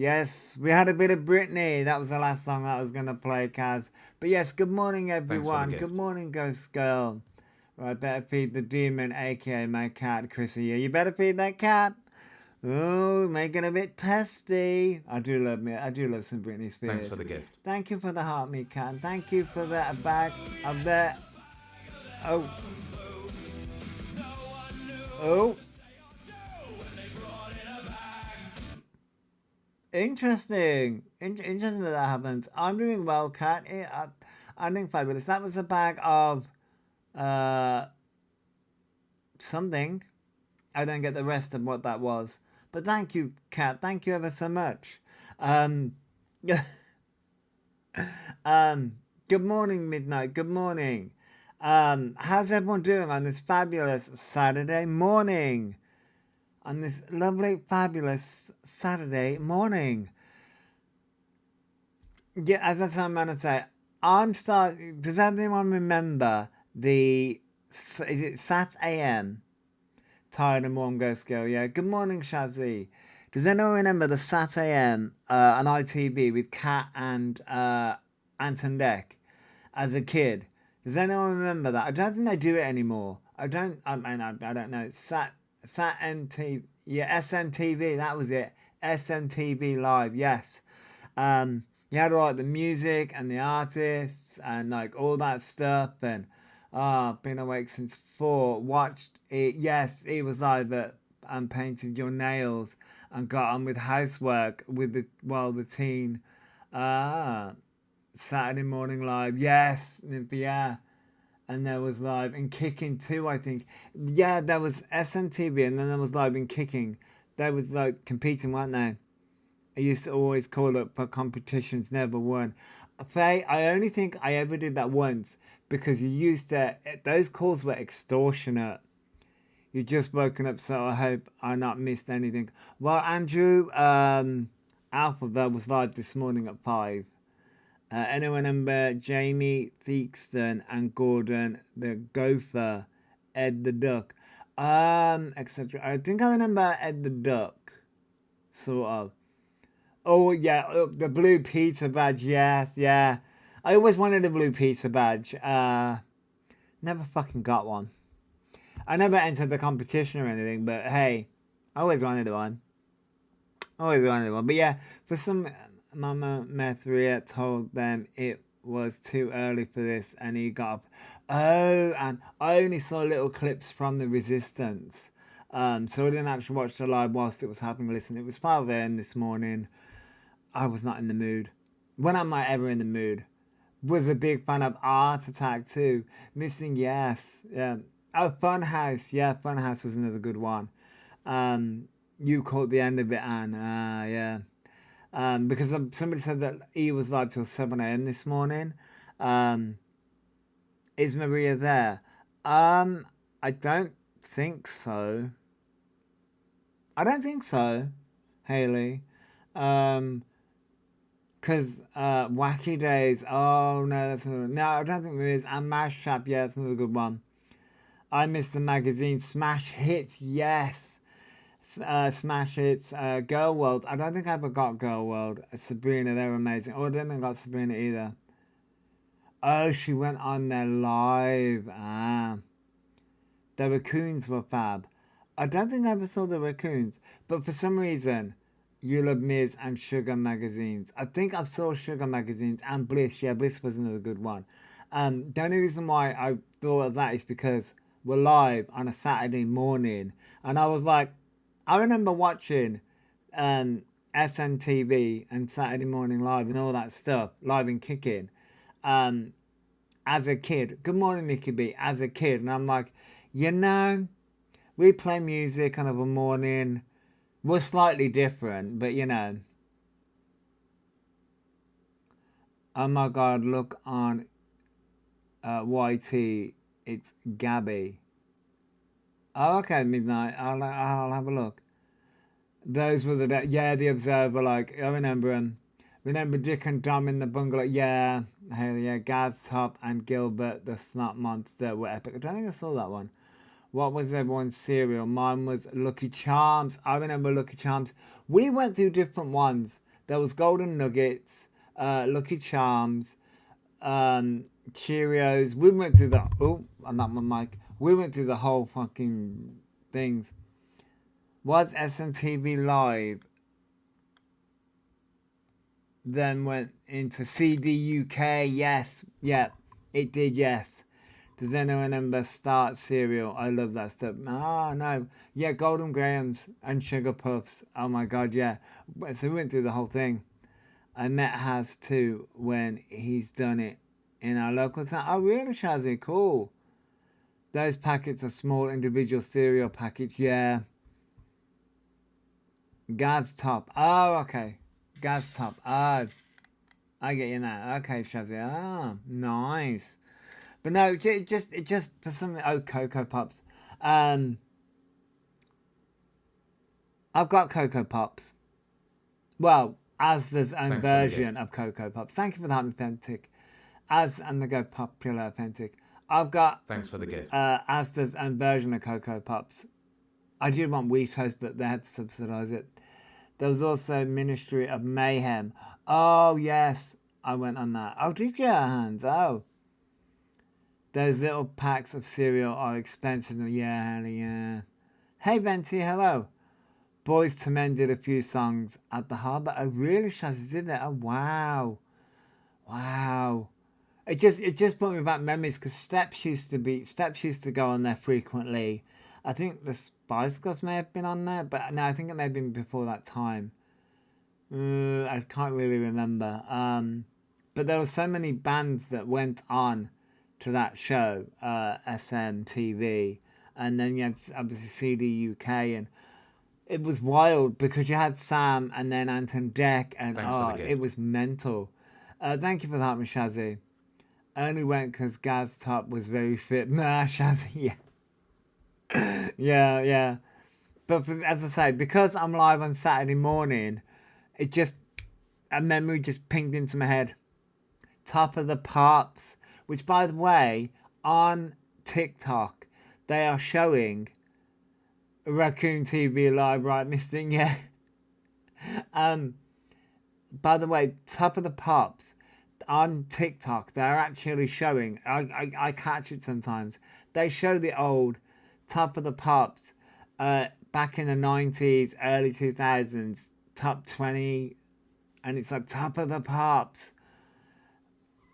Yes, we had a bit of Britney. That was the last song that I was going to play, Kaz. But yes, good morning, Thanks for the everyone. Good gift. morning, Ghost Girl. Right, better feed the demon, aka my cat, Chrissy. Yeah, you better feed that cat. Oh, make it a bit testy. I do love me. I do love some Britney Thanks Spears. for the gift. Thank you for the heart, me cat. Thank you for that bag of that. Oh, oh. Interesting. Interesting that that happens. I'm doing well, cat. I'm doing fabulous. That was a bag of uh something. I don't get the rest of what that was. But thank you, cat. Thank you ever so much. Um, um, good morning, Midnight. Good morning. How's everyone doing on this fabulous Saturday morning? On this lovely, fabulous Saturday morning. Yeah, as I am going to say, I'm starting. Does anyone remember the? Is it Sat AM? Tired and warm ghost girl. Yeah. Good morning, Shazzy. Does anyone remember the Sat AM on ITV with Kat and Anton Deck as a kid? Does anyone remember that? I don't think they do it anymore. I don't. I mean, I don't know. Sat NT. Yeah, SNTV. That was it. SNTV live. Yes. You had like the music and the artists and like all that stuff and been awake since 4. Watched it. Yes, it was live at and painted your nails and got on with housework with the teen. Ah, Saturday morning live. Yes, yeah. And there was live in Kicking too, I think. Yeah, there was SNTV and then there was live in Kicking. They was like competing, weren't they? I used to always call up for competitions, never won. Faye, I only think I ever did that once because you used to, those calls were extortionate. You just woken up, so I hope I not missed anything. Well, Andrew, Alphabet was live this morning at 5. Anyone remember Jamie Theakston and Gordon the Gopher, Ed the Duck, etc. I think I remember Ed the Duck, sort of. Oh yeah, the blue pizza badge. Yes, yeah. I always wanted a blue pizza badge. Never fucking got one. I never entered the competition or anything, but hey, I always wanted one. Always wanted one. But yeah, for some, Mama Methria told them it was too early for this, and he got up. Oh, and I only saw little clips from the Resistance. So I didn't actually watch the live whilst it was happening. Listen, it was 5 a.m. this morning. I was not in the mood. When am I ever in the mood? Was a big fan of Art Attack too. Missing Yes, yeah. Oh, Funhouse, yeah. Funhouse was another good one. You caught the end of it, Anne. Yeah. Because somebody said that he was live till 7 a.m. this morning. Um, is Maria there? I don't think so. I don't think so, Haley. Um, Because Wacky Days, oh no, that's another. No, I don't think there is. And Mash Trap, yeah, that's another good one. I missed the magazine. Smash Hits, yes. Smash Hits. Girl World, I don't think I ever got Girl World. Sabrina, they're amazing. Oh, I didn't think I got Sabrina either. Oh, she went on there live. The raccoons were fab. I don't think I ever saw the raccoons, but for some reason, You Love Miz and Sugar magazines. I think I saw Sugar magazines and Bliss. Yeah, Bliss was another good one. The only reason why I thought of that is because we're live on a Saturday morning, and I was like, I remember watching SNTV and Saturday Morning Live and all that stuff, live and kicking, um, as a kid. Good morning, Nikki B. As a kid, and I'm like, you know, we play music on a morning. We're slightly different, but you know. Oh my god, look on YT. It's Gabby. Oh, okay, Midnight. I'll have a look. Those were yeah, the Observer. Like, I remember them. Remember Dick and Dom in the bungalow? Yeah. Hell yeah. Gaz Top and Gilbert the Snot Monster were epic. I don't think I saw that one. What was everyone's cereal? Mine was Lucky Charms. I remember Lucky Charms. We went through different ones. There was Golden Nuggets, Lucky Charms, Cheerios. We went through the I'm not my mic. We went through the whole fucking things. Was SMTV Live? Then went into CD UK. Yes, yeah, it did. Yes. Does anyone remember Start Cereal? I love that stuff. Oh no, yeah, Golden Grahams and Sugar Puffs. Oh my god, yeah. So we went through the whole thing. I met Has too when he's done it in our local town. Oh really, Shazzy? Cool. Those packets are small individual cereal packets. Yeah. Gaz Top. Oh, okay. Gaz Top. Oh, I get you now. Okay, Shazzy. Ah, nice. But no, it just for something. Oh, Cocoa Pops. I've got Cocoa Pops. Well, Asda's own version of Cocoa Pops. Thank you for that, Authentic. As and they go popular, Authentic. I've got. Thanks for the gift. Asda's own version of Cocoa Pops. I did want Wheatos, but they had to subsidise it. There was also Ministry of Mayhem. Oh yes, I went on that. Oh, did you, Hans? Oh. Those little packs of cereal are expensive. Yeah, yeah. Hey, Venti, hello. Boys to Men did a few songs at the harbour. Oh, really, Shaz did that? Oh, wow. Wow. It just brought me back memories because Steps used to go on there frequently. I think the Spice Girls may have been on there, but no, I think it may have been before that time. I can't really remember. But there were so many bands that went on to that show, SMTV, and then you had obviously CD UK, and it was wild because you had Sam and then Anton Deck, and it was mental. Thank you for that, Shazzy. Only went because Gaz Top was very fit. Nah, Shazzy, yeah. yeah. But as I say, because I'm live on Saturday morning, a memory just pinged into my head. Top of the Pops. Which, by the way, on TikTok, they are showing Raccoon TV Live, right, Mister? Yeah. By the way, Top of the Pops, on TikTok, they're actually showing, I catch it sometimes, they show the old Top of the Pops back in the 90s, early 2000s, top 20, and it's like Top of the Pops.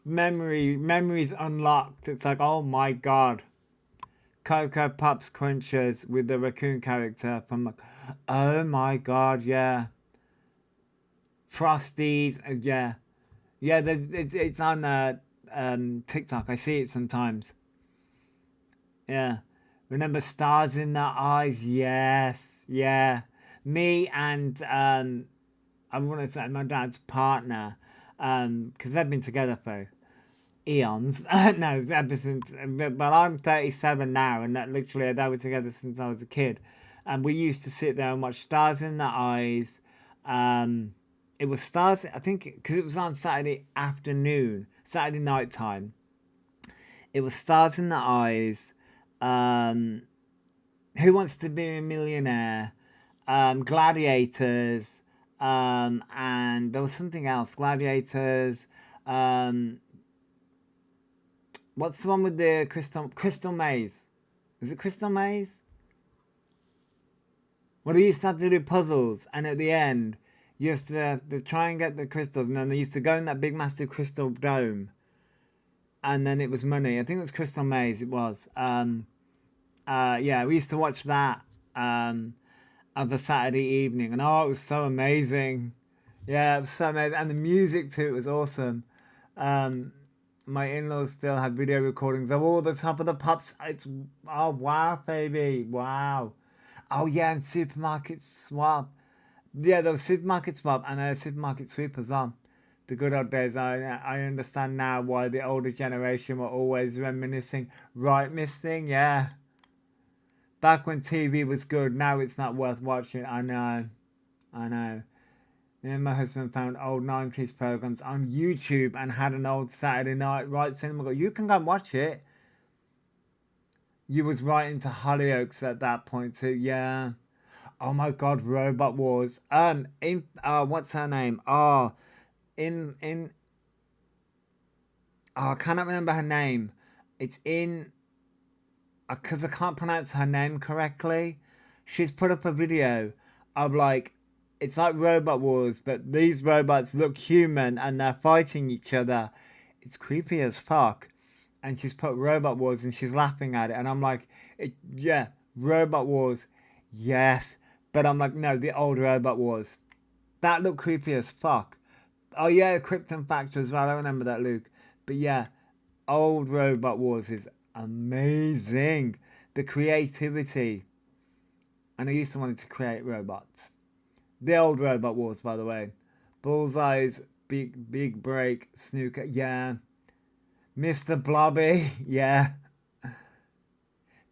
Memories unlocked. It's like, oh my god. Cocoa Pops Crunchers with the raccoon character from the. Oh my god, yeah. Frosties, yeah. Yeah, it's on TikTok. I see it sometimes. Yeah. Remember Stars in the Eyes? Yes, yeah. Me and I want to say my dad's partner, because they've been together for eons. No, ever since. But I'm 37 now, and that literally they were together since I was a kid. And we used to sit there and watch Stars in the Eyes. It was Stars, I think, because it was on Saturday afternoon, Saturday night time. It was Stars in the Eyes. Who Wants to Be a Millionaire? Gladiators. And there was something else. Gladiators. What's the one with the Crystal Maze? Is it Crystal Maze? Well, they used to have to do puzzles, and at the end, you used to try and get the crystals, and then they used to go in that big, massive crystal dome, and then it was money. I think it was Crystal Maze. It was. Yeah, we used to watch that of a Saturday evening, and it was so amazing. Yeah, it was so amazing, and the music too. It was awesome. My in-laws still have video recordings of all the Top of the Pops. It's wow, baby, wow. Oh yeah, and Supermarket Swap. Yeah, there was Supermarket Swap and Supermarket Sweep as well. The good old days. I understand now why the older generation were always reminiscing. Right, Miss Thing? Yeah. Back when TV was good, now it's not worth watching. I know. Me and my husband found old 90s programs on YouTube and had an old Saturday night right cinema. You can go and watch it. You was right into Hollyoaks at that point too, yeah. Oh my god, Robot Wars. What's her name? In I cannot remember her name. It's in because I can't pronounce her name correctly. She's put up a video of like it's like Robot Wars, but these robots look human and they're fighting each other. It's creepy as fuck. And she's put Robot Wars and she's laughing at it, and I'm like, yeah, Robot Wars, yes. But I'm like, no, the old Robot Wars. That looked creepy as fuck. Oh yeah, Krypton Factor as well. I remember that, Luke. But yeah, old Robot Wars is amazing. The creativity. And I used to want to create robots. The old Robot Wars, by the way. Bullseye's big break, Snooker, yeah. Mr. Blobby, yeah.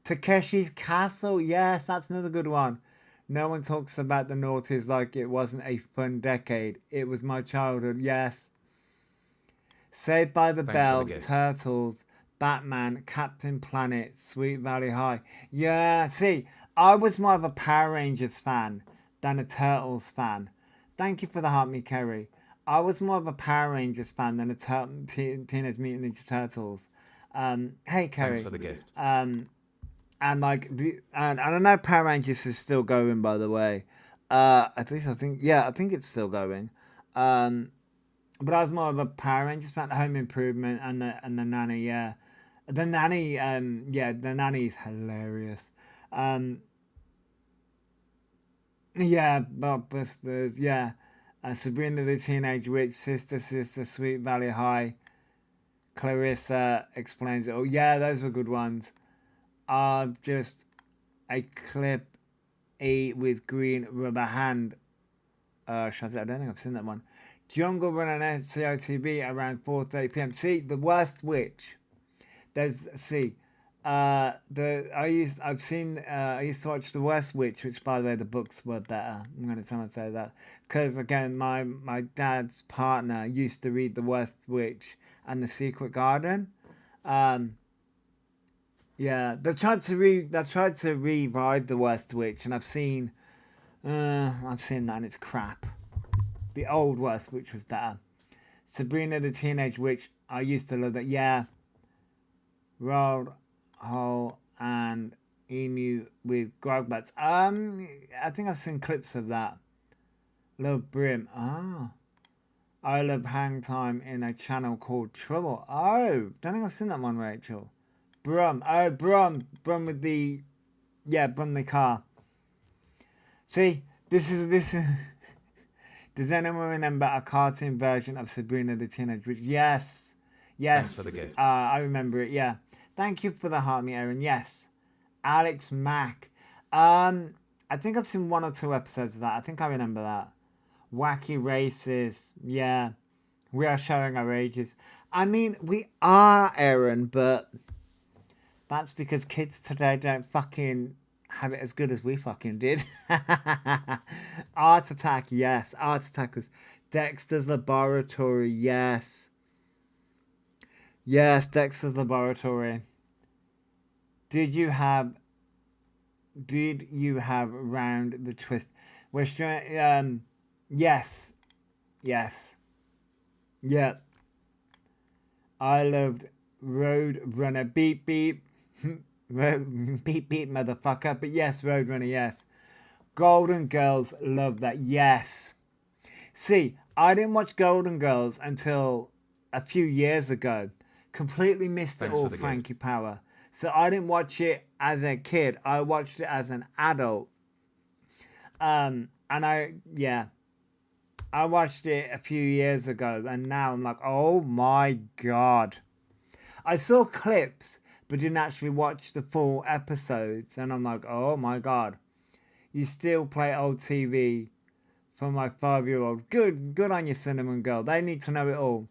Takeshi's Castle, yes, that's another good one. No one talks about the noughties like it wasn't a fun decade. It was my childhood, yes. Saved by the Bell, Turtles, Batman, Captain Planet, Sweet Valley High. Yeah, see, I was more of a Power Rangers fan than a Turtles fan. Thank you for the heart, me Kerry. I was more of a Power Rangers fan than a Teenage Mutant Ninja Turtles. Hey Kerry. Thanks for the gift. And like and I know Power Rangers is still going, by the way. At least I think it's still going. But I was more of a Power Rangers fan. Home Improvement and the Nanny, yeah. The Nanny, the Nanny is hilarious. Yeah, Blockbusters, yeah. Sabrina the Teenage Witch, Sister, Sweet Valley High. Clarissa Explains It All. Yeah, those were good ones. Just a clip E with green rubber hand. I don't think I've seen that one. Jungle Run on SCOTV around 4:30 p.m. See, The Worst Witch. I used to watch The Worst Witch, which by the way the books were better. I'm going to say that because again my dad's partner used to read The Worst Witch and The Secret Garden. Yeah, they tried to revive The Worst Witch, and I've seen that and it's crap. The old Worst Witch was better. Sabrina the Teenage Witch, I used to love that. Yeah. Rolled Hole and Emu with Grogbats. I think I've seen clips of that. Love Brim. I love Hang Time in a channel called Trouble. Don't think I've seen that one, Rachel. Brum. Brum with the Brum the car. See, this is does anyone remember a cartoon version of Sabrina the Teenage Witch? Yes. Thanks for the gift. I remember it, yeah. Thank you for the heart, me, Aaron. Yes. Alex Mack. I think I've seen 1 or 2 episodes of that. I think I remember that. Wacky Races. Yeah. We are showing our ages. I mean, we are, Aaron, but that's because kids today don't fucking have it as good as we fucking did. Art Attack, yes. Art Attack was Dexter's Laboratory, yes. Yes, Dexter's Laboratory. Did you have Round the Twist? Yes. Yeah. I loved Road Runner. Beep beep. Beep beep motherfucker. But yes, Road Runner, yes. Golden Girls, love that. Yes. See, I didn't watch Golden Girls until a few years ago. Completely missed it all, Frankie Power. So I didn't watch it as a kid. I watched it as an adult. And I watched it a few years ago, and now I'm like, oh my god. I saw clips, but didn't actually watch the full episodes, and I'm like, oh my god. You still play old TV for my 5-year-old. Good on you, Cinnamon Girl. They need to know it all.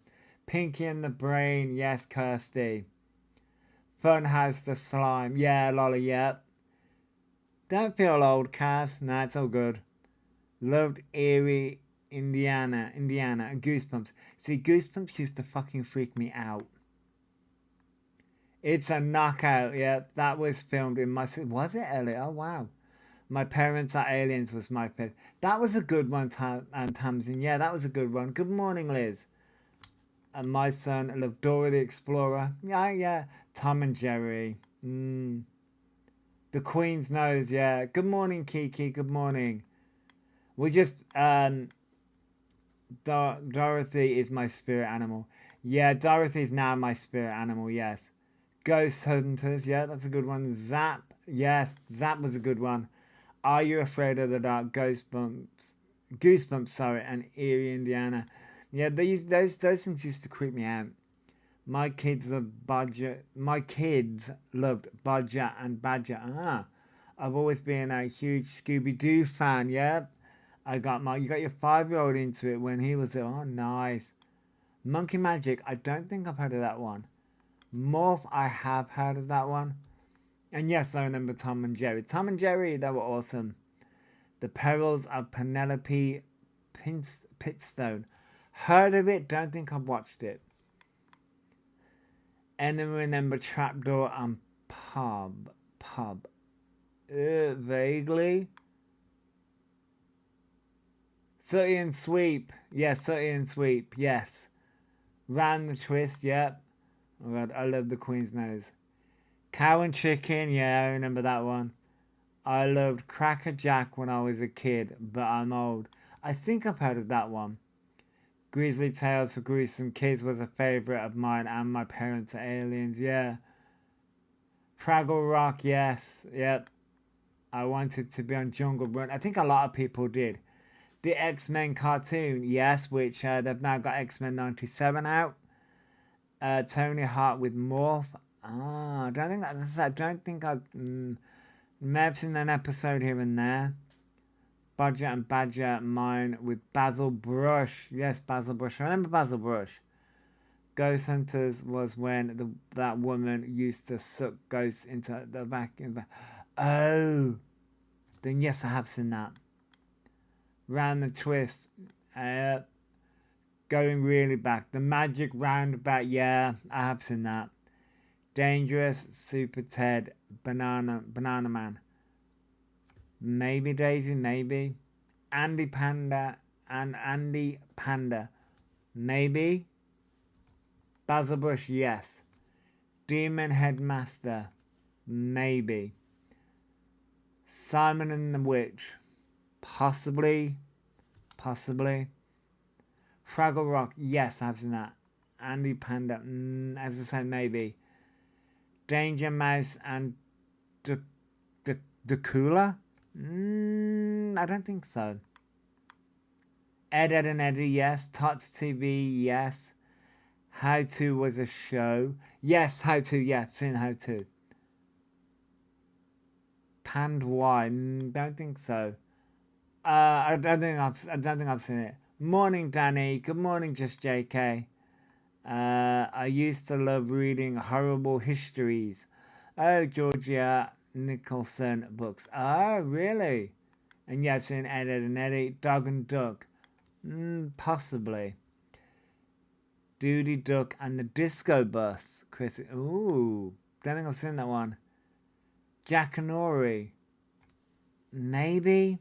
Pinky and the Brain, yes, Kirsty. Funhouse the Slime, yeah, Lolly, yeah. Don't feel old, Cass. Nah, it's all good. Loved Erie, Indiana, and Goosebumps. See, Goosebumps used to fucking freak me out. It's a knockout, yeah. That was filmed in my... Was it, Ellie? Oh, wow. My Parents Are Aliens was my favorite. That was a good one, Tamsin. Yeah, that was a good one. Good morning, Liz. And My Son loved Dora the Explorer. Yeah, yeah. Tom and Jerry. The Queen's Nose. Yeah. Good morning, Kiki. Good morning. We just Dorothy is my spirit animal. Yeah, Dorothy's now my spirit animal. Yes. Ghost Hunters. Yeah, that's a good one. Zap. Yes, Zap was a good one. Are You Afraid of the Dark? Goosebumps. Sorry, and Erie, Indiana. Yeah, those things used to creep me out. My kids loved Bodger. My kids loved Bodger and Badger. I've always been a huge Scooby Doo fan. Yeah, you got your 5-year-old into it when he was oh nice. Monkey Magic. I don't think I've heard of that one. Morph. I have heard of that one. And yes, I remember Tom and Jerry. Tom and Jerry, they were awesome. The Perils of Penelope Pitstone. Heard of it, don't think I've watched it. And then remember Trapdoor and Pub. Vaguely. Sooty and Sweep. Yes, Sooty and Sweep, yes. Ran the Twist, yep. Oh God, I love the Queen's Nose. Cow and Chicken, yeah, I remember that one. I loved Cracker Jack when I was a kid, but I'm old. I think I've heard of that one. Grizzly Tales for Gruesome Kids was a favourite of mine, and My Parents Are Aliens, yeah. Fraggle Rock, yes, yep. I wanted to be on Jungle Run. I think a lot of people did. The X-Men cartoon, yes, which they've now got X-Men 97 out. Tony Hawk with Morph. I don't think I've may have seen an episode here and there. Bodger and Badger, mine with Basil Brush. Yes, Basil Brush. I remember Basil Brush. Ghost Hunters was when that woman used to suck ghosts into the vacuum. Oh, then yes, I have seen that. Round the Twist. Going really back. The Magic Roundabout. Yeah, I have seen that. Dangerous, Super Ted, Banana Man. Maybe Daisy, maybe. Andy Panda. Maybe. Basil Bush, yes. Demon Headmaster. Maybe. Simon and the Witch. Possibly. Fraggle Rock, yes, I've seen that. Andy Panda, as I said, maybe. Danger Mouse and Dracula? I don't think so. Ed, Ed and Eddie, yes. Tots TV, yes. How To was a show. Yes, How To, yeah, I've seen How To. Panned Y, don't think so. I don't think I've seen it. Morning, Danny. Good morning, Just JK. I used to love reading horrible histories. Oh, Georgia Nicholson books. Oh, really? And yeah, I've seen Ed, Ed and Eddie. Dog and Duck. Possibly. Duty Duck and the Disco Bus. Chris. Ooh. Don't think I've seen that one. Jack and Ori. Maybe.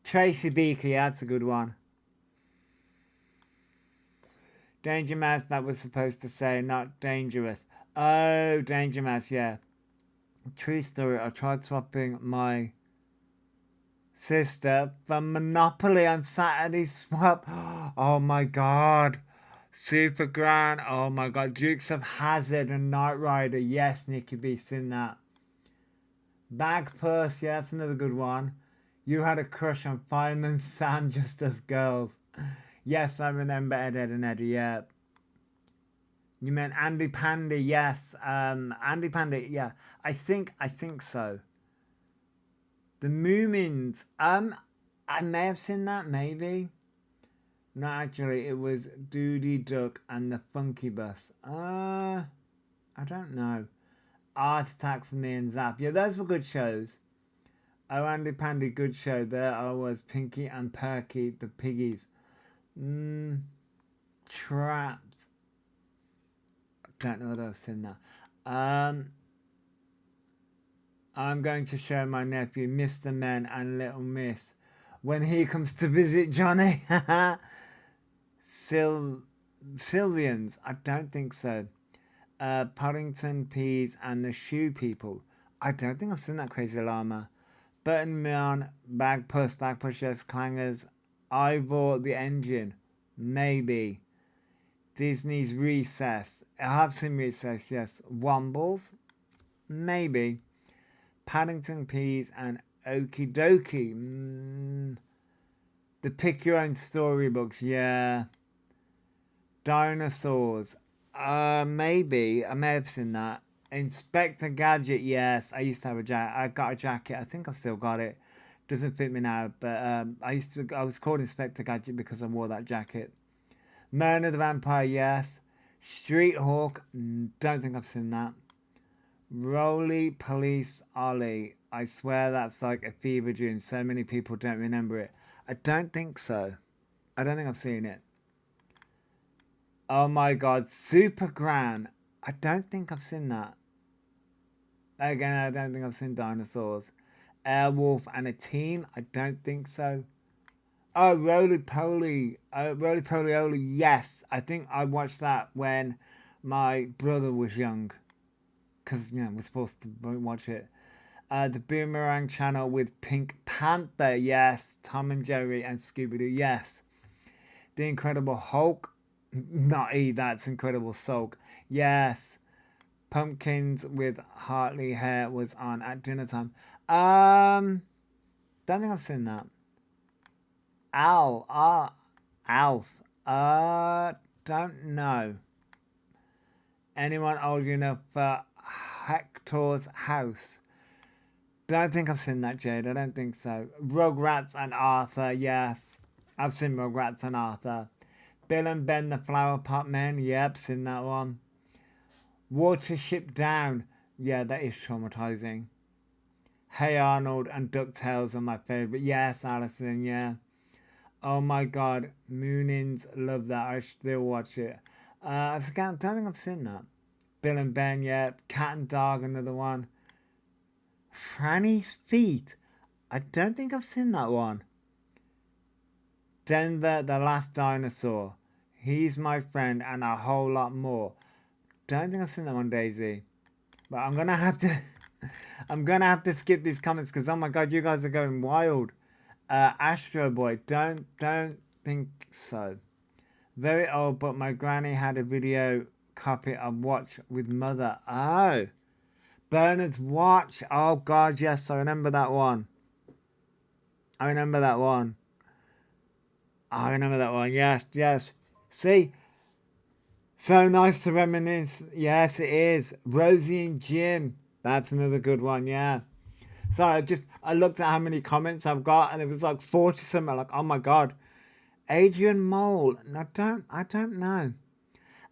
Tracy Beaker, yeah, that's a good one. Danger Mouse, that was supposed to say not dangerous. Oh, Danger Mouse, yeah. True story, I tried swapping my sister for Monopoly on Saturday swap. Oh my god. Super Grand, oh my god. Dukes of Hazzard and Knight Rider, yes, Nicky B, seen that. Bag Purse, yeah, that's another good one. You had a crush on Fireman Sam, Just Us Girls. Yes, I remember Ed, Ed and Eddie, yeah. You meant Andy Pandy, yes. Andy Pandy, yeah. I think so. The Moomins, I may have seen that, maybe. No, actually, it was Duty Duck and the Funky Bus. I don't know. Art Attack from me and Zap. Yeah, those were good shows. Oh, Andy Pandy, good show. There I was, Pinky and Perky, the piggies. Trapped. Don't know what I've seen that. I'm going to show my nephew Mr. Men and Little Miss when he comes to visit Johnny. Sylvians, I don't think so. Paddington Peas and the Shoe People. I don't think I've seen that Crazy Llama. Burton Mion, Bag Puss, yes, Clangers. Ivor the Engine. Maybe. Disney's Recess. I have seen Recess, yes. Wombles. Maybe. Paddington Peas and Okie Dokie. The Pick Your Own Storybooks, yeah. Dinosaurs. Maybe. I may have seen that. Inspector Gadget, yes. I used to have a jacket. I got a jacket. I think I've still got it. Doesn't fit me now, but I was called Inspector Gadget because I wore that jacket. Murder the Vampire, yes. Street Hawk, don't think I've seen that. Roly Police Ollie. I swear that's like a fever dream. So many people don't remember it. I don't think so. I don't think I've seen it. Oh my god, Super Gran. I don't think I've seen that. Again, I don't think I've seen Dinosaurs. Airwolf and a Team. I don't think so. Oh, Roly Poly. Roly Poly Oly. Yes. I think I watched that when my brother was young. Because, you know, we're supposed to watch it. The Boomerang Channel with Pink Panther. Yes. Tom and Jerry and Scooby-Doo. Yes. The Incredible Hulk. Not E. That's Incredible Sulk. Yes. Pumpkins with Hartley hair was on at dinner time. Don't think I've seen that. Alf. Don't know. Anyone old enough for Hector's House? Don't think I've seen that, Jade. I don't think so. Rugrats and Arthur, yes. I've seen Rugrats and Arthur. Bill and Ben the Flower Pot Men, yep, seen that one. Watership Down, yeah, that is traumatizing. Hey Arnold and DuckTales are my favourite. Yes, Alison, yeah. Oh my god, Moonins, love that. I still watch it. I don't think I've seen that. Bill and Ben, yeah. Cat and Dog, another one. Franny's Feet. I don't think I've seen that one. Denver, the Last Dinosaur. He's My Friend and a whole lot more. Don't think I've seen that one, Daisy. But I'm gonna have to I'm gonna have to skip these comments because oh my god, you guys are going wild. Astro Boy, don't think so. Very old, but my granny had a video copy of Watch with Mother. Oh. Bernard's Watch. Oh god, yes, I remember that one. I remember that one. Yes. See? So nice to reminisce. Yes, it is. Rosie and Jim. That's another good one, yeah. Sorry, I looked at how many comments I've got and it was like 40 something. Like, oh my god. Adrian Mole. No, I don't know.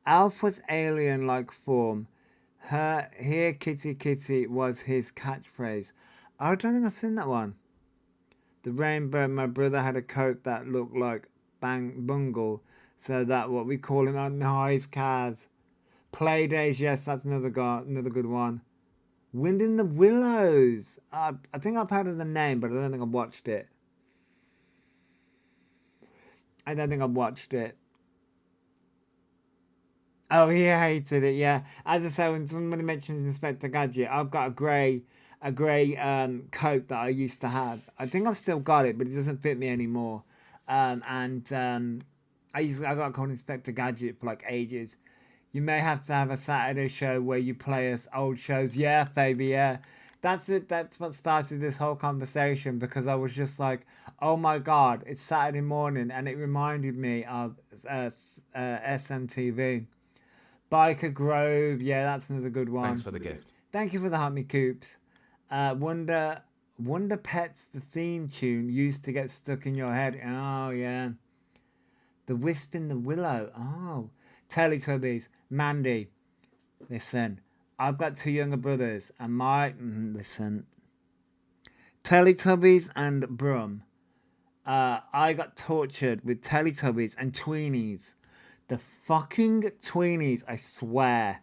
Alpha's alien-like form. Here kitty kitty was his catchphrase. I don't think I've seen that one. The Rainbow, my brother had a coat that looked like Bungle, so that what we call him on nice cars. Playdays, yes, that's another good one. Wind in the Willows. I think I've heard of the name, but I don't think I've watched it. Oh, he hated it, yeah. As I say, when somebody mentions Inspector Gadget, I've got a grey coat that I used to have. I think I've still got it, but it doesn't fit me anymore. I got called Inspector Gadget for like ages. You may have to have a Saturday show where you play us old shows. Yeah, baby, yeah. That's it. That's what started this whole conversation because I was just like, oh my god, it's Saturday morning, and it reminded me of SMTV. Biker Grove, yeah, that's another good one. Thanks for the gift. Thank you for the Hummy Coops. Wonder Pets, the theme tune used to get stuck in your head. Oh, yeah. The Wisp in the Willow. Oh. Teletubbies. Mandy. Listen, I've got two younger brothers, and listen. Teletubbies and Brum. I got tortured with Teletubbies and Tweenies. The fucking Tweenies, I swear.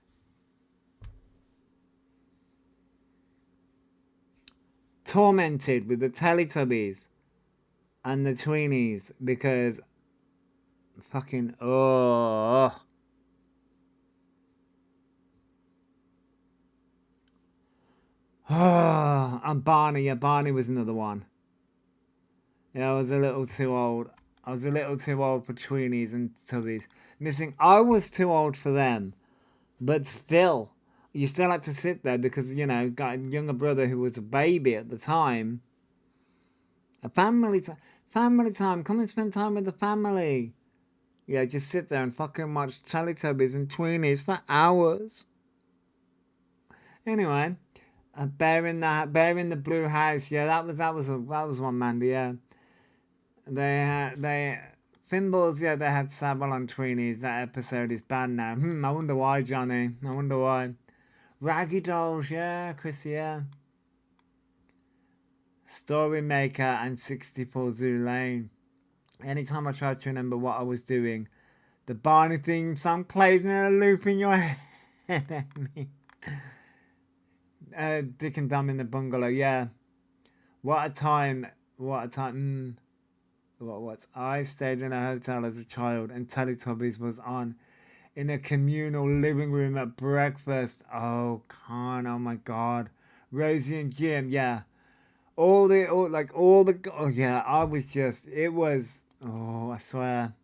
tormented with the Teletubbies and the Tweenies because fucking and Barney. Yeah, Barney was another one. Yeah, I was a little too old. I was a little too old for Tweenies and Tubbies. Missing. I was too old for them, but still, you still had to sit there because, you know, got a younger brother who was a baby at the time. A family time. Come and spend time with the family. Yeah, just sit there and fucking watch Teletubbies and Tweenies for hours. Anyway, Bear in the Blue House. Yeah, that was one, Mandy. Yeah, they Thimbles. Yeah, they had Sable on Tweenies. That episode is banned now. I wonder why, Johnny. I wonder why. Raggy Dolls. Yeah, Chris. Yeah. Storymaker and 64 Zoo Lane. Anytime I try to remember what I was doing, the Barney theme song plays in a loop in your head. Dick and Dumb in the Bungalow, yeah. What a time. What a time. What? I stayed in a hotel as a child and Teletubbies was on in a communal living room at breakfast. Oh, oh my God. Rosie and Jim, yeah. Oh yeah, I swear.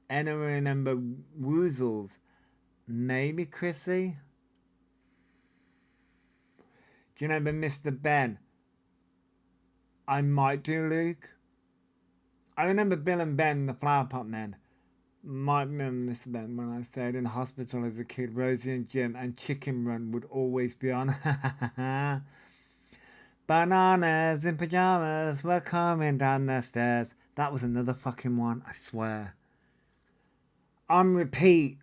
Anyone remember Woozles? Maybe Chrissy? Do you remember Mr. Ben? I might do, Luke. I remember Bill and Ben, the Flower Pot Men. Might remember Mr. Ben when I stayed in hospital as a kid. Rosie and Jim and Chicken Run would always be on. Bananas in pajamas were coming down the stairs. That was another fucking one, I swear. On repeat.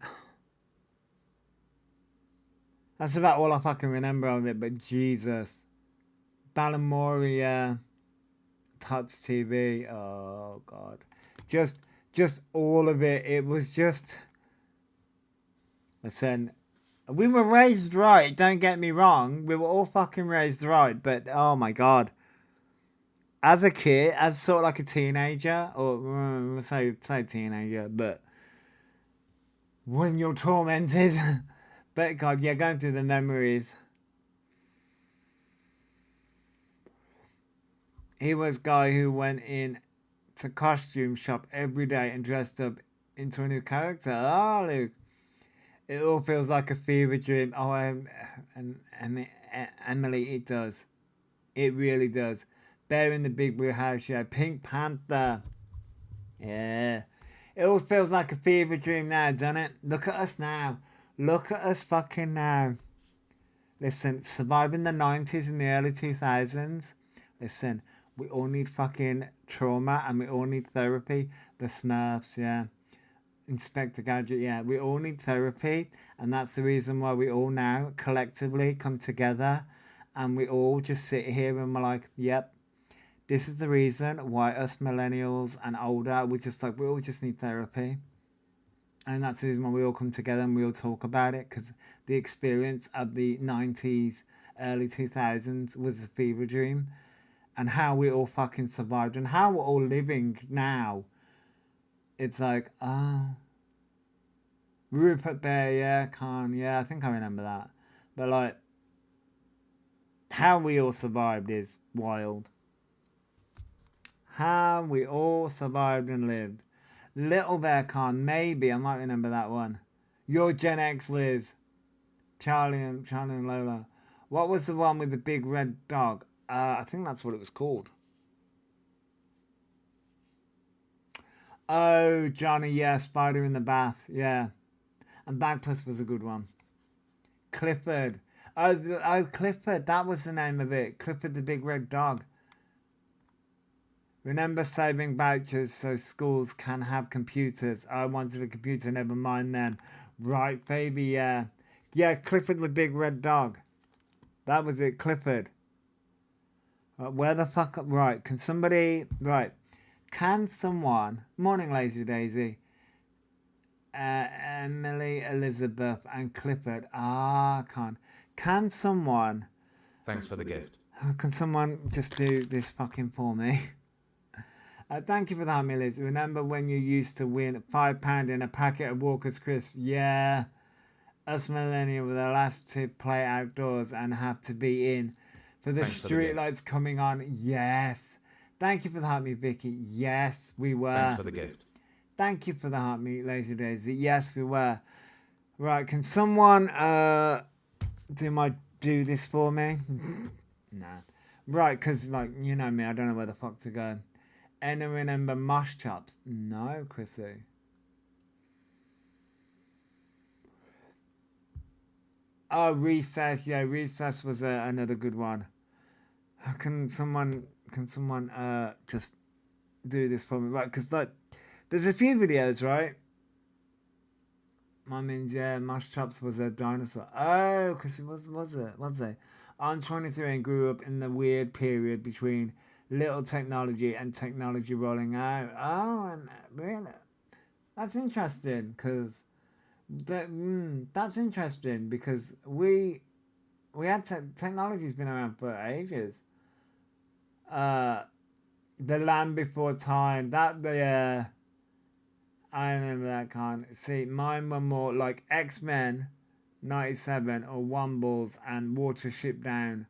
That's about all I fucking remember of it, but Jesus. Balamoria, Touch TV, oh God. Just all of it. It was just... Listen, we were raised right, don't get me wrong. We were all fucking raised right, but oh my God. As a kid, as sort of like a teenager, or say teenager, but when you're tormented, but God, yeah, going through the memories. He was a guy who went in to costume shop every day and dressed up into a new character. Oh, Luke. It all feels like a fever dream. Oh, Emily, it does. It really does. Bear in the Big Blue House, yeah. Pink Panther. Yeah. It all feels like a fever dream now, doesn't it? Look at us now. Look at us fucking now. Listen, surviving the 90s and the early 2000s. Listen, we all need fucking trauma and we all need therapy. The Smurfs, yeah. Inspector Gadget, yeah. We all need therapy. And that's the reason why we all now collectively come together. And we all just sit here and we're like, yep. This is the reason why us millennials and older, we all just need therapy. And that's the reason why we all come together and we all talk about it. Because the experience of the 90s, early 2000s was a fever dream. And how we all fucking survived. And how we're all living now. It's like, oh. Rupert Bear, yeah, Khan, yeah, I think I remember that. But like, how we all survived is wild. How we all survived and lived. Little Bear Khan, maybe, I might remember that one. Your Gen X Liz. Charlie and Lola. What was the one with the big red dog? I think that's what it was called. Oh, Johnny, yeah, Spider in the Bath, yeah. And Bagpuss was a good one. Clifford. Oh, Clifford, that was the name of it. Clifford the Big Red Dog. Remember saving vouchers so schools can have computers. I wanted a computer, never mind then. Right, baby, yeah. Yeah, Clifford the Big Red Dog. That was it, Clifford. Where the fuck... Right, can somebody... Right. Can someone... Morning, Lazy Daisy. Emily, Elizabeth and Clifford. Can someone... Thanks for the gift. Can someone just do this fucking for me? Thank you for that, Millis. Remember when you used to win £5 in a packet of Walker's Crisps? Yeah. Us millennials were the last to play outdoors and have to be in for the street lights coming on. Yes. Thank you for the heart meet, Vicky. Yes, we were. Thanks for the gift. Thank you for the heart meet, Lazy Daisy. Yes, we were. Right, can someone do this for me? Nah. Right, because, like, you know me, I don't know where the fuck to go. Anyone remember Mosh Chops? No, Chrissy. Oh, Recess. Yeah, Recess was another good one. Can someone just do this for me? Right, because, like, there's a few videos, right? I mean, yeah, Mosh Chops was a dinosaur. Oh, because it was it? I'm 23 and grew up in the weird period between little technology and technology rolling out. Oh, and really? That's interesting, because that's interesting, because we had technology's been around for ages. The Land Before Time, I remember that kind. See, mine were more like X-Men 97 or Wombles and Watership Down.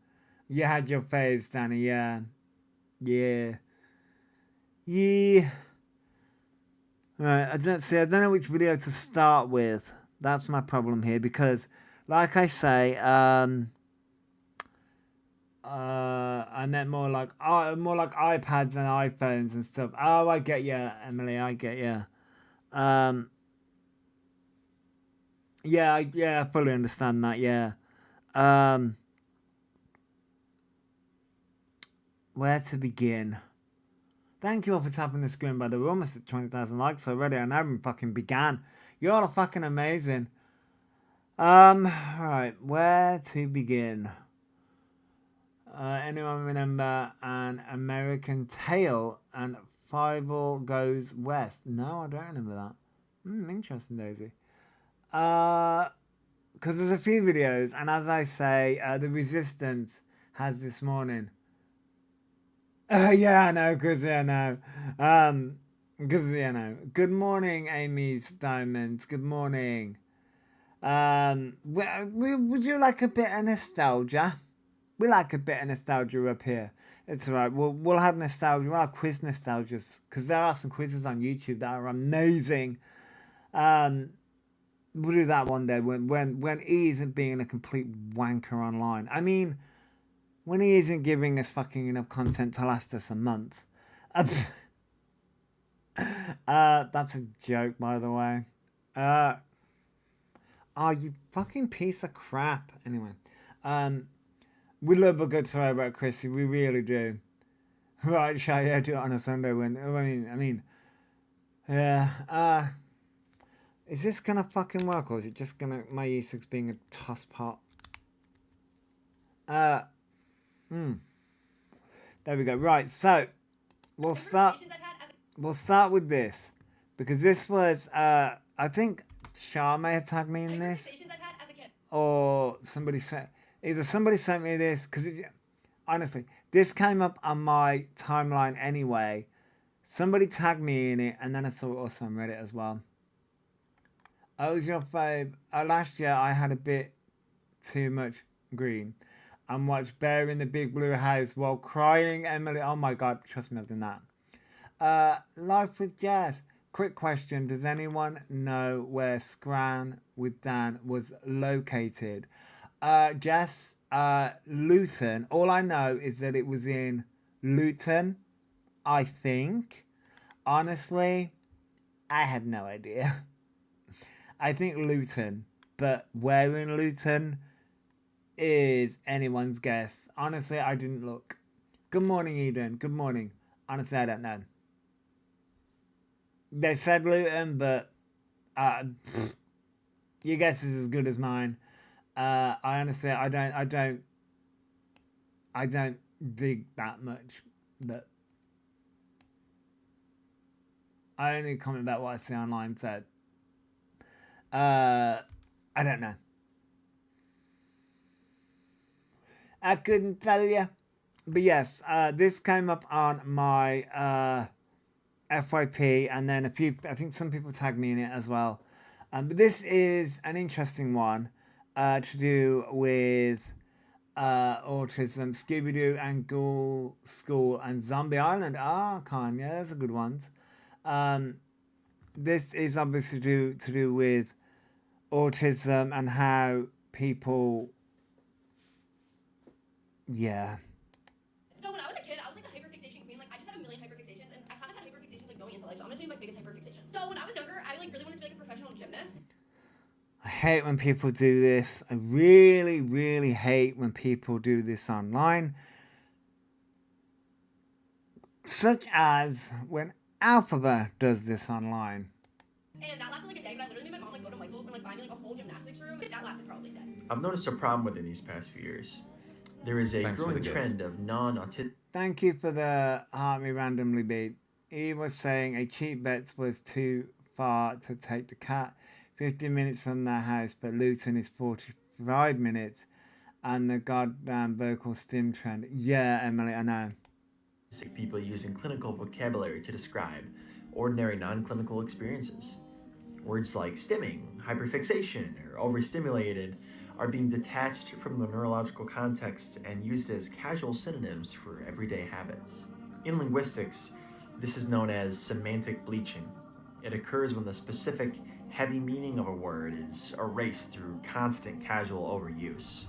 You had your faves, Danny, yeah. Yeah. Right, I don't know which video to start with. That's my problem here, because, like I say, I meant more like iPads and iPhones and stuff. Oh, I get you, Emily. I get you. Yeah, I fully understand that. Yeah. Where to begin? Thank you all for tapping the screen, by the way. We're almost at 20,000 likes already. I haven't fucking began. You're all fucking amazing. Right, where to begin? Anyone remember An American Tale and Fievel Goes West? No, I don't remember that. Interesting, Daisy. Because there's a few videos, and as I say, the Resistance has this morning. Yeah, I know, because, yeah, no. Because, you know. Good morning, Amy's Diamonds. Good morning. Would you like a bit of nostalgia? We like a bit of nostalgia up here. It's alright. We'll have nostalgia. We'll have quiz nostalgias, because there are some quizzes on YouTube that are amazing. We'll do that one day when he isn't being a complete wanker online. I mean, when he isn't giving us fucking enough content to last us a month. That's a joke, by the way. Oh, you fucking piece of crap. Anyway, we love a good throwback, Chrissy. We really do. Right, shall I do it on a Sunday when? I mean, yeah. Is this gonna fucking work, or is it just gonna my E6 being a toss pot? There we go. Right, so we'll start with this, because this was I think Shah may have tagged me in this, or somebody sent me this, because honestly, this came up on my timeline anyway. Somebody tagged me in it, and then I saw it also on Reddit as well. What was your fave? Last year I had a bit too much green and watched Bear in the Big Blue House while crying. Emily, oh my god, trust me, I've done that. Life with Jess. Quick question, does anyone know where Scran with Dan was located? Jess, Luton. All I know is that it was in Luton, I think. Honestly, I have no idea. I think Luton, but where in Luton is anyone's guess. Honestly, I didn't look. Good morning, Eden. Good morning. Honestly, I don't know. They said Luton, but your guess is as good as mine. I honestly, I don't dig that much, but I only comment about what I see online, so I don't know. I couldn't tell you. but yes, this came up on my FYP, and then I think some people tagged me in it as well. But this is an interesting one to do with autism, Scooby Doo and Ghoul School and Zombie Island. Ah, Kanye, those are good ones. Um, this is obviously to do with autism and how people, yeah. So when I was a kid, I was like a hyperfixation queen. Like I just had a million hyperfixations, and I kind of had hyperfixations like going into life. So I'm gonna tell you my biggest hyperfixation. So when I was younger, I like really wanted to be like a professional gymnast. I hate when people do this. I really, really hate when people do this online. Such as when Elphaba does this online. And that lasted like a day, but I literally made my mom like go to Michael's and like buy me like a whole gymnastics room. That lasted probably a day. I've noticed a problem within these past few years. There is a growing trend of non-autistic. Thank you for the heart me randomly beat. He was saying a cheap bet was too far to take the cat. 50 minutes from their house, but Luton is 45 minutes. And the goddamn vocal stim trend. Yeah, Emily, I know. People using clinical vocabulary to describe ordinary non-clinical experiences. Words like stimming, hyperfixation, or overstimulated are being detached from the neurological context and used as casual synonyms for everyday habits. In linguistics, this is known as semantic bleaching. It occurs when the specific, heavy meaning of a word is erased through constant casual overuse.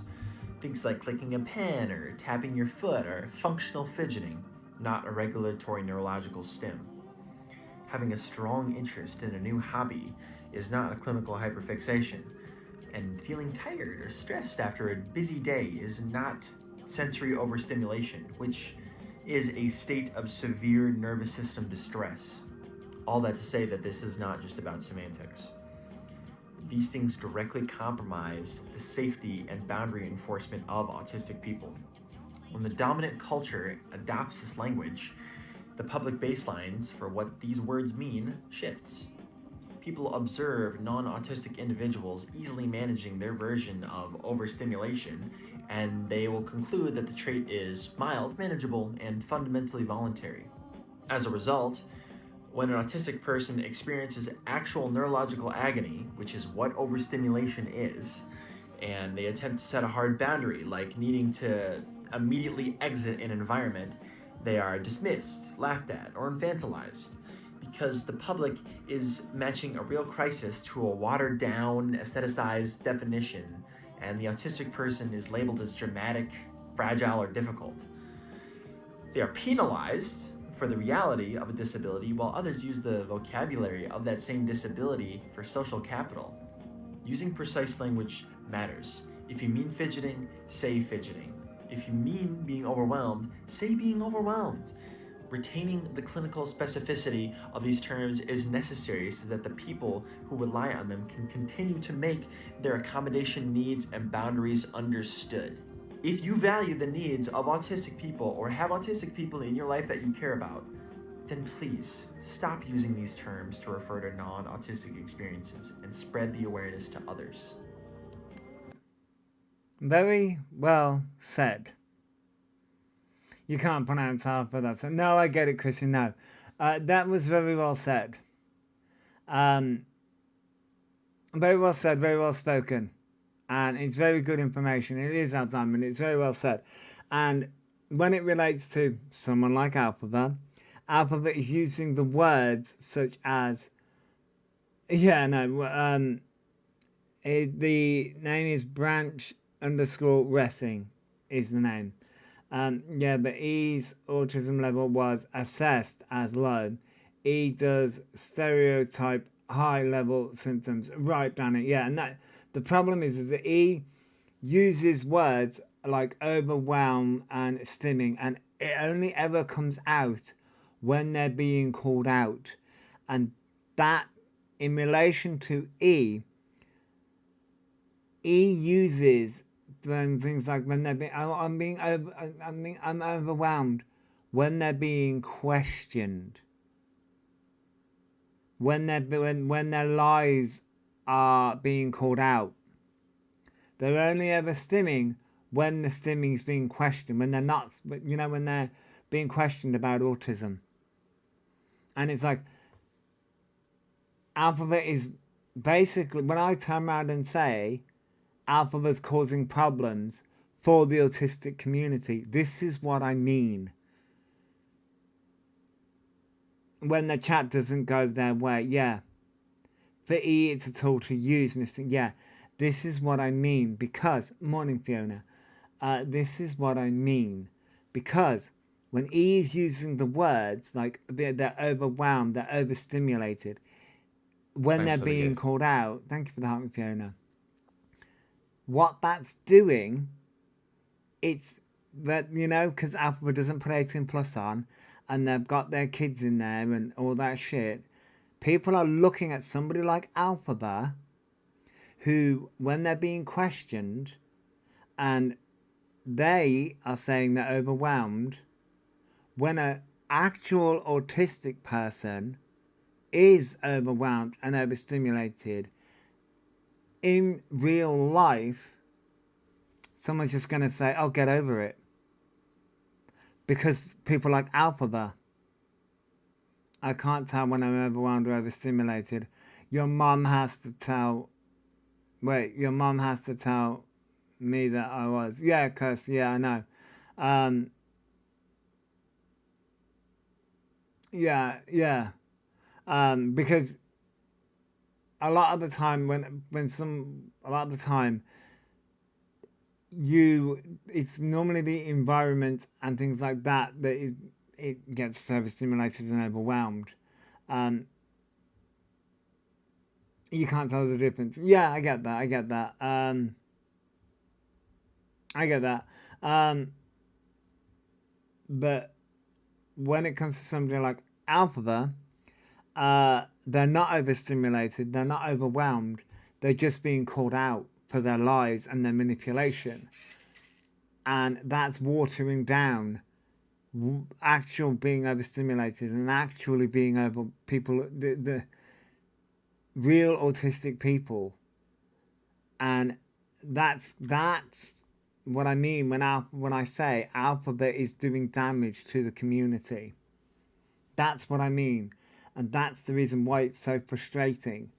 Things like clicking a pen or tapping your foot are functional fidgeting, not a regulatory neurological stim. Having a strong interest in a new hobby is not a clinical hyperfixation, and feeling tired or stressed after a busy day is not sensory overstimulation, which is a state of severe nervous system distress. All that to say that this is not just about semantics. These things directly compromise the safety and boundary enforcement of autistic people. When the dominant culture adopts this language, the public baselines for what these words mean shifts. People observe non-autistic individuals easily managing their version of overstimulation, and they will conclude that the trait is mild, manageable, and fundamentally voluntary. As a result, when an autistic person experiences actual neurological agony, which is what overstimulation is, and they attempt to set a hard boundary, like needing to immediately exit an environment, they are dismissed, laughed at, or infantilized, because the public is matching a real crisis to a watered-down, aestheticized definition, and the autistic person is labeled as dramatic, fragile, or difficult. They are penalized for the reality of a disability, while others use the vocabulary of that same disability for social capital. Using precise language matters. If you mean fidgeting, say fidgeting. If you mean being overwhelmed, say being overwhelmed. Retaining the clinical specificity of these terms is necessary so that the people who rely on them can continue to make their accommodation needs and boundaries understood. If you value the needs of autistic people or have autistic people in your life that you care about, then please stop using these terms to refer to non-autistic experiences and spread the awareness to others. Very well said. You can't pronounce half of that. So, no, I get it, Christian. No. That was very well said. Very well said, very well spoken. And it's very good information. It is our time, and it's very well said. And when it relates to someone like Elphaba, Elphaba is using the words such as, the name is branch_ressing is the name. But E's autism level was assessed as low. E does stereotype high level symptoms. Right, Danny. Yeah, and that the problem is that E uses words like overwhelm and stimming, and it only ever comes out when they're being called out. And that, in relation to E uses when things like when they're being, I'm overwhelmed, when they're being questioned, when their lies are being called out. They're only ever stimming when the stimming is being questioned, when they're not, you know, when they're being questioned about autism. And it's like, Elphaba is basically, when I turn around and say Elphaba's causing problems for the autistic community, this is what I mean. When the chat doesn't go their way, yeah. For E, it's a tool to use, Mr. Yeah, this is what I mean because, morning Fiona, this is what I mean because when E is using the words, like they're overwhelmed, they're overstimulated, when they're being called out, thank you for the heart, Fiona, what that's doing, it's that, you know, because Elphaba doesn't put 18 plus on, and they've got their kids in there and all that shit, people are looking at somebody like Elphaba, who, when they're being questioned, and they are saying they're overwhelmed, when an actual autistic person is overwhelmed and overstimulated in real life, someone's just going to say, oh, get over it. Because people like Elphaba, I can't tell when I'm overwhelmed or overstimulated. Your mom has to tell, wait, your mom has to tell me that I was. Yeah, Kirsty, yeah, I know. Yeah. Because a lot of the time it's normally the environment and things like that it gets overstimulated and overwhelmed. You can't tell the difference. Yeah, I get that. I get that. But when it comes to somebody like Elphaba, they're not overstimulated, they're not overwhelmed, they're just being called out for their lies and their manipulation. And that's watering down actual being overstimulated and actually being over people, the real autistic people. And that's what I mean when I say Elphaba is doing damage to the community. That's what I mean. And that's the reason why it's so frustrating.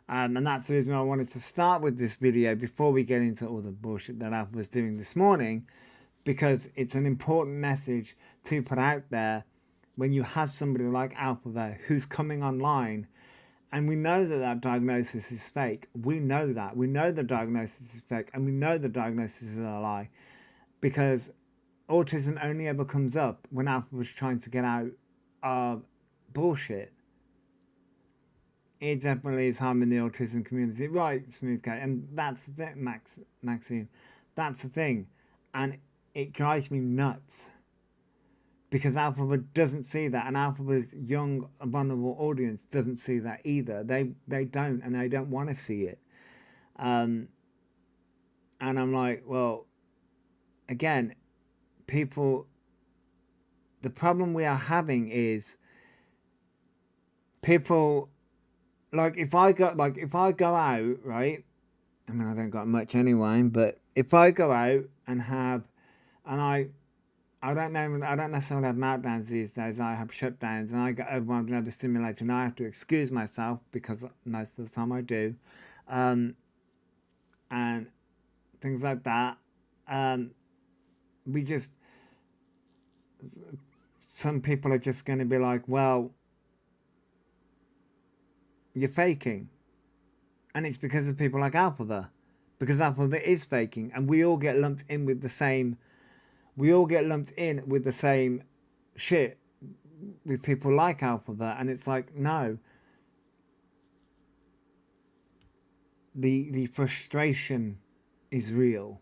And that's the reason why I wanted to start with this video before we get into all the bullshit that Elphaba was doing this morning, because it's an important message to put out there when you have somebody like Elphaba who's coming online. And we know that diagnosis is fake. We know that. We know the diagnosis is fake. And we know the diagnosis is a lie. Because autism only ever comes up when Elphaba was trying to get out of bullshit. It definitely is harming the autism community. Right, Smooth Cat. And that's the thing, Maxine. That's the thing. And it drives me nuts. Because Elphaba doesn't see that, and Elphaba's young, vulnerable audience doesn't see that either. They don't, and they don't want to see it. And I'm like, well, again, people, the problem we are having is people, like if I go out, right? I mean, I don't got much anyway, but if I go out and I don't necessarily have meltdowns these days. I have shutdowns, and I get overwhelmed and overstimulated, and I have to excuse myself because most of the time I do, and things like that. Some people are just going to be like, well, you're faking, and it's because of people like Elphaba, because Elphaba is faking, and we all get lumped in with the same. We all get lumped in with the same shit with people like Elphaba, and it's like, no. The frustration is real.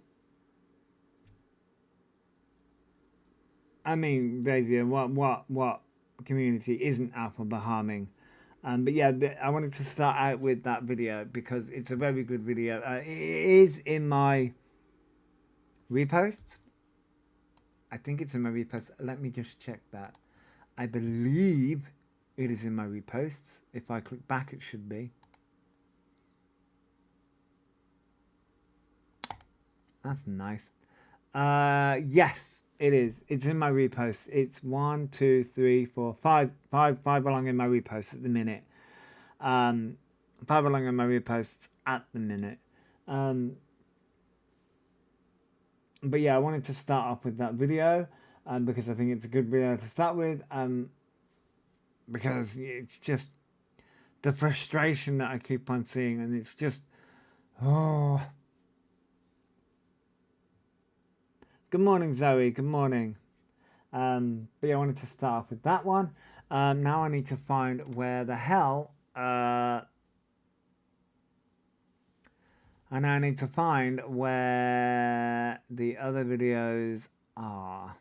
I mean, Daisy, what community isn't Elphaba harming? But yeah, I wanted to start out with that video because it's a very good video. It is in my reposts. I think it's in my reposts. Let me just check that. I believe it is in my reposts. If I click back, it should be. That's nice. Yes, it is. It's in my repost. It's 1, 2, 3, 4, 5 along in my reposts at the minute. 5 along in my reposts at the minute. But yeah, I wanted to start off with that video because I think it's a good video to start with. Because it's just the frustration that I keep on seeing, and it's just, oh. Good morning, Zoe. Good morning. But yeah, I wanted to start off with that one. Now I need to find where the hell. And I need to find where the other videos are.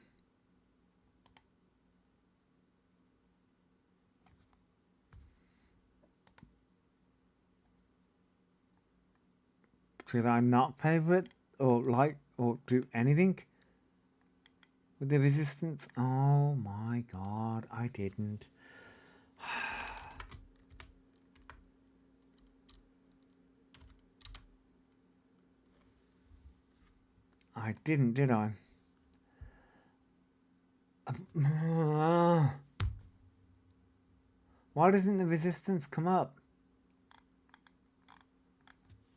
Should I not favorite or like or do anything with the resistance? Oh my god, I didn't. I didn't, did I? Why doesn't the resistance come up?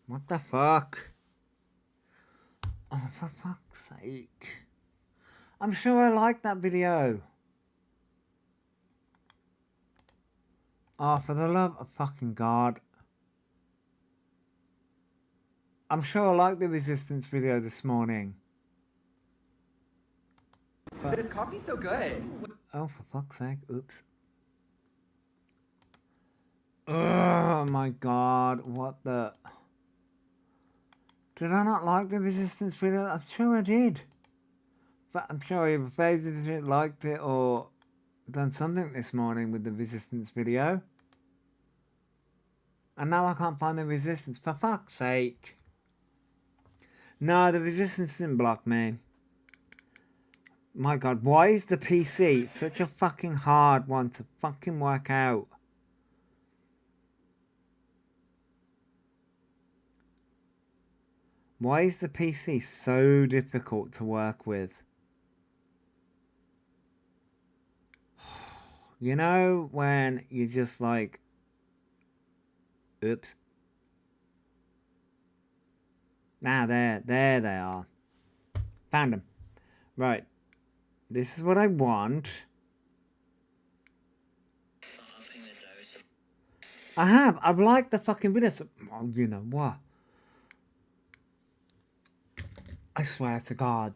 What the fuck? Oh, for fuck's sake. I'm sure I liked that video. Oh, for the love of fucking God. I'm sure I liked the resistance video this morning. But this coffee's so good. Oh, for fuck's sake. Oops. Oh my God. What the... Did I not like the resistance video? I'm sure I did. But I'm sure I either favoured it, liked it, or done something this morning with the resistance video. And now I can't find the resistance. For fuck's sake. No, the resistance didn't block me. My God, why is the PC such a fucking hard one to fucking work out? Why is the PC so difficult to work with? You know, when you just like, oops. Now there they are. Found them. Right. This is what I want. I've liked the fucking video. So, oh, you know what? I swear to God.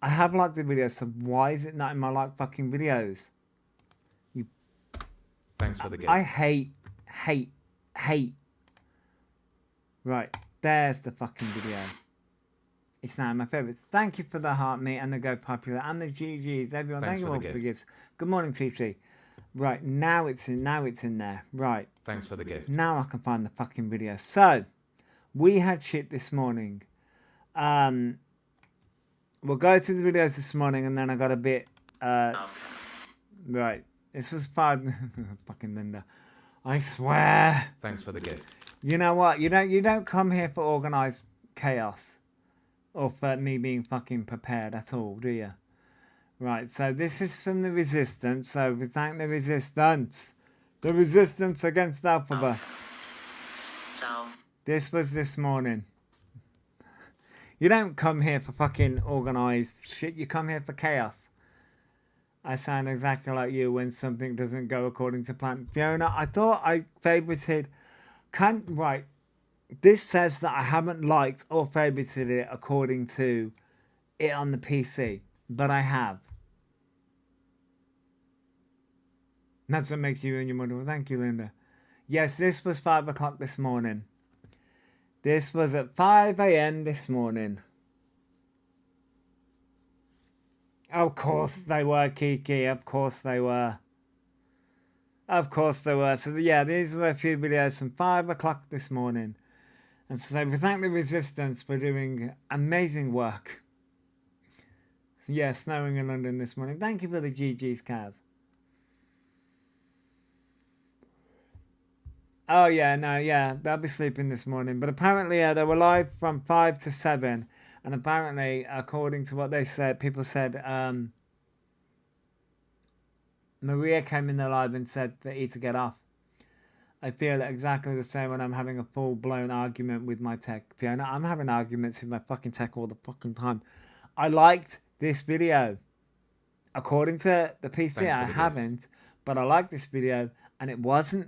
I have liked the video, so why is it not in my like fucking videos? You. Thanks for the gift. I hate. Right, there's the fucking video. It's now my favourites. Thank you for the heart, mate, and the Go Popular, and the GGs, everyone. Thanks Thank you for all the for the gift. gifts. Good morning, TT. Right, now it's in there. Right. Thanks for the gift. Now I can find the fucking video. So, we had shit this morning. We'll go through the videos this morning, and then I got a bit, right. This was 5, fucking Linda. I swear. Thanks for the gift. You know what? You don't come here for organised chaos. Or for me being fucking prepared at all, do you? Right, so this is from the Resistance. So we thank the Resistance. The Resistance against Elphaba. So. This was this morning. You don't come here for fucking organised shit. You come here for chaos. I sound exactly like you when something doesn't go according to plan. Fiona, I thought I favorited... Right. This says that I haven't liked or favorited it according to it on the PC. But I have. That's what makes you and your mother. Well, thank you, Linda. Yes, this was 5 o'clock this morning. This was at 5 a.m. this morning. Of course they were, Kiki. Of course they were. Of course they were. So, yeah, these were a few videos from 5 o'clock this morning. And so we thank the Resistance for doing amazing work. So, yeah, snowing in London this morning. Thank you for the GG's, Kaz. Oh, yeah, no, yeah, they'll be sleeping this morning. But apparently, they were live from 5 to 7. And apparently, according to what they said, people said Maria came in the live and said for E to get off. I feel exactly the same when I'm having a full-blown argument with my tech. Fiona, I'm having arguments with my fucking tech all the fucking time. I liked this video. According to the PC, I haven't, but I liked this video, and it wasn't.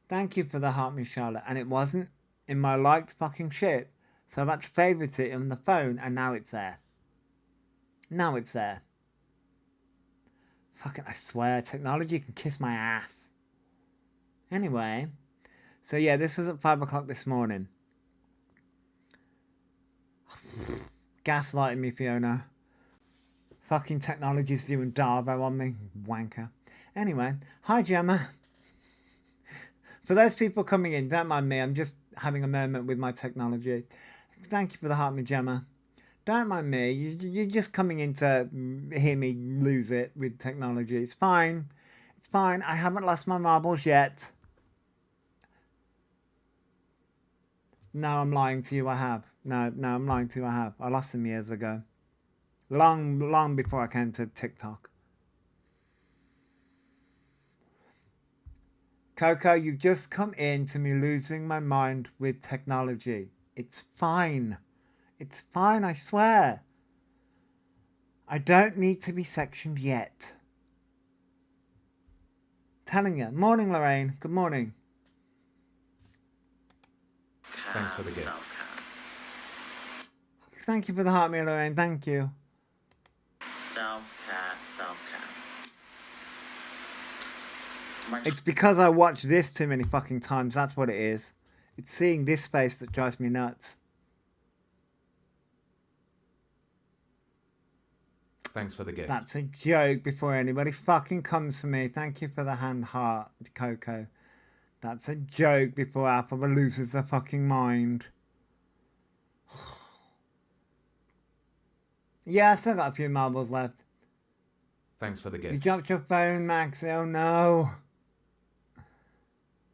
Thank you for the heart, Miss Charlotte. And it wasn't in my liked fucking shit. So I've had to favourite it on the phone, and now it's there. Now it's there. Fucking, I swear, technology can kiss my ass. Anyway, so yeah, this was at 5 o'clock this morning. Gaslighting me, Fiona. Fucking technology's doing Darvo on me, wanker. Anyway, hi Gemma. For those people coming in, don't mind me, I'm just having a moment with my technology. Thank you for the heart, me Gemma. Don't mind me, you're just coming in to hear me lose it with technology. It's fine. It's fine. I haven't lost my marbles yet. No, I'm lying to you, I have. No, I'm lying to you, I have. I lost them years ago. Long before I came to TikTok. Coco, you've just come in to me losing my mind with technology. It's fine. It's fine, I swear. I don't need to be sectioned yet. Telling you. Morning, Lorraine. Good morning. Thanks for the gift. Thank you for the heart, me, Lorraine. Thank you. Self-care. It's because I watch this too many fucking times. That's what it is. It's seeing this face that drives me nuts. Thanks for the gift. That's a joke before anybody fucking comes for me. Thank you for the hand heart, Coco. That's a joke before Elphaba loses their fucking mind. Yeah, I still got a few marbles left. Thanks for the You gift. dropped your phone, Max. Oh no.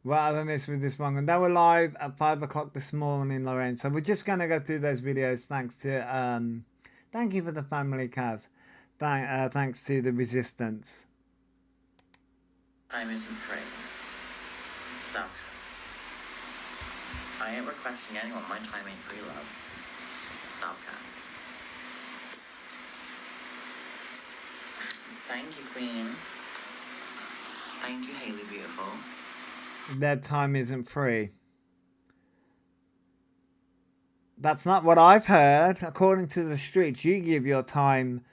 What have I missed with this one? And they were live at 5 o'clock this morning, Lorraine. So we're just going to go through those videos thanks to... thank you for the family, Kaz. Thanks to the resistance. Time isn't free. Self-care. I ain't requesting anyone. My time ain't free, love. Self-care. Thank you, Queen. Thank you, Haley Beautiful. Their time isn't free. That's not what I've heard. According to the streets, you give your time...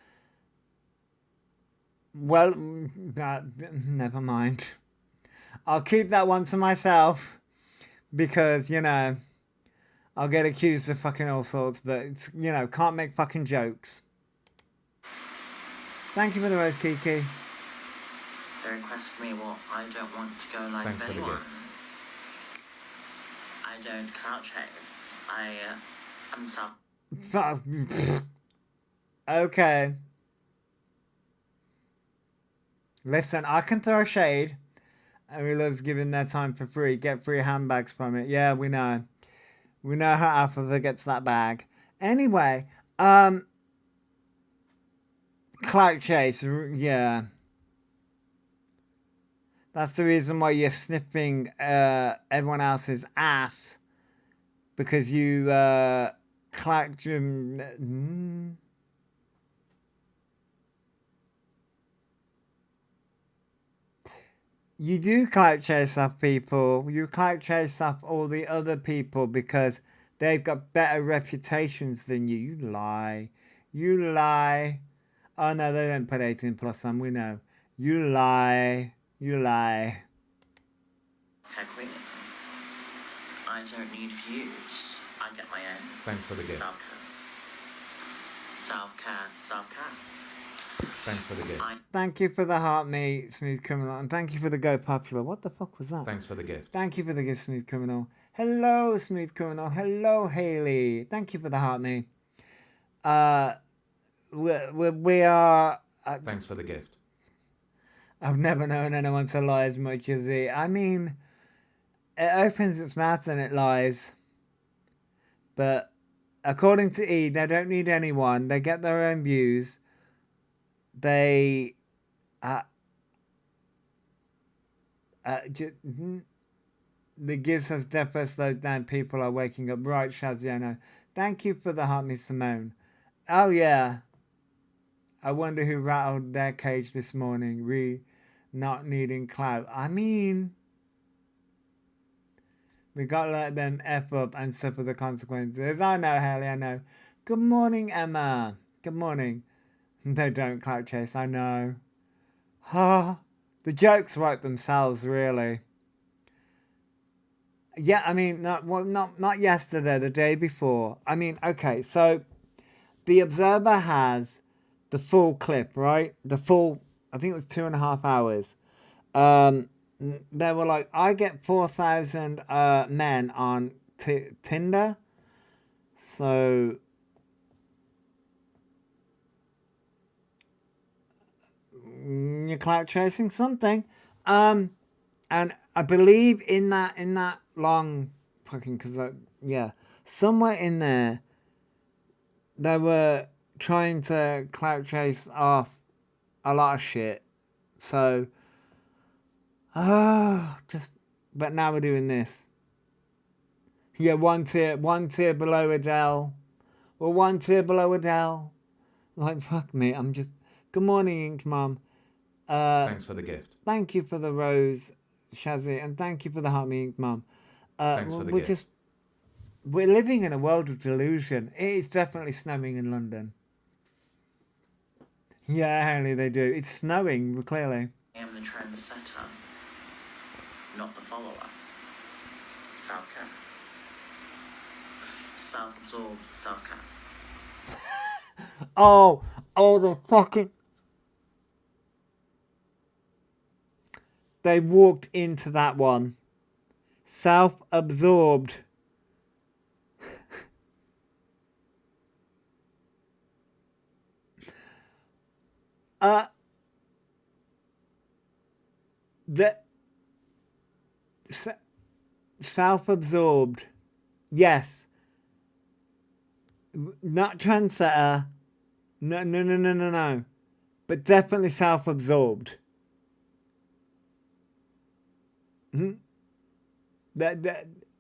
Well, never mind. I'll keep that one to myself. Because, you know, I'll get accused of fucking all sorts. But, it's, you know, can't make fucking jokes. Thank you for the rose, Kiki. They requested me, well, I don't want to go live Thanks with for the anyone. gift. I don't couch chase. I'm self. Okay. Listen, I can throw shade. And we loves giving their time for free. Get free handbags from it. Yeah, we know. We know how Elphaba gets that bag. Anyway, clout chase, yeah. That's the reason why you're sniffing everyone else's ass. Because you clout... You do clout chase off people. You clout chase off all the other people because they've got better reputations than you. You lie. You lie. Oh no, they don't put 18 plus on, we know. You lie. You lie. Okay, Queen. I don't need views. I get my own. Thanks for the gift. Self-care. Self-care. Self-care. Thanks for the gift. Thank you for the heart, me, Smooth Criminal. And thank you for the Go Popular. What the fuck was that? Thanks for the gift. Thank you for the gift, Smooth Criminal. Hello, Smooth Criminal. Hello, Haley. Thank you for the heart, me. We are... Thanks for the gift. I've never known anyone to lie as much as he. I mean, it opens its mouth and it lies. But according to E, they don't need anyone. They get their own views. They the gives has definitely slowed down. People are waking up. Right, Shaziano. Thank you for the heart, Miss Simone. Oh, yeah. I wonder who rattled their cage this morning. Not needing clout. I mean, we gotta let them F up and suffer the consequences. I know, Haley, I know. Good morning, Emma. Good morning. They don't clout chase, I know. The jokes write themselves, really. Yeah, I mean, not yesterday, the day before. I mean, okay, so the Observer has the full clip, right? The full, I think it was 2.5 hours. They were like, I get 4,000 men on Tinder. So you're clout chasing something. And I believe in that long fucking, because yeah, somewhere in there they were trying to clout chase off a lot of shit. So but now we're doing this. Yeah, one tier below Adele. Well, one tier below Adele. Like, fuck me, I'm just... Good morning, Ink Mom. Thanks for the gift. Thank you for the rose, Shazzy, and thank you for the heart, me, Ink Mom. Thanks for the gift. We're living in a world of delusion. It is definitely snowing in London. Yeah, Haley, they do. It's snowing, clearly. I am the trendsetter, not the follower. Self-care. Self-absorbed self-care. Oh, the fucking... They walked into that one. Self-absorbed. Self-absorbed. Yes. Not trendsetter. No. But definitely self-absorbed.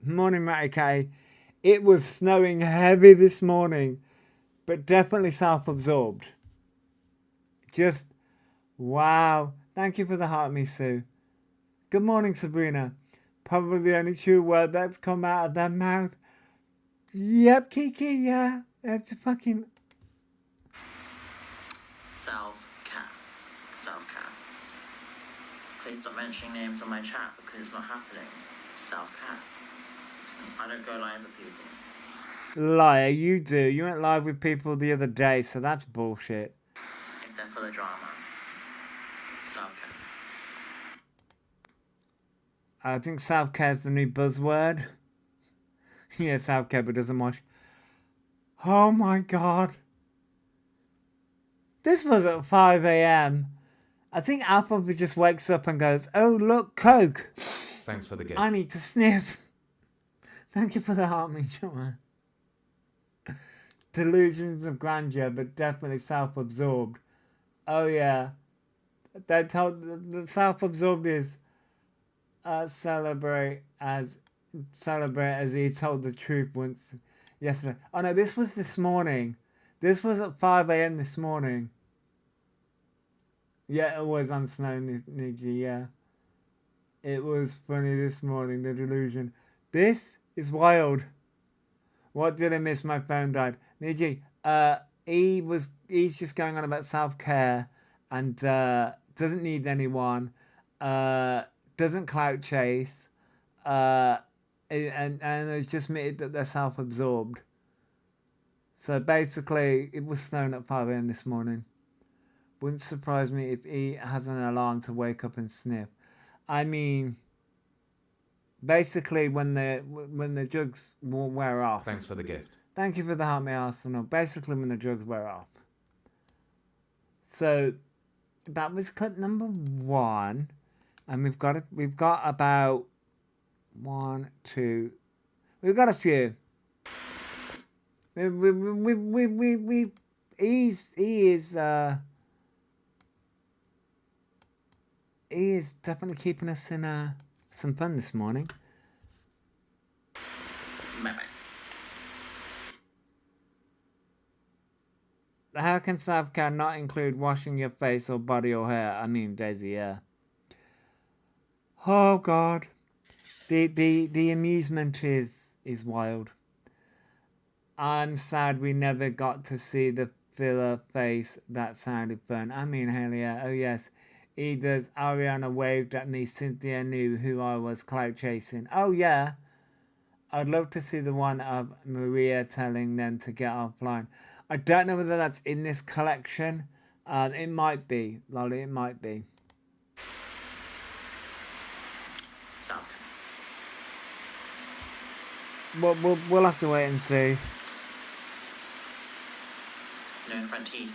Morning, Matty K. It was snowing heavy this morning, but definitely self-absorbed. Just, wow. Thank you for the heart, me, Sue. Good morning, Sabrina. Probably the only true word that's come out of their mouth. Yep, Kiki, yeah. That's fucking... Self-care. Self-care. Please stop mentioning names on my chat because it's not happening. Self-care. I don't go live with people. Liar, you do. You went live with people the other day, so that's bullshit. If they're full of drama. Self-care. I think self-care is the new buzzword. Yeah, self-care, but doesn't wash. Oh my god. This was at 5 a.m. I think Alpha just wakes up and goes, oh, look, Coke. Thanks for the gift. I need to sniff. Thank you for the heart, me, Chummer. Delusions of grandeur, but definitely self-absorbed. Oh, yeah. They told the self-absorbed is celebrate as he told the truth once yesterday. Oh, no, this was this morning. This was at 5 a.m. this morning. Yeah, it was on Snow Niji, yeah. It was funny this morning, the delusion. This is wild. What did I miss? My phone died. Niji, he's just going on about self-care and doesn't need anyone, doesn't clout chase, and it's just admitted that they're self-absorbed. So basically, it was snowing at 5 a.m. this morning. Wouldn't surprise me if he has an alarm to wake up and sniff. I mean, basically, when the drugs wear off. Thanks for the gift. Thank you for the heart, me Arsenal. Basically, when the drugs wear off. So that was cut number 1, and we've got about 1, 2. We've got a few. He is definitely keeping us in some fun this morning. Bye-bye. How can self-care not include washing your face or body or hair? I mean, Daisy, yeah. Oh God, the amusement is wild. I'm sad we never got to see the filler face. That sounded fun. I mean, hell yeah. Oh yes. Either's Ariana waved at me. Cynthia knew who I was clout chasing. Oh yeah. I'd love to see the one of Maria telling them to get offline. I don't know whether that's in this collection. It might be, Lolly. It might be. We'll have to wait and see. No front teeth.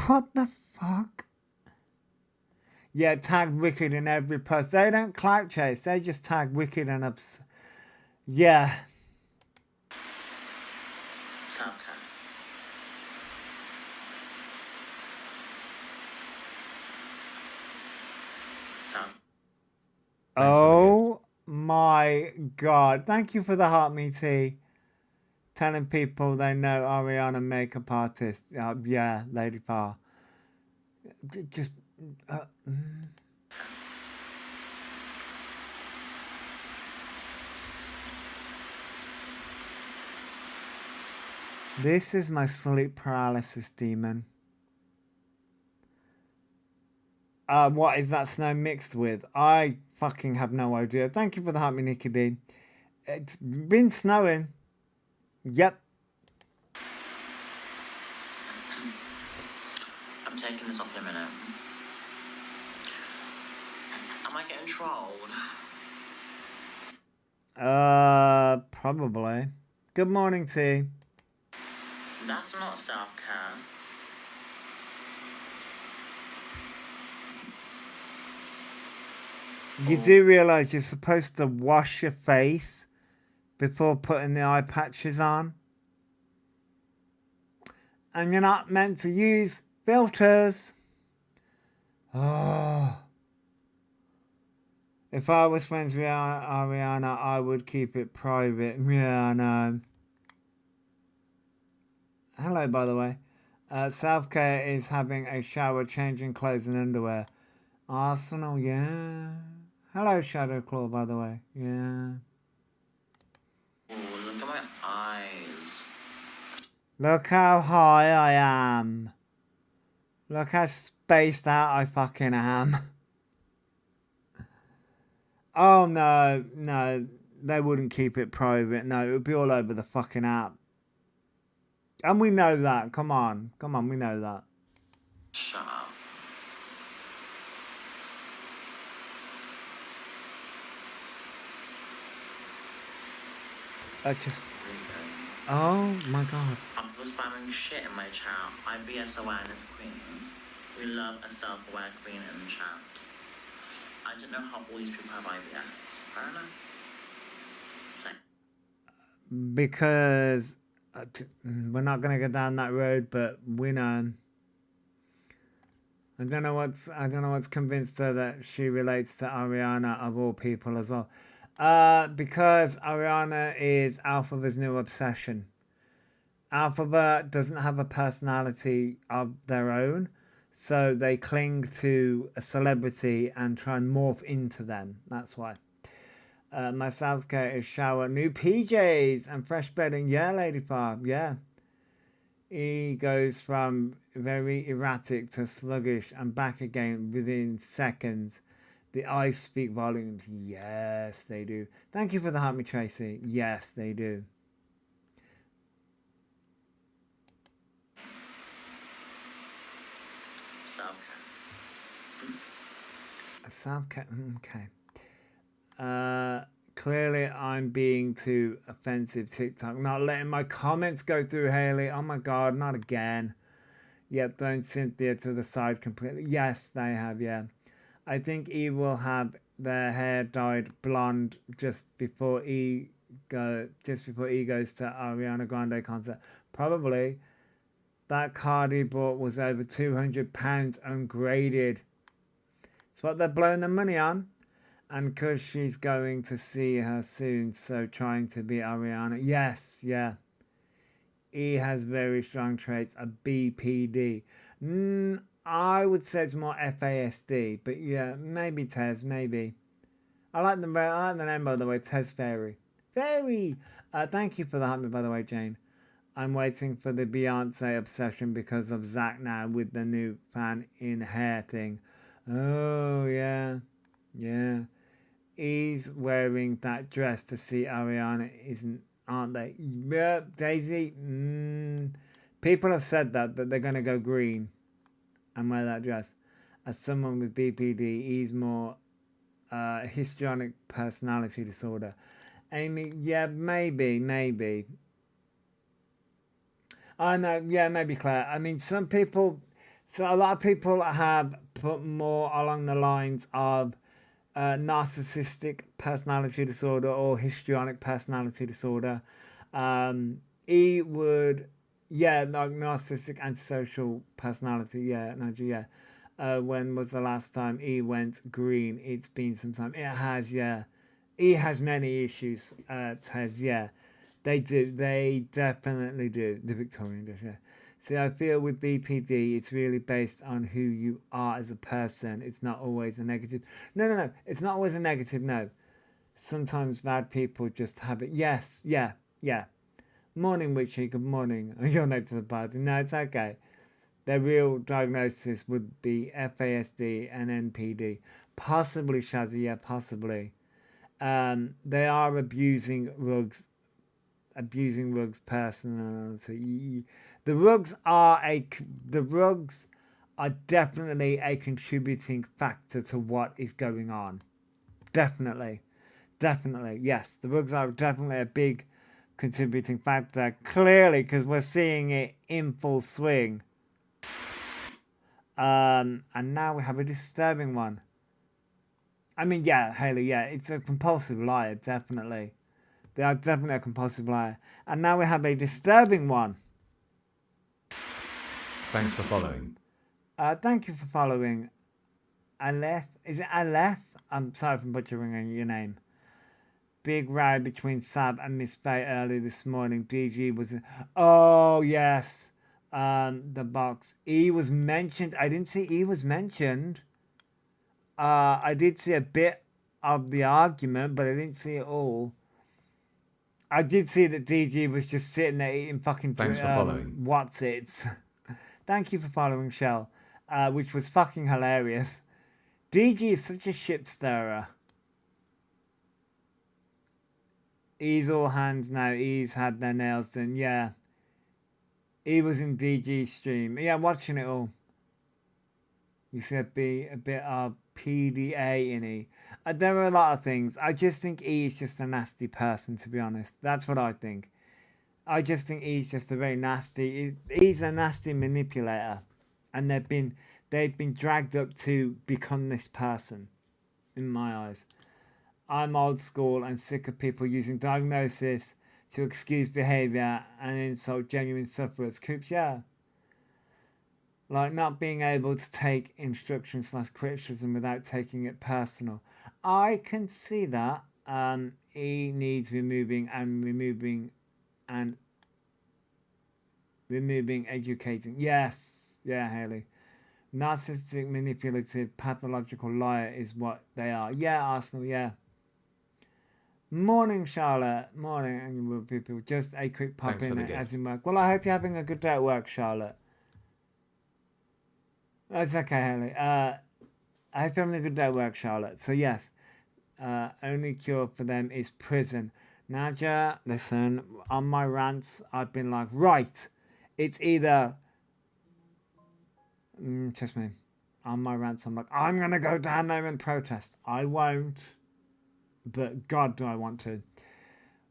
What the fuck? Yeah, tag Wicked in every post. They don't clout chase. They just tag Wicked and ups. Yeah. Oh my God. Thank you for the heart me tea. Telling people they know Ariana makeup artist. Yeah, Lady Par. Just... This is my sleep paralysis demon. What is that snow mixed with? I fucking have no idea. Thank you for the heart me Nikki B. It's been snowing. Yep. I'm taking this off in a minute. Am I getting trolled? Probably. Good morning, T. That's not self-care. You do realise you're supposed to wash your face before putting the eye patches on? And you're not meant to use filters. Oh. If I was friends with Ariana, I would keep it private. Yeah, I know. Hello, by the way. Self-care is having a shower, changing clothes and underwear. Arsenal, yeah. Hello, Shadow Claw, by the way. Yeah. Ooh, look at my eyes. Look how high I am. Look how spaced out I fucking am. Oh, no. No. They wouldn't keep it private. No, it would be all over the fucking app. And we know that. Come on. Come on, we know that. Shut up. Oh my God. I'm spamming shit in my chat. IBS awareness queen. We love a self-aware queen in the chat. I don't know how all these people have IBS. I don't know. Same. Because we're not gonna go down that road, but we know. I don't know what's convinced her that she relates to Ariana of all people as well. Because Ariana is Elphaba's new obsession. Elphaba doesn't have a personality of their own, so they cling to a celebrity and try and morph into them. That's why. My self-care is shower, new PJs, and fresh bedding. Yeah, Lady Farb, yeah. He goes from very erratic to sluggish and back again within seconds. The eyes speak volumes. Yes, they do. Thank you for the heart, me Tracy. Yes, they do. Self-care. Okay. Clearly I'm being too offensive, TikTok. Not letting my comments go through, Haley. Oh my God, not again. Yep, thrown Cynthia to the side completely. Yes, they have, yeah. I think E will have their hair dyed blonde just before E goes to Ariana Grande concert. Probably. That card he bought was over £200 ungraded. It's what they're blowing the money on. And because she's going to see her soon, so trying to be Ariana. Yes, yeah. E has very strong traits. A BPD. I would say it's more FASD, but yeah, maybe Tez, maybe. I like the name, by the way, Tez Fairy. Fairy! Thank you for the hype, by the way, Jane. I'm waiting for the Beyonce obsession because of Zach now with the new fan in hair thing. Oh, yeah. Yeah. He's wearing that dress to see Ariana, aren't they? Yeah, Daisy. People have said that they're going to go green and wear that dress. As someone with BPD, he's more histrionic personality disorder. Amy, yeah, maybe. I know, yeah, maybe Claire. I mean, a lot of people have put more along the lines of narcissistic personality disorder or histrionic personality disorder. He would, yeah, like narcissistic antisocial personality, yeah, Nigeria. When was the last time he went green? It's been some time. It has, yeah. He has many issues, Tez, yeah. They do. They definitely do. The Victorian dish, yeah. See, I feel with BPD, it's really based on who you are as a person. It's not always a negative. No. It's not always a negative, no. Sometimes bad people just have it. Yes, yeah. Morning, Witchy, good morning. You're late to the party. No, it's okay. Their real diagnosis would be FASD and NPD. Possibly, Shazzy, yeah, possibly. They are abusing Rugs' personality. The rugs are definitely a contributing factor to what is going on. Definitely, yes. The rugs are definitely a big contributing factor. Clearly, because we're seeing it in full swing. And now we have a disturbing one. I mean, yeah, Haley, yeah, it's a compulsive liar, definitely. They are definitely a compulsive liar. And now we have a disturbing one. Thanks for following. Thank you for following. Aleph? Is it Aleph? I'm sorry for butchering your name. Big row between Sab and Miss Faye early this morning. DG was... Oh, yes. The box. E was mentioned. I didn't see E was mentioned. I did see a bit of the argument, but I didn't see it all. I did see that DG was just sitting there eating fucking... Thanks for following. What's it? Thank you for following, Shell. Which was fucking hilarious. DG is such a shit stirrer. He's all hands now. He's had their nails done. Yeah. He was in DG's stream. Yeah, watching it all. You see a bit of PDA in E. There are a lot of things. I just think E is just a nasty person, to be honest. That's what I think. I just think E's just a very nasty... He's a nasty manipulator. And they've been dragged up to become this person, in my eyes. I'm old school and sick of people using diagnosis to excuse behaviour and insult genuine sufferers. Coops, yeah. Like not being able to take instruction/criticism without taking it personal. I can see that. He needs removing, educating. Yes. Yeah, Haley. Narcissistic, manipulative, pathological liar is what they are. Yeah, Arsenal, yeah. Morning, Charlotte. Morning, people. Just a quick pop in as in work. Well, I hope you're having a good day at work, Charlotte. That's okay, Haley. I hope you're having a good day at work, Charlotte. So, yes, only cure for them is prison. Naja, listen, on my rants, I've been like, right, it's either... trust me, on my rants, I'm like, I'm going to go down there and protest. I won't. But God, do I want to.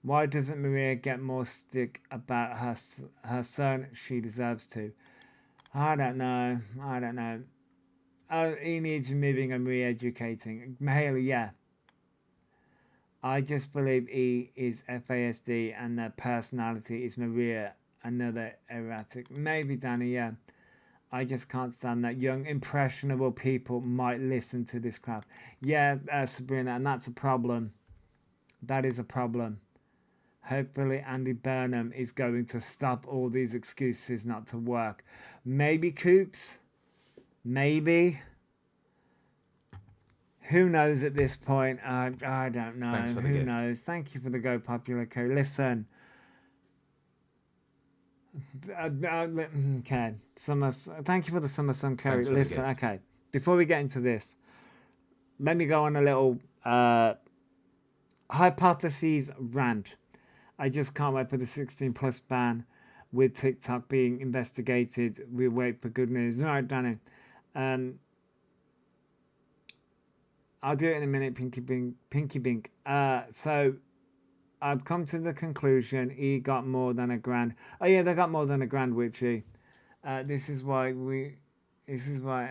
Why doesn't Maria get more stick about her son? She deserves to. I don't know. he needs removing and re-educating. Haley, yeah. I just believe he is FASD and their personality is Maria, another erratic. Maybe Danny, yeah. I just can't stand that young, impressionable people might listen to this crap. Yeah, Sabrina, and that's a problem. That is a problem. Hopefully Andy Burnham is going to stop all these excuses not to work. Maybe Coops. Maybe. Who knows at this point? I don't know. Thanks for the Who gift. knows? Thank you for the Go Popular code. Listen. Okay. Thank you for the Summer Sun Curry. Thanks for the Listen, gift. okay. Before we get into this, let me go on a little hypotheses rant. I just can't wait for the 16 plus ban with TikTok being investigated. We wait for good news. All right, Danny. I'll do it in a minute, Pinky Bink. So I've come to the conclusion he got more than $1,000. Oh yeah, they got more than $1,000, Witchy. This is why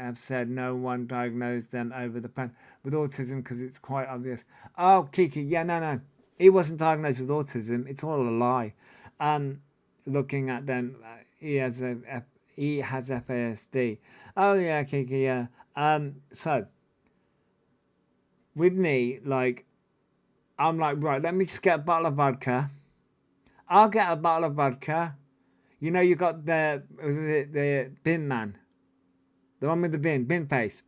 I've said no one diagnosed them over the phone with autism because it's quite obvious. Oh, Kiki, yeah, no. He wasn't diagnosed with autism. It's all a lie. Looking at them, he has FASD. Oh yeah, Kiki, yeah. So with me, like, I'm like, right, let me just get a bottle of vodka. I'll get a bottle of vodka. You know, you got the bin man, the one with the bin face.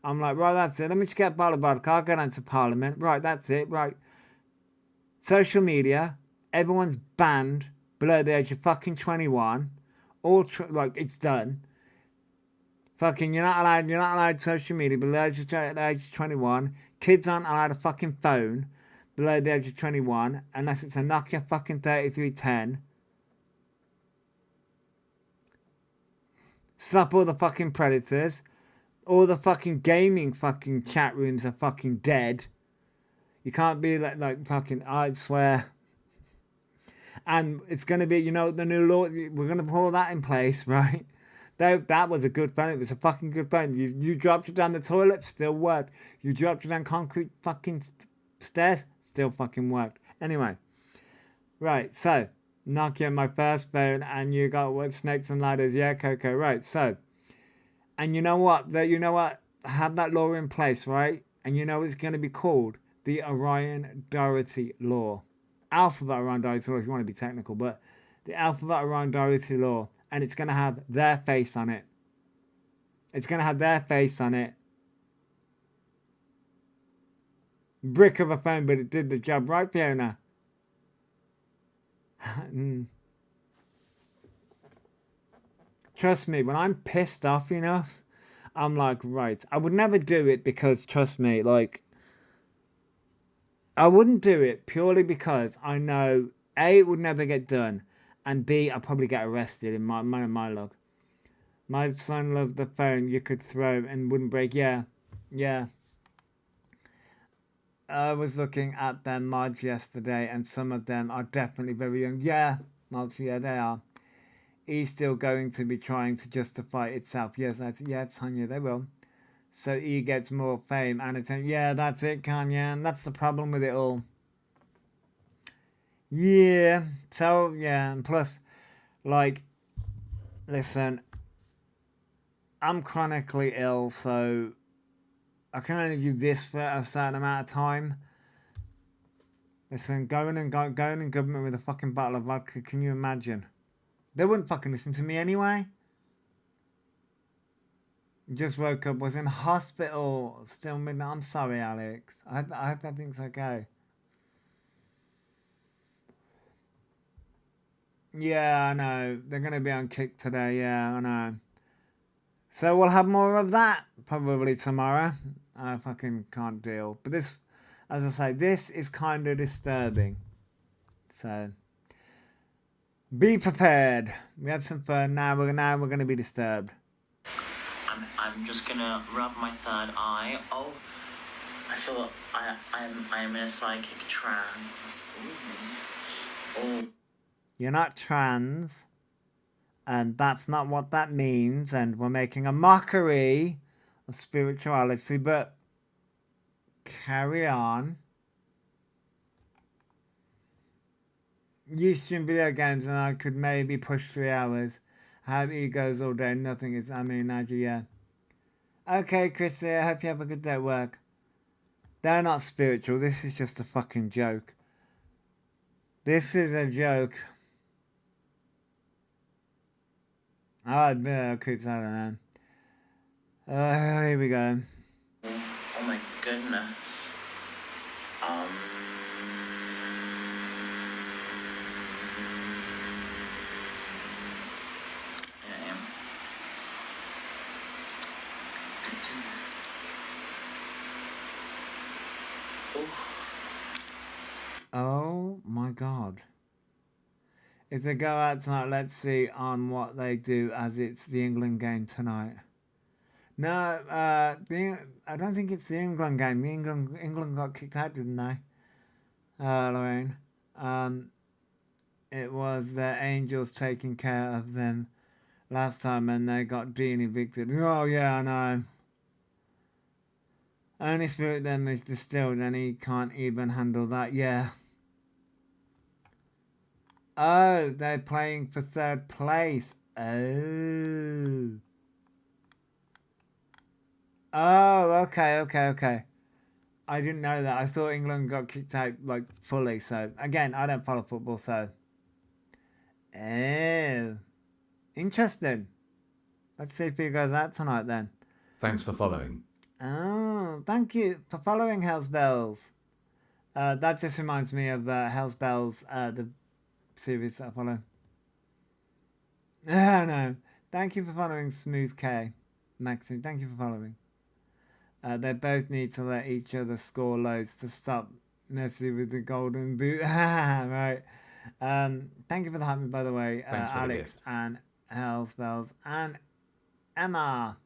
I'm like, right, that's it. Let me just get a bottle of vodka. I'll go down to Parliament. Right, that's it. Right. Social media, everyone's banned below the age of fucking 21. Like, it's done. Fucking, you're not allowed social media below the age of 21. Kids aren't allowed a fucking phone below the age of 21 unless it's a Nokia fucking 3310. Stop all the fucking predators. All the fucking gaming fucking chat rooms are fucking dead. You can't be like fucking, I swear. And it's going to be, you know, the new law, we're going to put all that in place, right? That was a good phone. It was a fucking good phone. You dropped it down the toilet, still worked. You dropped it down concrete fucking stairs, still fucking worked. Anyway. Right, so, Nokia, my first phone, and you got what, Snakes and Ladders. Yeah, Coco, right, so. And you know what? Have that law in place, right? And you know it's going to be called the Orion Doherty law. Alphabet Orion Doherty law, if you want to be technical, but the Alphabet Orion Doherty law. And it's going to have their face on it. It's going to have their face on it. Brick of a phone, but it did the job. Right, Fiona? Trust me, when I'm pissed off enough, I'm like, right. I would never do it because, trust me, like, I wouldn't do it purely because I know, A, it would never get done. And B, I'll probably get arrested in my log. My son loved the phone you could throw and wouldn't break. Yeah. I was looking at their mods yesterday and some of them are definitely very young. Yeah, mods, yeah, they are. He's still going to be trying to justify itself. Yes, Tanya, they will. So he gets more fame and attention. Yeah, that's it, Kanye. And that's the problem with it all. Yeah, so, yeah, and plus, like, listen, I'm chronically ill, so I can only do this for a certain amount of time. Listen, going in government with a fucking bottle of vodka, can you imagine? They wouldn't fucking listen to me anyway. Just woke up, was in hospital, still midnight. I'm sorry, Alex. I hope everything's okay. Yeah, I know. They're going to be on kick today. Yeah, I know. So we'll have more of that probably tomorrow. I fucking can't deal. But this, as I say, this is kind of disturbing. So be prepared. We had some fun. Now we're going to be disturbed. I'm just going to rub my third eye. Oh, I feel I'm in a psychic trance. Ooh. Oh. You're not trans, and that's not what that means, and we're making a mockery of spirituality, but carry on. You stream video games and I could maybe push 3 hours. Have egos all day, nothing is, I mean, Nadia, yeah. Okay, Chrissy, I hope you have a good day at work. They're not spiritual, this is just a fucking joke. This is a joke. Oh, Coops, I don't know. Here we go. Oh my goodness. Yeah. Oh my god. If they go out tonight, let's see on what they do, as it's the England game tonight. No, I don't think it's the England game. England got kicked out, didn't they? Lorraine. It was the Angels taking care of them last time and they got Dean evicted. Oh yeah, I know. Only spirit them is distilled and he can't even handle that. Yeah. Oh, they're playing for 3rd place. Oh. Oh, okay. I didn't know that. I thought England got kicked out, like, fully. So, again, I don't follow football, so. Oh. Interesting. Let's see if he goes out tonight, then. Thanks for following. Oh, thank you for following Hell's Bells. That just reminds me of Hell's Bells, the series that I follow. No. Thank you for following Smooth K. Maxine, thank you for following. They both need to let each other score loads to stop Messi with the golden boot. Right. Thank you for the hype, by the way. Thanks for Alex the gift. and Hell's Bells and Emma.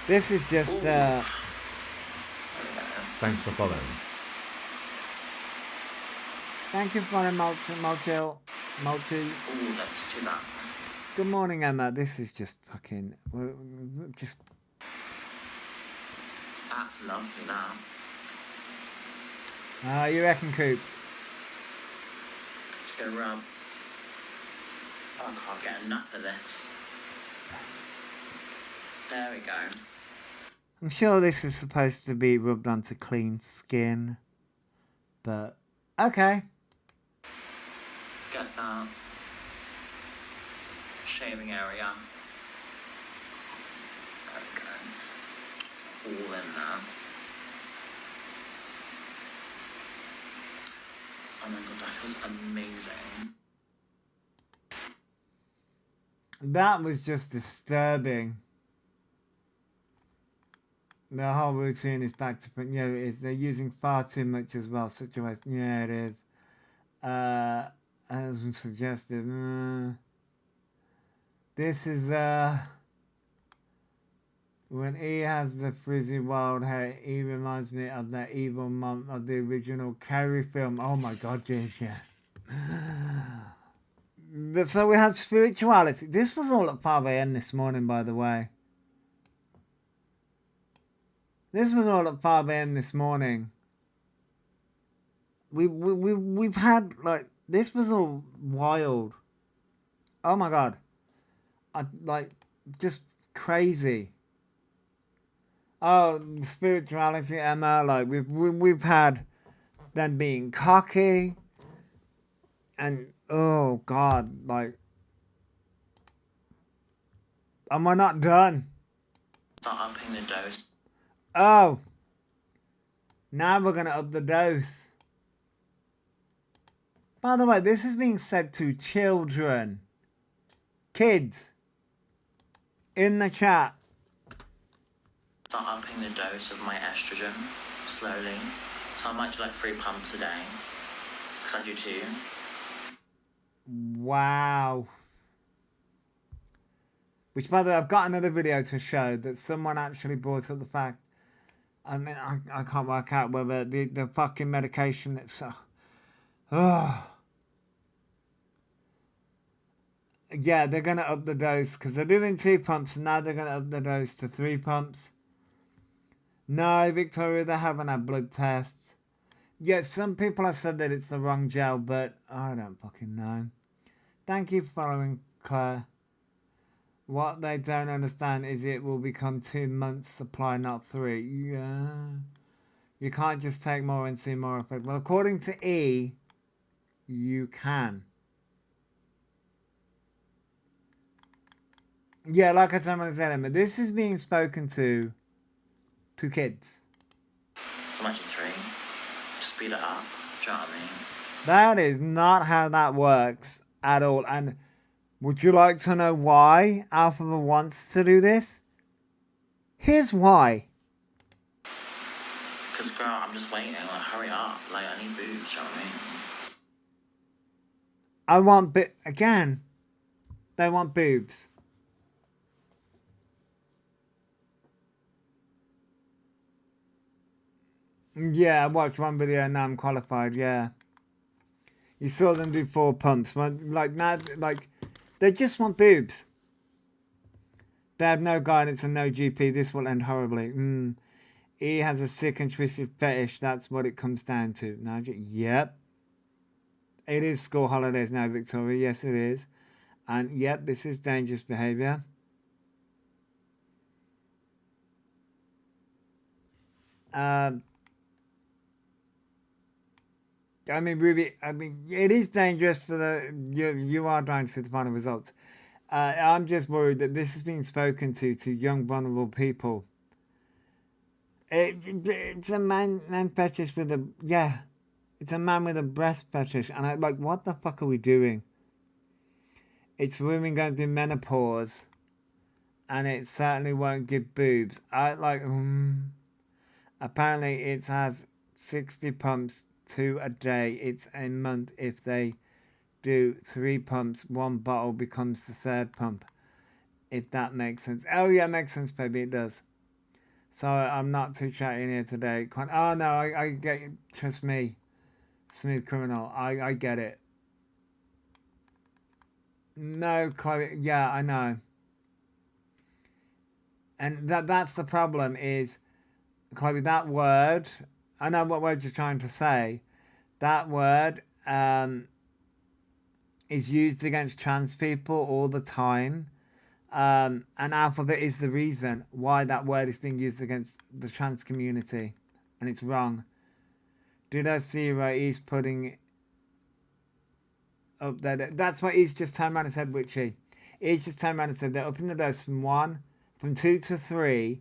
This is just... Thanks for following. Thank you for following Multi. Ooh, let's do that. Good morning, Emma. This is just fucking... Just... That's lovely, that. You reckon, Coops? Let's go rub. Oh, I can't get enough of this. There we go. I'm sure this is supposed to be rubbed onto clean skin. But, okay. Let's get that shaving area. There we go. All in there. Oh my god, that feels amazing. That was just disturbing. The whole routine is back to print. Yeah, it is. They're using far too much as well. Situation. Yeah, it is. As suggested. This is when he has the frizzy wild hair, he reminds me of that evil mum of the original Carrie film. Oh my god, yes, yeah. So we have spirituality. This was all at 5 a.m. this morning, by the way. This was all at 5 a.m. this morning. We've had, like, this was all wild. Oh my god. Just crazy. Oh, spirituality, Emma, like, we've had them being cocky. And, oh god, like, and we're not done. Start upping the dose. Oh, now we're going to up the dose. By the way, this is being said to children. Kids. In the chat. Start upping the dose of my estrogen slowly. So I might do like 3 pumps a day. Because I do 2. Wow. Which, by the way, I've got another video to show that someone actually brought up the fact. I mean, I can't work out whether the fucking medication that's... Yeah, they're going to up the dose because they're doing 2 pumps and now they're going to up the dose to 3 pumps. No, Victoria, they haven't had blood tests. Yeah, some people have said that it's the wrong gel, but I don't fucking know. Thank you for following, Claire. What they don't understand is it will become 2 months supply, not 3. Yeah. You can't just take more and see more effect. Well, according to E, you can. Yeah, like I said, this is being spoken to kids. So much in 3. Just speed it up. Do you know what I mean? That is not how that works at all. And would you like to know why Elphaba wants to do this? Here's why. Because, girl, I'm just waiting. Like, hurry up. Like, I need boobs. Do you know what I mean? I want again. They want boobs. Yeah, I watched one video and now I'm qualified. Yeah, you saw them do 4 pumps. Like now, like they just want boobs. They have no guidance and no GP. This will end horribly. He has a sick and twisted fetish. That's what it comes down to. No, yep. It is school holidays now, Victoria. Yes, it is. And yep, this is dangerous behaviour. I mean, Ruby, it is dangerous for the... You are trying to see the final results. I'm just worried that this is being spoken to young, vulnerable people. It's a man fetish with a... Yeah. It's a man with a breast fetish. And I'm like, what the fuck are we doing? It's women going through menopause. And it certainly won't give boobs. Apparently it has 60 pumps, 2 a day. It's a month. If they do 3 pumps, 1 bottle becomes the 3rd pump. If that makes sense. Oh yeah, it makes sense, baby. It does. So I'm not too chatty in here today. Oh no, I get it. Trust me. Smooth criminal. I get it. No, Chloe. Yeah, I know. And that's the problem is, Chloe, that word, I know what word you're trying to say. That word is used against trans people all the time. And Elphaba is the reason why that word is being used against the trans community. And it's wrong. Did I see right? He's putting up there. That's what he's just turned around and said, Witchy. He's just turned around and said they're upping the dose from 2 to 3.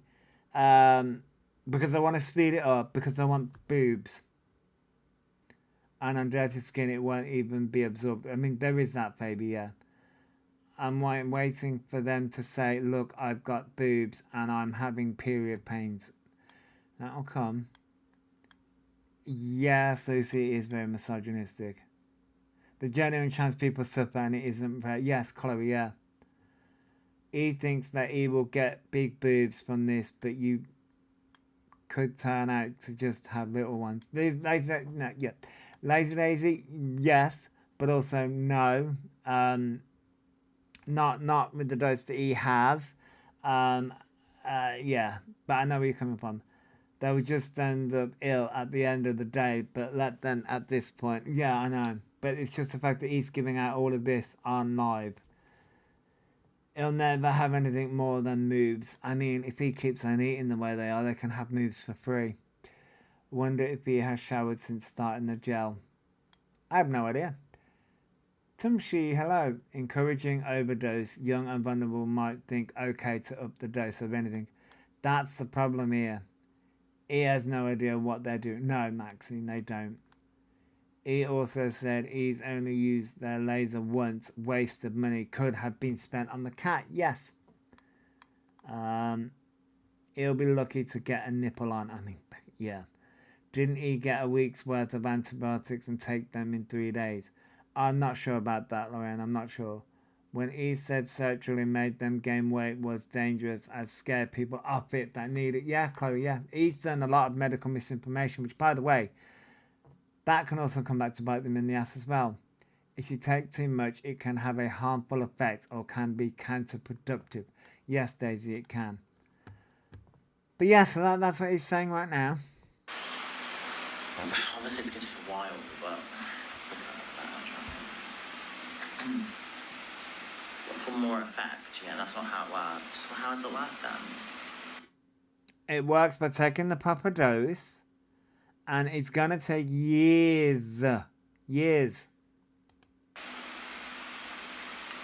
Because I want to speed it up. Because I want boobs. And on dirty skin, it won't even be absorbed. I mean, there is that, baby, yeah. I'm waiting for them to say, look, I've got boobs and I'm having period pains. That'll come. Yes, Lucy is very misogynistic. The genuine trans people suffer and it isn't fair. Yes, Chloe, yeah. He thinks that he will get big boobs from this, but you could turn out to just have little ones. Lazy Daisy, yes, but also no. Not with the dose that he has. Yeah, but I know where you're coming from. They will just end up ill at the end of the day, but let them at this point. Yeah, I know. But it's just the fact that he's giving out all of this on live. He'll never have anything more than moves. I mean, if he keeps on eating the way they are, they can have moves for free. Wonder if he has showered since starting the gel. I have no idea. Tumshi, hello. Encouraging overdose. Young and vulnerable might think okay to up the dose of anything. That's the problem here. He has no idea what they're doing. No, Maxine, they don't. He also said he's only used their laser once. Waste of money could have been spent on the cat. Yes. He'll be lucky to get a nipple on. I mean, yeah. Didn't he get a week's worth of antibiotics and take them in 3 days? I'm not sure about that, Lorraine. I'm not sure. When he said surgery made them gain weight was dangerous as scared people off it that need it. Yeah, Chloe, yeah. He's done a lot of medical misinformation, which, by the way, that can also come back to bite them in the ass as well. If you take too much, it can have a harmful effect or can be counterproductive. Yes, Daisy, it can. But yeah, so that's what he's saying right now. Obviously, it's going to take a while, but for more effect, yeah, that's not how it works. So how does it work then? It works by taking the proper dose, and it's going to take years. Years. I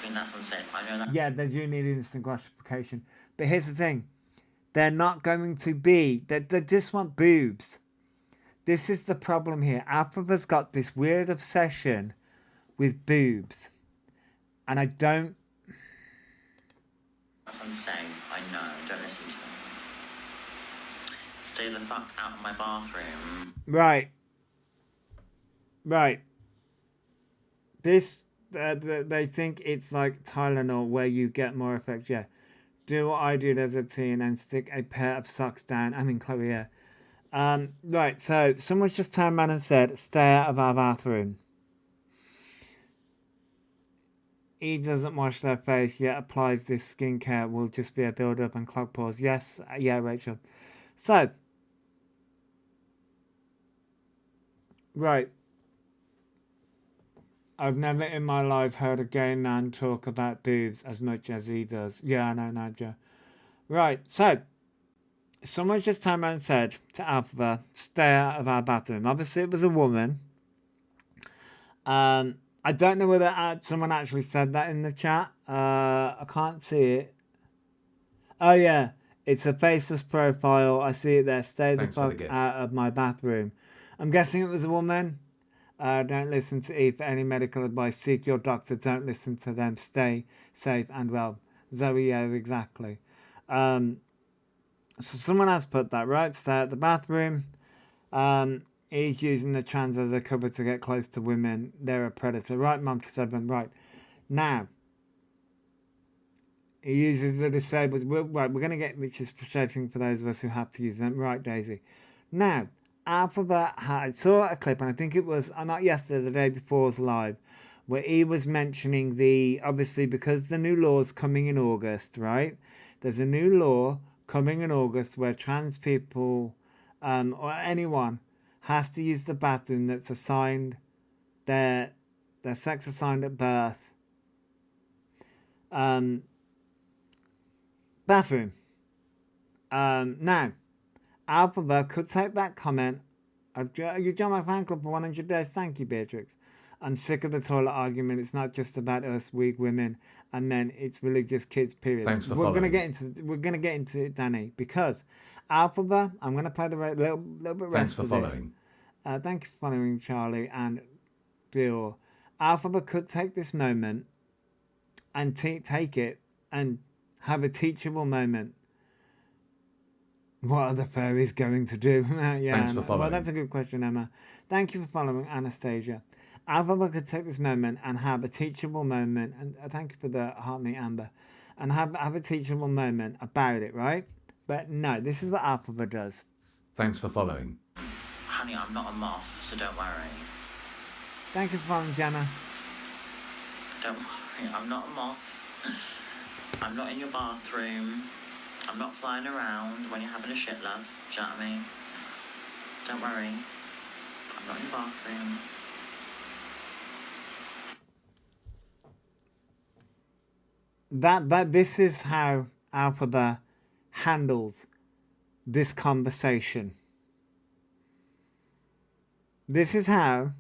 mean, that's unsafe. I know that. Yeah, they do need instant gratification. But here's the thing. They're not going to be... They just want boobs. This is the problem here. Elphaba's got this weird obsession with boobs. And I don't... That's unsafe. I know. Don't listen to them. Stay the fuck out of my bathroom. Right. Right. This... they think it's like Tylenol where you get more effect. Yeah. Do what I do as a teen and stick a pair of socks down. I mean, Chloe, yeah. Right, so someone's just turned around and said, stay out of our bathroom. He doesn't wash their face, yet applies this skincare. Will just be a build-up and clog pores. Yes, yeah, Rachel. So, right. I've never in my life heard a gay man talk about boobs as much as he does. Yeah, I know, Nadia. Right, so, someone just turned around and said to Elphaba, stay out of our bathroom. Obviously, it was a woman. I don't know whether someone actually said that in the chat. I can't see it. Oh, yeah. It's a faceless profile. I see it there. Stay the fuck out of my bathroom. I'm guessing it was a woman. Don't listen to E for any medical advice. Seek your doctor. Don't listen to them. Stay safe and well. Zoe, yeah, exactly. So someone has put that, right? Stay at the bathroom. He's using the trans as a cover to get close to women. They're a predator. Right, Mom 7. Right. Now, he uses the disabled. Right, we're going to get, which is frustrating for those of us who have to use them. Right, Daisy. Now, Elphaba I saw a clip, and I think it was not yesterday, the day before's live, where he was mentioning obviously because the new law's coming in August, right? There's a new law coming in August where trans people or anyone has to use the bathroom that's assigned their sex assigned at birth. Bathroom. Now, Elphaba could take that comment. You joined my fan club for 100 days. Thank you, Beatrix. I'm sick of the toilet argument. It's not just about us weak women and men. It's really just kids. Period. Thanks for following. We're gonna get into it, Danny, because Elphaba. I'm gonna play the little bit. Thanks for following. Thank you for following, Charlie and Bill. Elphaba could take this moment and take it and have a teachable moment. What are the fairies going to do? Yeah, thanks for following. Well, that's a good question, Emma. Thank you for following, Anastasia. Elphaba could take this moment and have a teachable moment, and thank you for the heart me, Amber, and have a teachable moment about it, right? But no, this is what Elphaba does. Thanks for following. Honey, I'm not a moth, so don't worry. Thank you for following, Jenna. Don't worry, I'm not a moth. I'm not in your bathroom. I'm not flying around when you're having a shit, love. Do you know what I mean? Don't worry. I'm not in your bathroom. This is how Elphaba handles this conversation. This is how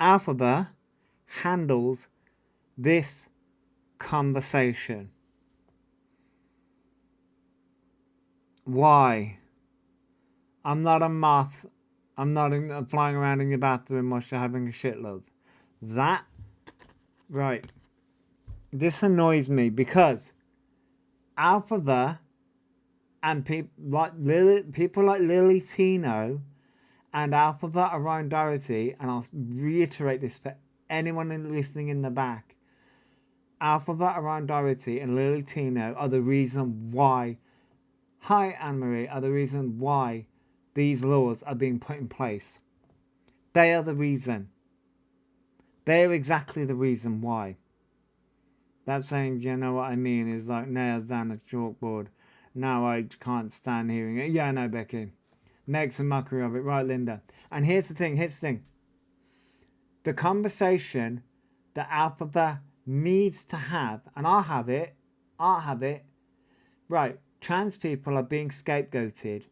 Elphaba handles this conversation. Why? I'm not a moth. I'm not flying around in your bathroom whilst you're having a shit load. That, right. This annoys me because Elphaba and people like Lily Tino and Elphaba Orion Doherty, and I'll reiterate this for anyone listening in the back, Elphaba Orion Doherty and Lily Tino are the reason why, hi Anne-Marie, are the reason why these laws are being put in place. They are the reason. They're exactly the reason why. That's saying, do you know what I mean? Is like nails down a chalkboard. Now I can't stand hearing it. Yeah, I know, Becky. Makes a mockery of it. Right, Linda. And here's the thing. The conversation that Elphaba needs to have, and I'll have it. Right, trans people are being scapegoated,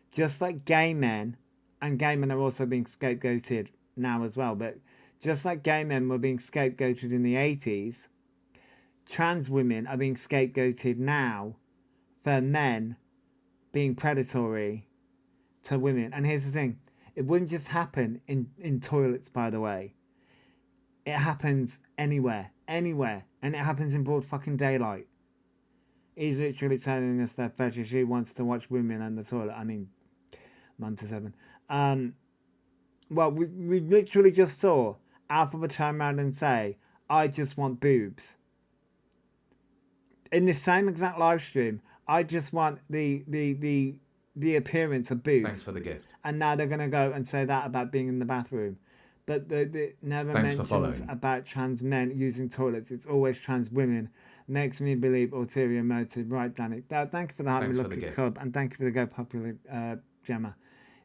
just like gay men, and gay men are also being scapegoated now as well, but just like gay men were being scapegoated in the 80s, trans women are being scapegoated now for men being predatory to women. And here's the thing, it wouldn't just happen in toilets, by the way. It happens anywhere, and it happens in broad fucking daylight. He's literally telling us that fetish, he wants to watch women in the toilet. I mean, 9 to 7. Well, we literally just saw Elphaba turn around and say, I just want boobs. In this same exact live stream, I just want the appearance of boobs. Thanks for the gift. And now they're going to go and say that about being in the bathroom. But the never Thanks for mentions following. about trans men using toilets. It's always trans women. Makes me believe ulterior motive. Right, Danny. Thank you for the happy Thanks for the lucky gift. club. And thank you for the go popular Gemma.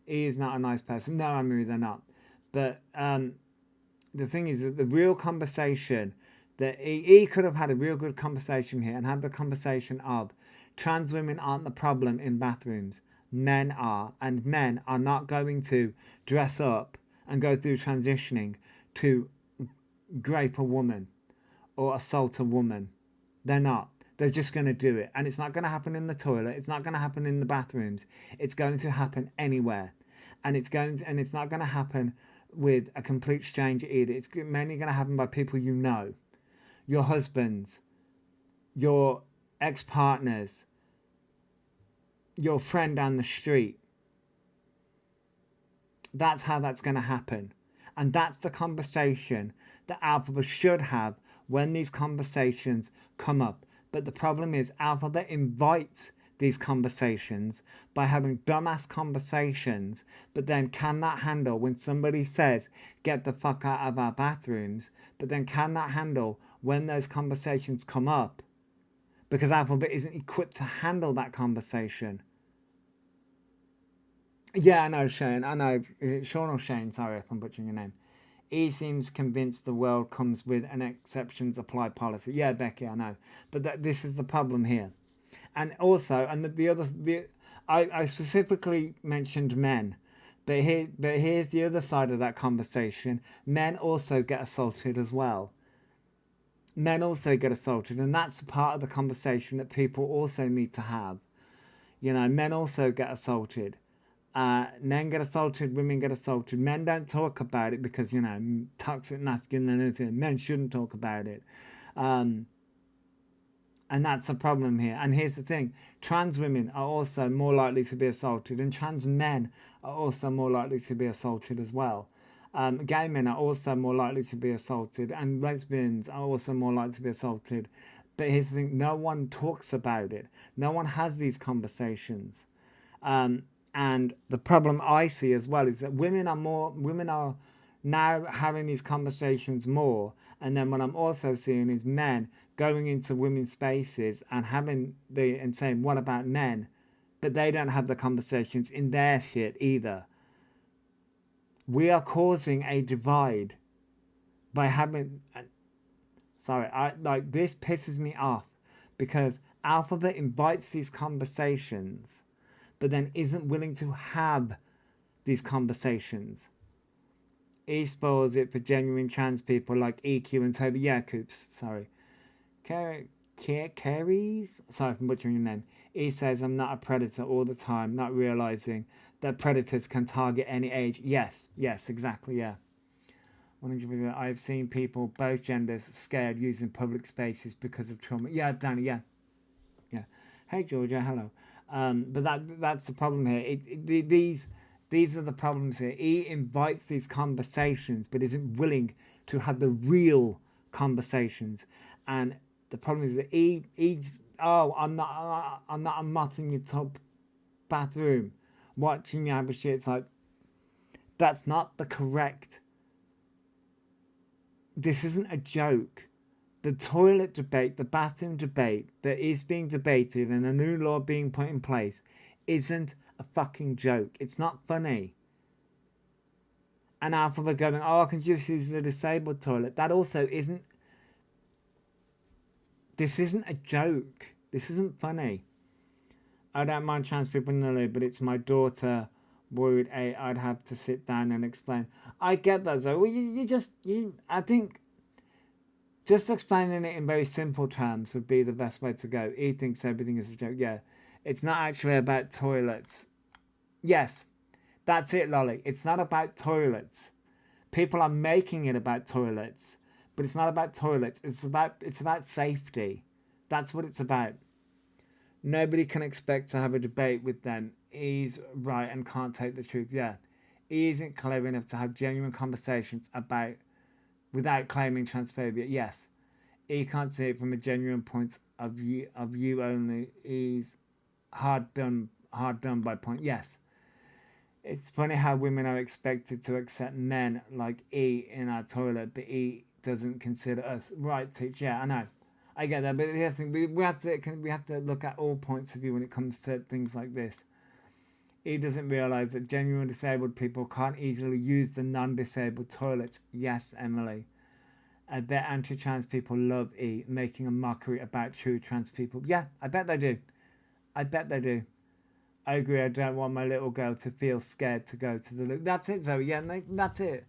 He is not a nice person. No, I'm really, they're not. But the thing is that the real conversation, that he could have had a real good conversation here and had the conversation of trans women aren't the problem in bathrooms. Men are. And men are not going to dress up and go through transitioning to grape a woman or assault a woman. They're not. They're just going to do it. And it's not going to happen in the toilet. It's not going to happen in the bathrooms. It's going to happen anywhere. And it's not going to happen with a complete stranger either. It's mainly going to happen by people you know. Your husbands, your ex-partners, your friend down the street. That's how that's going to happen. And that's the conversation that Elphaba should have when these conversations come up. But the problem is Elphaba invites these conversations by having dumbass conversations, but then cannot handle when somebody says, get the fuck out of our bathrooms, but then cannot handle when those conversations come up because Elphaba isn't equipped to handle that conversation. Yeah, I know, Shane. I know. Is it Sean or Shane? Sorry if I'm butchering your name. He seems convinced the world comes with an exceptions apply policy. Yeah, Becky, I know. But this is the problem here. And also, and I specifically mentioned men. But here's the other side of that conversation. Men also get assaulted as well. Men also get assaulted. And that's part of the conversation that people also need to have. You know, men also get assaulted. Men get assaulted, women get assaulted. Men don't talk about it because, you know, toxic masculinity. Men shouldn't talk about it. And that's the problem here. And here's the thing. Trans women are also more likely to be assaulted. And trans men are also more likely to be assaulted as well. Gay men are also more likely to be assaulted. And lesbians are also more likely to be assaulted. But here's the thing. No one talks about it. No one has these conversations. And the problem I see as well is that women are now having these conversations more. And then what I'm also seeing is men going into women's spaces and saying, what about men? But they don't have the conversations in their shit either. We are causing a divide by having... Sorry, this pisses me off because Elphaba invites these conversations but then isn't willing to have these conversations. He spoils it for genuine trans people like EQ and Toby. Yeah, Coops, sorry. Carries? Sorry if I'm butchering your name. He says, I'm not a predator all the time, not realising that predators can target any age. Yes, exactly, yeah. I've seen people, both genders, scared using public spaces because of trauma. Yeah, Danny, yeah. Hey, Georgia, hello. But that's the problem here. These are the problems here. He invites these conversations, but isn't willing to have the real conversations. And the problem is that he's I'm not a moth in your top bathroom watching you have a shit. It's like, that's not the correct this isn't a joke. The toilet debate, the bathroom debate that is being debated and a new law being put in place isn't a fucking joke. It's not funny. And Alpha going, oh, I can just use the disabled toilet. That also isn't... This isn't a joke. This isn't funny. I don't mind trans people in the loop, but it's my daughter worried I'd have to sit down and explain. I get that, though. Well, I think just explaining it in very simple terms would be the best way to go. He thinks everything is a joke. Yeah, it's not actually about toilets. Yes, that's it, Lolly. It's not about toilets. People are making it about toilets, but it's not about toilets. It's about safety. That's what it's about. Nobody can expect to have a debate with them. He's right and can't take the truth. Yeah, he isn't clever enough to have genuine conversations about without claiming transphobia. Yes, he can't see it from a genuine point of view only. He's hard done by point. Yes, it's funny how women are expected to accept men like E in our toilet, but E doesn't consider us. Right, teach. Yeah, I know. I get that, but the thing, we have to look at all points of view when it comes to things like this. He doesn't realise that genuine disabled people can't easily use the non-disabled toilets. Yes, Emily. I bet anti-trans people love E, making a mockery about true trans people. Yeah, I bet they do. I bet they do. I agree, I don't want my little girl to feel scared to go to the loo. That's it, Zoe. Yeah, that's it.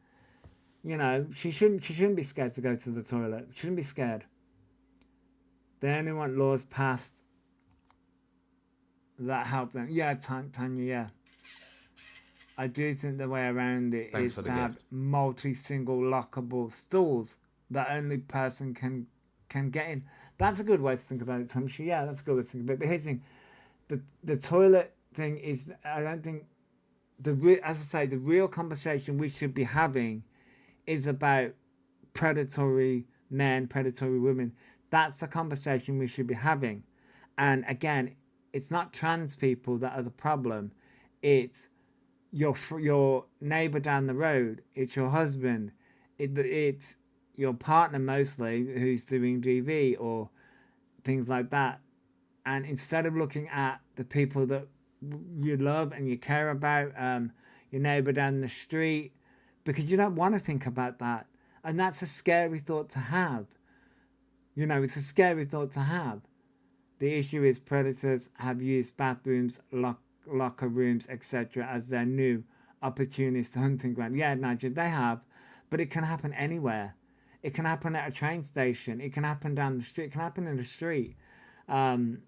You know, she shouldn't be scared to go to the toilet. She shouldn't be scared. They only want laws passed that help them. Yeah, Tanya, yeah. I do think the way around it is to have multi-single lockable stalls that only person can get in. That's a good way to think about it, Tanya. Yeah, that's a good way to think about it. But here's the thing. The toilet thing is, I don't think, as I say, the real conversation we should be having is about predatory men, predatory women. That's the conversation we should be having. And again, it's not trans people that are the problem. It's your neighbour down the road. It's your husband. It's your partner mostly who's doing GV or things like that. And instead of looking at the people that you love and you care about, your neighbour down the street, because you don't want to think about that. And that's a scary thought to have. You know, it's a scary thought to have. The issue is predators have used bathrooms, locker rooms, etc. as their new opportunist hunting ground. Yeah, Nigel, they have. But it can happen anywhere. It can happen at a train station. It can happen down the street. It can happen in the street. Morning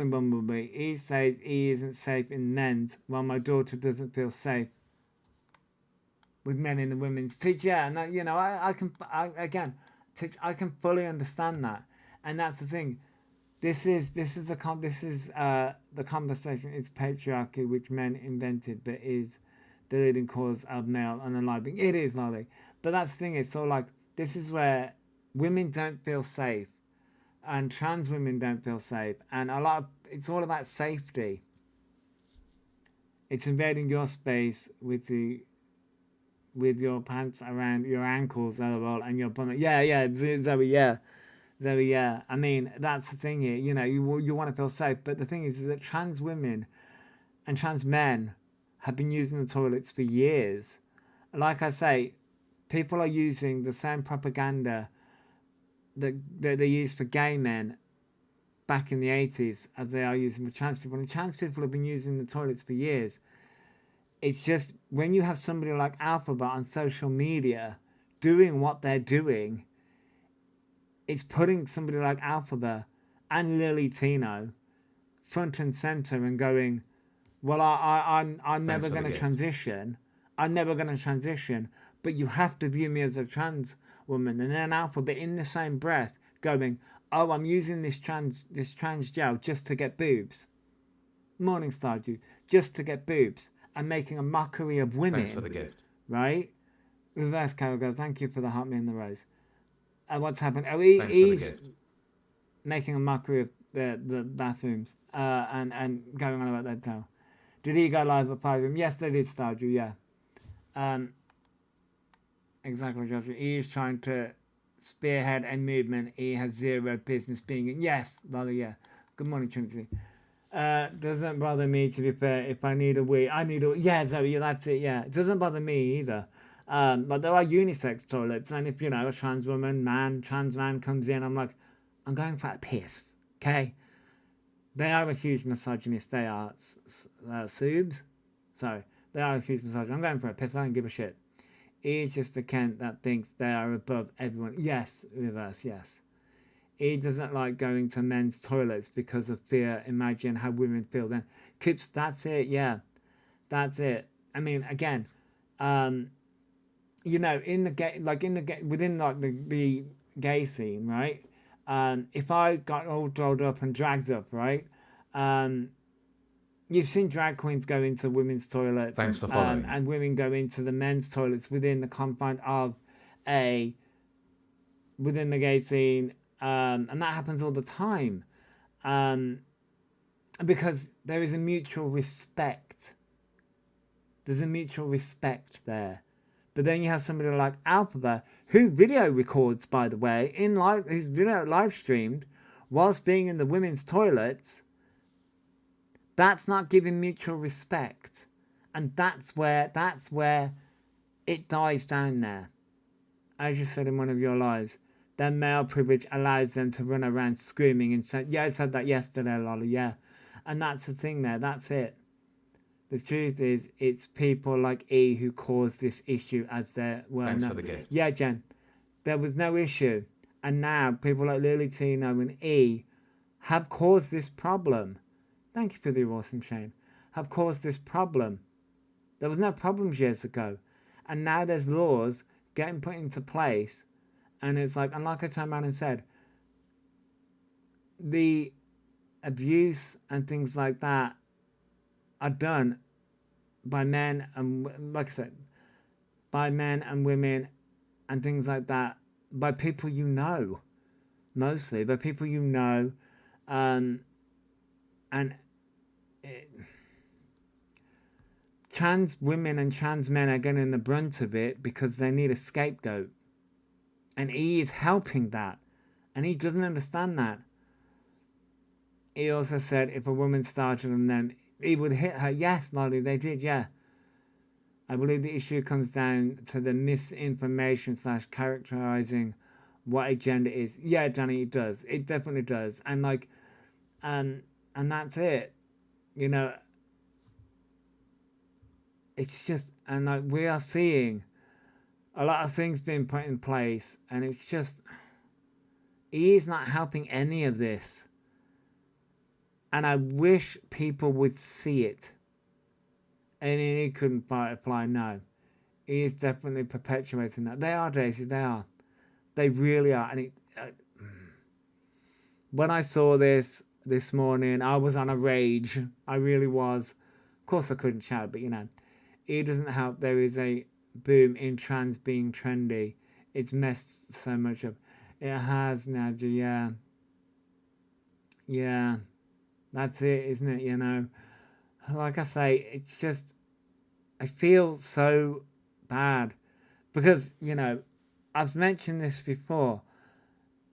Bumblebee, he says he isn't safe in men's, while my daughter doesn't feel safe with men in the women's. Yeah, and you know, I can fully understand that, and that's the thing. This is the conversation. It's patriarchy which men invented, but is the leading cause of male unaliving. It is, Lolly. But that's the thing. Is so like this is where women don't feel safe, and trans women don't feel safe, and it's all about safety. It's invading your space with your pants around your ankles, LOL, and your bum. Yeah, Zoe, yeah. I mean, that's the thing here. You know, you want to feel safe, but the thing is that trans women and trans men have been using the toilets for years. Like I say, people are using the same propaganda that they used for gay men back in the 80s as they are using for trans people. And trans people have been using the toilets for years. It's just when you have somebody like Elphaba on social media doing what they're doing, it's putting somebody like Elphaba and Lily Tino front and center and going, well, I'm never going to transition. I'm never going to transition, but you have to view me as a trans woman. And then Elphaba in the same breath going, oh, I'm using this trans gel just to get boobs. Morning Stardew, just to get boobs. And making a mockery of women. Thanks for the gift. Right? Reverse Carol goes, thank you for the heart me in the rose. What's happened? Oh, Thanks for the gift. Making a mockery of the bathrooms and going on about that too. Did he go live at 5 a.m.? Yes, they did, Stardew, yeah. Exactly, Joshua. He is trying to spearhead a movement he has zero business being in. Yes, Lolly, yeah. Good morning, Trinity. Doesn't bother me, to be fair. If I need a wee, I need a... Yeah, Zoe, that's it, yeah. It doesn't bother me either. But there are unisex toilets, and if, you know, a trans woman, trans man comes in, I'm like, I'm going for a piss, okay? They are a huge misogynist. They are Subes. Sorry. They are a huge misogynist. I'm going for a piss. I don't give a shit. He's just the Kent that thinks they are above everyone. Yes, reverse, yes. He doesn't like going to men's toilets because of fear. Imagine how women feel then. Coops, that's it, yeah. That's it. I mean, again, you know, in the gay, like in the gay, within like the gay scene, right? If I got all dolled up and dragged up, right? You've seen drag queens go into women's toilets. Thanks for following. And women go into the men's toilets within the confines of within the gay scene. And that happens all the time. Because there is a mutual respect. There's a mutual respect there. But then you have somebody like Elphaba, who video records, by the way, who's video live streamed whilst being in the women's toilets. That's not giving mutual respect. And that's where it dies down there. As you said in one of your lives, their male privilege allows them to run around screaming and saying, yeah, I said that yesterday, Lolly, yeah. And that's the thing there, that's it. The truth is, it's people like E who cause this issue as there were. Thanks for the gift. Yeah, Jen. There was no issue. And now people like Lily Tino and E have caused this problem. Thank you for the awesome Shane. Have caused this problem. There was no problems years ago. And now there's laws getting put into place. And it's like, and like I turned around and said, the abuse and things like that are done by men and, like I said, by men and women and things like that, by people you know, mostly, by people you know, trans women and trans men are getting the brunt of it because they need a scapegoat. And he is helping that. And he doesn't understand that. He also said if a woman started on them, he would hit her. Yes, Lolly, they did, yeah. I believe the issue comes down to the misinformation / characterizing what a gender is. Yeah, Danny, it does. It definitely does. And like, and that's it. You know, it's just, and like we are seeing a lot of things being put in place, and it's just, he is not helping any of this. And I wish people would see it. And he couldn't apply, no. He is definitely perpetuating that. They are, Daisy, they are. They really are. And when I saw this morning, I was on a rage. I really was. Of course I couldn't shout, but you know. It doesn't help. There is a boom in trans being trendy. It's messed so much up. It has, Nadia, yeah. Yeah. That's it, isn't it, you know? Like I say, it's just, I feel so bad. Because, you know, I've mentioned this before.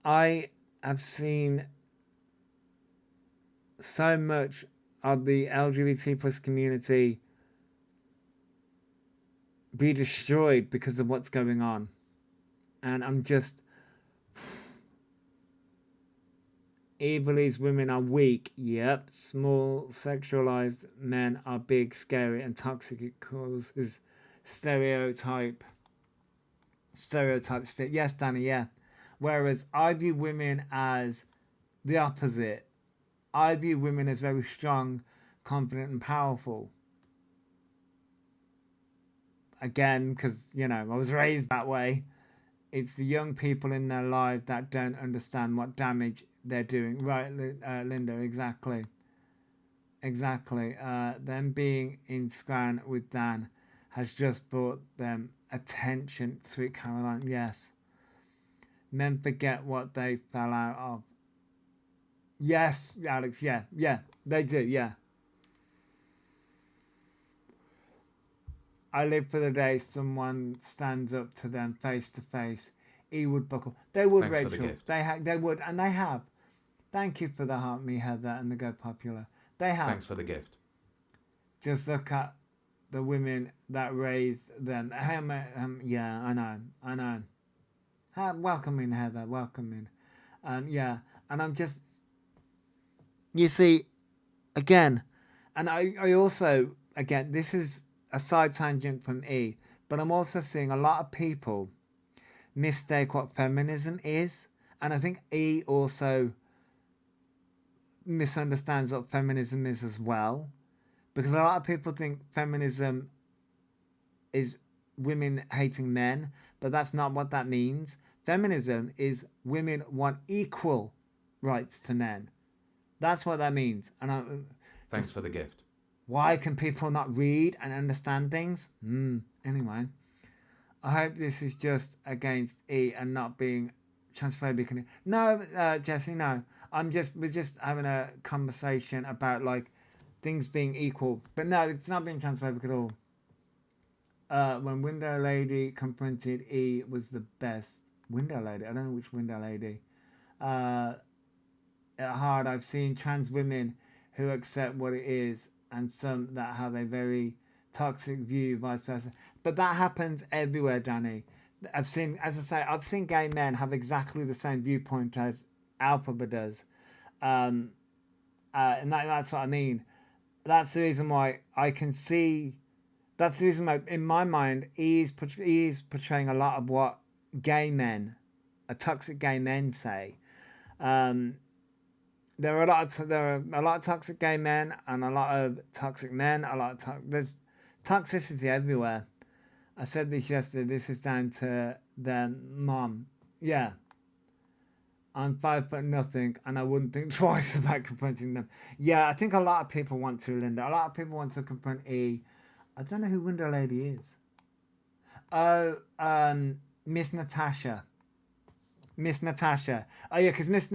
I have seen so much of the LGBT plus community be destroyed because of what's going on. And I'm just, he believes women are weak. Yep. Small, sexualized men are big, scary, and toxic. It causes stereotypes. Yes, Danny, yeah. Whereas I view women as the opposite. I view women as very strong, confident, and powerful. Again, because, you know, I was raised that way. It's the young people in their life that don't understand what damage they're doing. Right, Linda, exactly. Exactly. Them being in Scran with Dan has just brought them attention. Sweet Caroline, yes. Men forget what they fell out of. Yes, Alex, yeah, they do, yeah. I live for the day someone stands up to them face to face. He would buckle. They would, Thanks for the Rachel. gift. They would, and they have. Thank you for the heart, me, Heather, and the Go Popular. They have. Thanks for the gift. Just look at the women that raised them. Yeah, I know. Welcome in, Heather. Welcome in. Yeah, and I'm just. You see, again, and I also, again, this is a side tangent from E, but I'm also seeing a lot of people mistake what feminism is, and I think E also misunderstands what feminism is as well, because a lot of people think feminism is women hating men, but that's not what that means. Feminism is women want equal rights to men. That's what that means. And Thanks for the gift. why can people not read and understand things? Anyway, I hope this is just against E and not being transphobic. No, Jesse, no. We're just having a conversation about like things being equal. But no, it's not being transphobic at all. When Window Lady confronted E was the best. Window Lady? I don't know which Window Lady. At heart, I've seen trans women who accept what it is, and some that have a very toxic view, vice versa. But that happens everywhere, Danny. I've seen, as I say, I've seen gay men have exactly the same viewpoint as Elphaba does, and that's what I mean. That's the reason why I can see. That's the reason why, in my mind, he's portraying a lot of what gay men, toxic gay men, say. There are a lot of toxic gay men and a lot of toxic men. There's toxicity everywhere. I said this yesterday. This is down to their mom. Yeah. I'm 5'0", and I wouldn't think twice about confronting them. Yeah, I think a lot of people want to, Linda. A lot of people want to confront E. I don't know who Window Lady is. Oh, Miss Natasha. Miss Natasha. Oh yeah, because Miss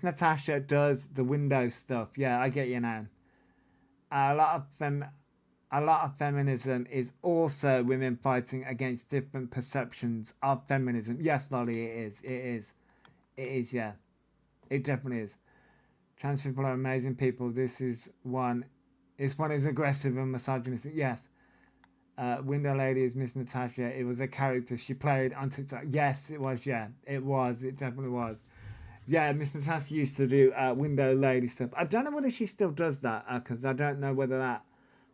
Natasha does the window stuff. Yeah, I get you now. A lot of feminism is also women fighting against different perceptions of feminism. Yes, Lolly, it is. Yeah, it definitely is. Trans people are amazing people. This one is aggressive and misogynistic. Yes. Window Lady is Miss Natasha. It was a character she played on TikTok. Yes, it was. Yeah, it was. It definitely was. Yeah, Miss Natasha used to do Window Lady stuff. I don't know whether she still does that, because I don't know whether that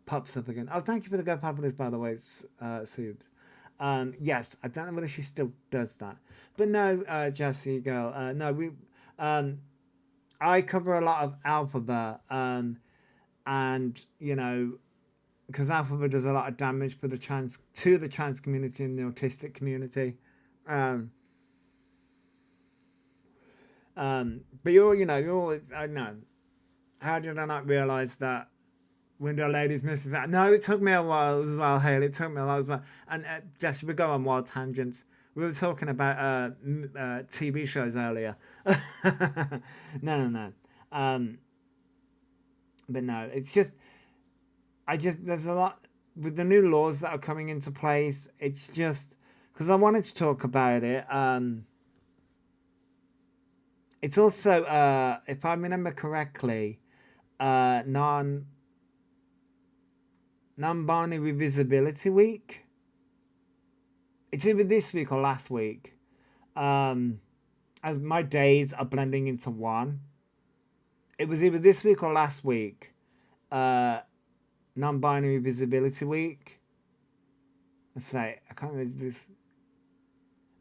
pops up again. Oh, thank you for the Go Popular, by the way, Subes. Yes, I don't know whether she still does that. But no, Jessie girl, no, I cover a lot of Elphaba, and, you know, because Elphaba does a lot of damage for the trans community and the autistic community. But you're always, I know. How did I not realise that Window Lady's Mrs. Out? No, it took me a while as well, Haley. It took me a while as well. And Jess, we go on wild tangents. We were talking about TV shows earlier. No. But no, it's just, there's a lot, with the new laws that are coming into place, it's just, because I wanted to talk about it, it's also, if I remember correctly, non-binary visibility week. It's either this week or last week. As my days are blending into one. It was either this week or last week. Non-binary visibility week. Let's say, I can't remember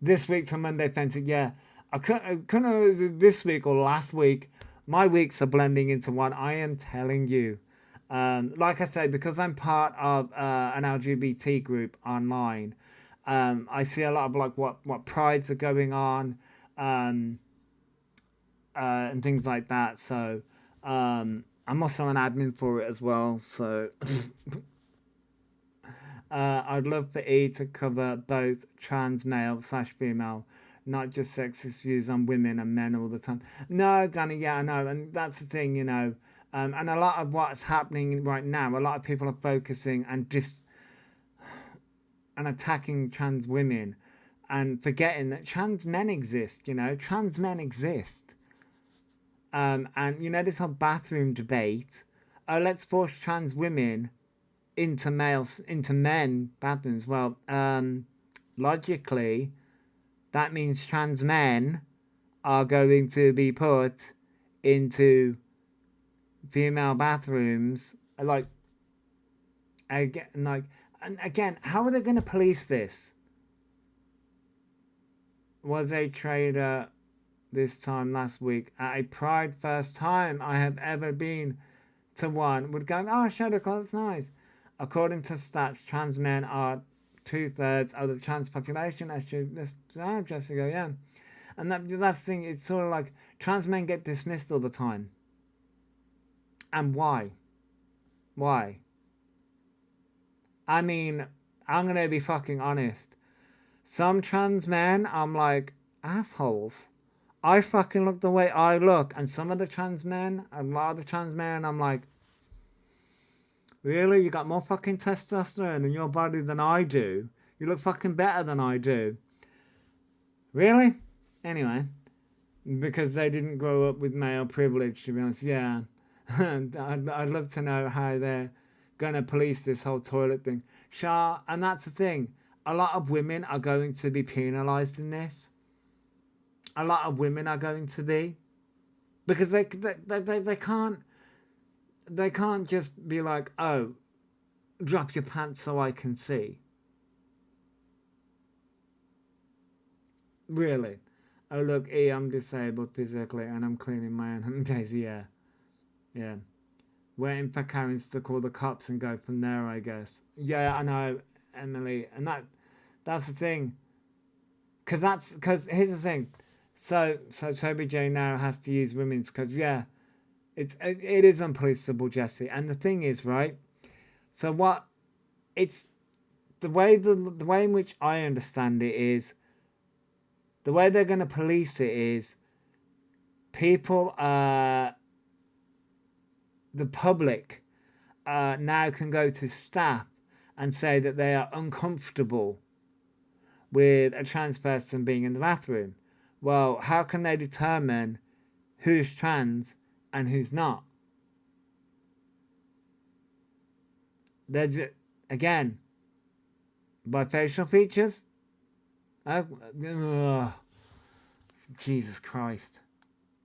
this week to Monday Pentic. Yeah, I couldn't remember this week or last week. My weeks are blending into one. I am telling you. Like I say, because I'm part of an LGBT group online, I see a lot of like what prides are going on, and things like that. So I'm also an admin for it as well. So I'd love for E to cover both trans male / female, not just sexist views on women and men all the time. No, Danny, yeah, I know, and that's the thing, you know. And a lot of what's happening right now, a lot of people are focusing and and attacking trans women and forgetting that trans men exist, you know, trans men exist. And, you know, this whole bathroom debate, oh, let's force trans women into men bathrooms. Well, logically, that means trans men are going to be put into female bathrooms. Like, again, how are they going to police this? Was a trader this time last week at a Pride, first time I have ever been to one, would go, oh, Shadow Claw, that's nice. According to stats, trans men are 2/3 of the trans population. Jessica, yeah. And that's the thing, it's sort of like trans men get dismissed all the time. And why? Why? I mean, I'm going to be fucking honest. Some trans men, I'm like, assholes. I fucking look the way I look. And some of the trans men, a lot of the trans men, I'm like, really? You got more fucking testosterone in your body than I do? You look fucking better than I do. Really? Anyway. Because they didn't grow up with male privilege, to be honest. Yeah. I'd love to know how they're going to police this whole toilet thing. Sure, and that's the thing. A lot of women are going to be penalised in this. A lot of women are going to be. Because they can't just be like, oh, drop your pants so I can see. Really? Oh, look, E, I'm disabled physically and I'm cleaning my own days. Yeah. Yeah. Waiting for Karens to call the cops and go from there, I guess. Yeah, I know, Emily. And that's the thing. Because here's the thing. So Toby J now has to use women's because, yeah, it is unpoliceable, Jesse. And the thing is, right? So what it's the way in which I understand it is the way they're going to police it is people the public now can go to staff and say that they are uncomfortable with a trans person being in the bathroom. Well, how can they determine who's trans and who's not? They're again, by facial features? Oh, Jesus Christ.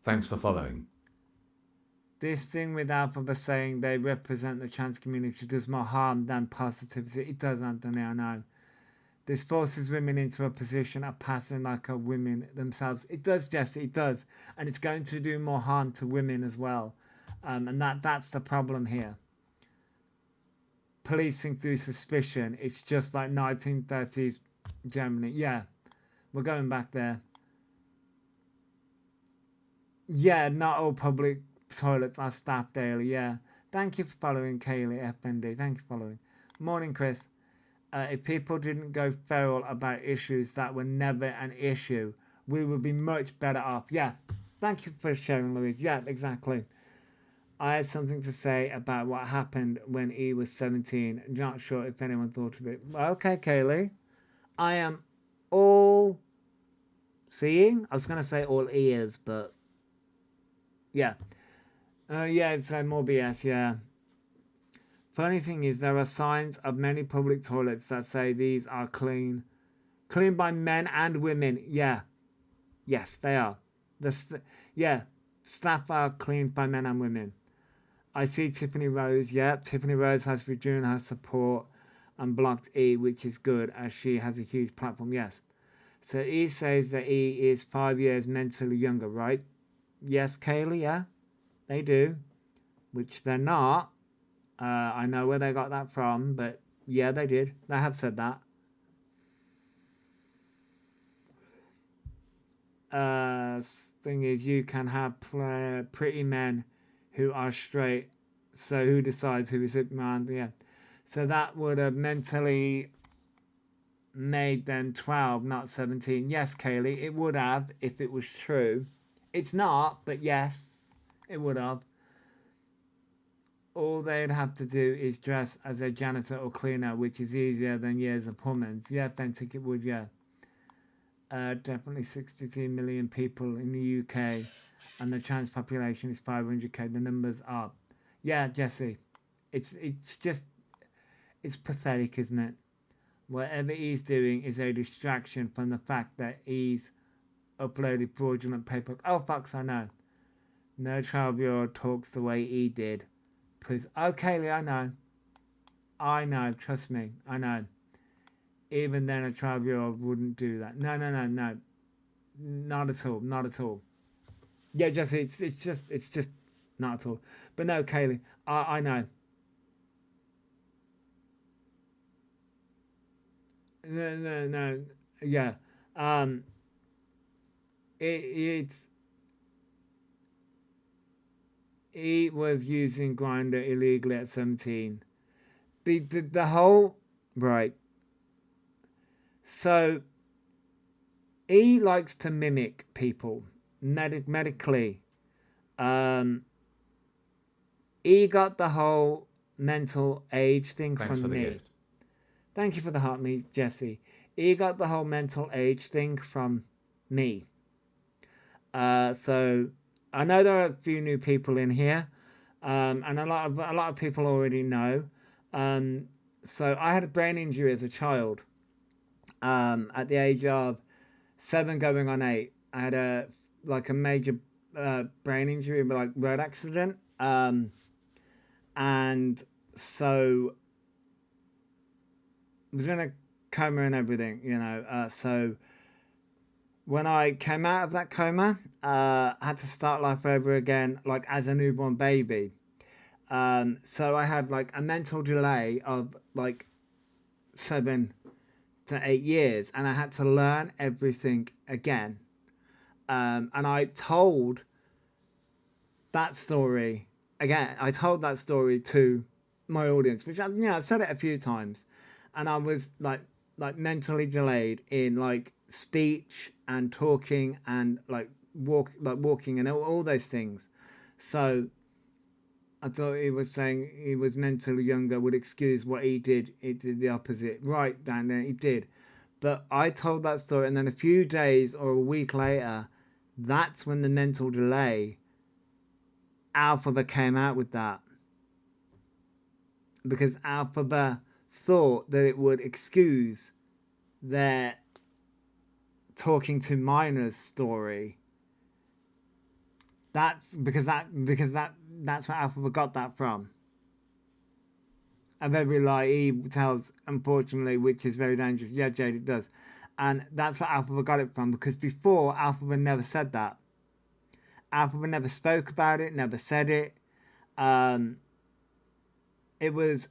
Thanks for following. This thing with Elphaba saying they represent the trans community does more harm than positivity. It does, Anthony, I know. This forces women into a position of passing like a women themselves. It does, Jesse, it does. And it's going to do more harm to women as well. And that's the problem here. Policing through suspicion. It's just like 1930s Germany. Yeah, we're going back there. Yeah, not all public toilets are staffed daily. Yeah. Thank you for following, Kaylee FND. Thank you for following. Morning, Chris. If people didn't go feral about issues that were never an issue, we would be much better off. Yeah. Thank you for sharing, Louise. Yeah, exactly. I had something to say about what happened when he was 17. Not sure if anyone thought of it. Okay, Kaylee. I am all seeing. I was going to say all ears, but yeah. Yeah, it's more BS, yeah. Funny thing is, there are signs of many public toilets that say these are clean. Clean by men and women. Yeah. Yes, they are. Yeah, staff are cleaned by men and women. I see Tiffany Rose. Yeah, Tiffany Rose has withdrawn her support and blocked E, which is good as she has a huge platform. Yes. So E says that E is 5 years mentally younger, right? Yes, Kaylee, yeah. They do. Which they're not. I know where they got that from, but yeah, they did. They have said that. Thing is, you can have pretty men who are straight. So who decides who is Superman? Yeah. So that would have mentally made them 12, not 17. Yes, Kaylee, it would have if it was true. It's not, but yes, it would have. all they'd have to do is dress as a janitor or cleaner, which is easier than years of Pullmans. Yeah, Ben Ticket it would, yeah. Definitely 63 million people in the UK, and the trans population is 500k. The numbers are, yeah, Jesse. It's just, it's pathetic, isn't it? Whatever he's doing is a distraction from the fact that he's uploaded fraudulent paperwork. Oh, fucks, I know. No 12-year-old talks the way he did. Please. Oh, Kaylee, I know. I know, trust me, I know. Even then, a 12-year-old wouldn't do that. No. Not at all, not at all. Yeah, Jesse, it's just not at all. But no, Kaylee, I know. No, yeah. It's he was using Grindr illegally at 17. The whole right. So he likes to mimic people medically. He got the whole mental age thing Thanks from for the me. gift. Thank you for the heart, me, Jesse. He got the whole mental age thing from me. So I know there are a few new people in here, and a lot of people already know. So I had a brain injury as a child. At the age of 7, going on 8, I had a major brain injury, but like road accident. And so was in a coma and everything, you know. So when I came out of that coma, I had to start life over again, like as a newborn baby. So I had like a mental delay of like 7 to 8 years, and I had to learn everything again. And I told that story again. I told that story to my audience, which I've said it a few times, and I was like mentally delayed in like speech and talking and walking and all those things. So I thought he was saying he was mentally younger would excuse what he did. He did the opposite. Right, Dan, there he did. But I told that story, and then a few days or a week later, that's when the mental delay, Elphaba came out with that. Because Elphaba thought that it would excuse their talking to minors story. That's because that's where Elphaba got that from. And every lie he tells, unfortunately, which is very dangerous. Yeah, Jade, it does. And that's where Elphaba got it from, because before, Elphaba never said that. Elphaba never spoke about it, never said it. It was,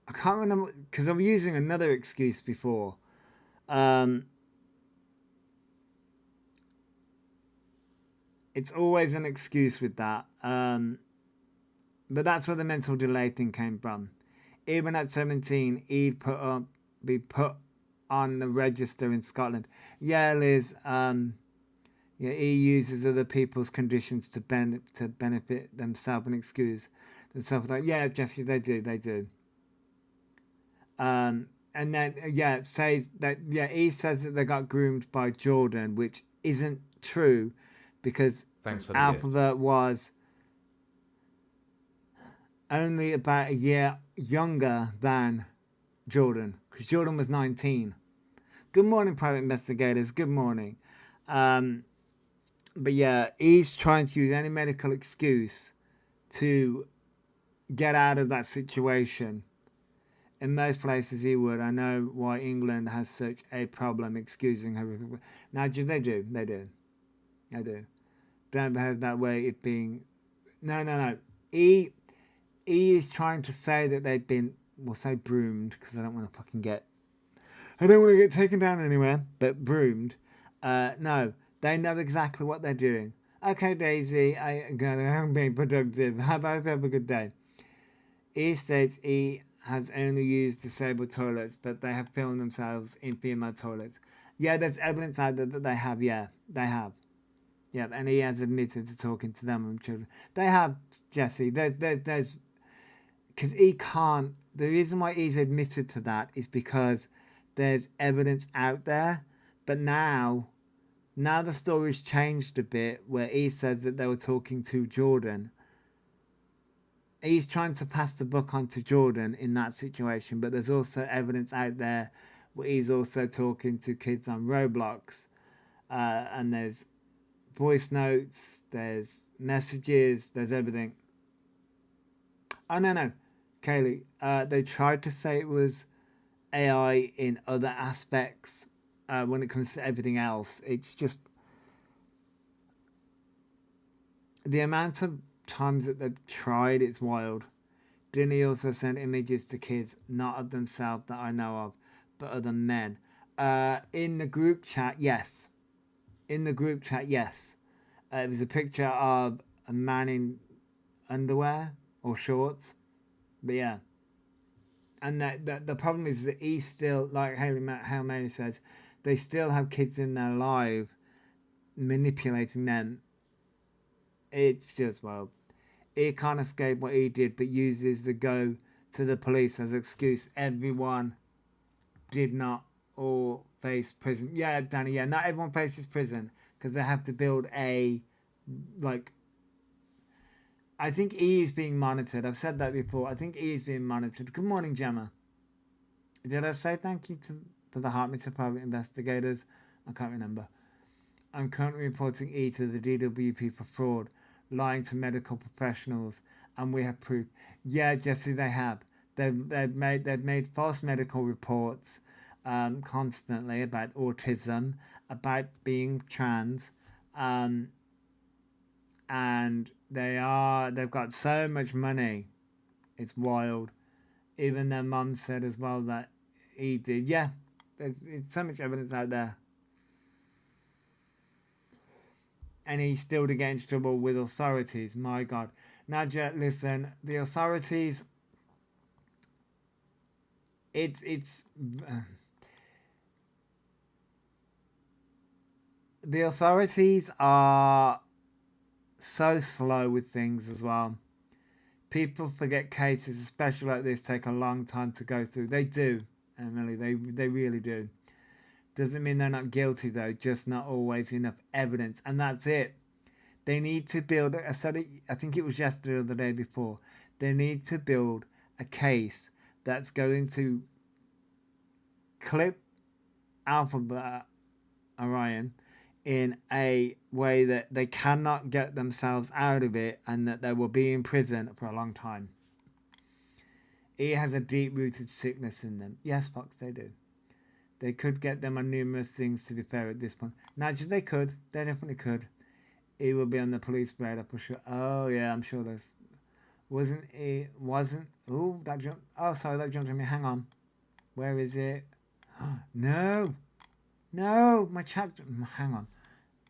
I can't remember, because I'm using another excuse before. It's always an excuse with that. But that's where the mental delay thing came from. Even at 17, he'd be put on the register in Scotland. Yeah, Liz. Yeah, he uses other people's conditions to benefit themselves and excuse themselves. Like, yeah, Jesse, they do. And then says that he says that they got groomed by Jordan, which isn't true, because Thanks for the Elphaba was only about a year younger than Jordan, because Jordan was 19. Good morning, private investigators. Good morning. But yeah, he's trying to use any medical excuse to get out of that situation. In most places he would. I know why England has such a problem excusing her. Now, they do. Don't behave that way, it being... No. He is trying to say that they've been, we'll say broomed, because I don't want to get taken down anywhere, but broomed. No, they know exactly what they're doing. Okay, Daisy, I'm being productive. How about have a good day? He states he has only used disabled toilets, but they have filmed themselves in female toilets. Yeah, there's evidence out there that they have. Yeah, they have. Yeah, and he has admitted to talking to them and children. They have, Jesse. There's because he can't. The reason why he's admitted to that is because there's evidence out there. But now the story's changed a bit, where he says that they were talking to Jordan. He's trying to pass the buck on to Jordan in that situation, but there's also evidence out there where he's also talking to kids on Roblox, and there's voice notes, there's messages, there's everything. Oh no, Kaylee, they tried to say it was AI in other aspects. When it comes to everything else, it's just the amount of times that they've tried, it's wild. Didn't he also send images to kids, not of themselves that I know of, but other men? In the group chat, yes. In the group chat, yes. It was a picture of a man in underwear or shorts. But yeah. And the problem is that he still, like Hail Mary says, they still have kids in their live manipulating them. It's just, well, he can't escape what he did, but uses the go to the police as an excuse. Everyone did not all face prison. Yeah, Danny, yeah, not everyone faces prison because they have to build a, like, I think he is being monitored. I've said that before. I think he is being monitored. Good morning, Gemma. Did I say thank you to the Heartmeter private investigators? I can't remember. I'm currently reporting E to the DWP for fraud, lying to medical professionals, and we have proof. Yeah, Jesse, they have. They've made false medical reports constantly about autism, about being trans, and they've got so much money. It's wild. Even their mum said as well that he did. Yeah, there's so much evidence out there. And he still to get into trouble with authorities. My God. Nadia, listen, the authorities, the authorities are so slow with things as well. People forget cases, especially like this, take a long time to go through. They do, Emily, they really do. Doesn't mean they're not guilty though, just not always enough evidence. And that's it. They need to build, I said it, I think it was yesterday or the day before, they need to build a case that's going to clip Elphaba Orion in a way that they cannot get themselves out of it and that they will be in prison for a long time. He has a deep-rooted sickness in them. Yes, Fox, they do. They could get them on numerous things, to be fair, at this point. Nigel, they could. They definitely could. He will be on the police radar for sure. Oh, yeah, I'm sure there's... Wasn't... Oh, that jumped... Oh, sorry, that jumped on me. Hang on. Where is it? No! No! My chat... Hang on.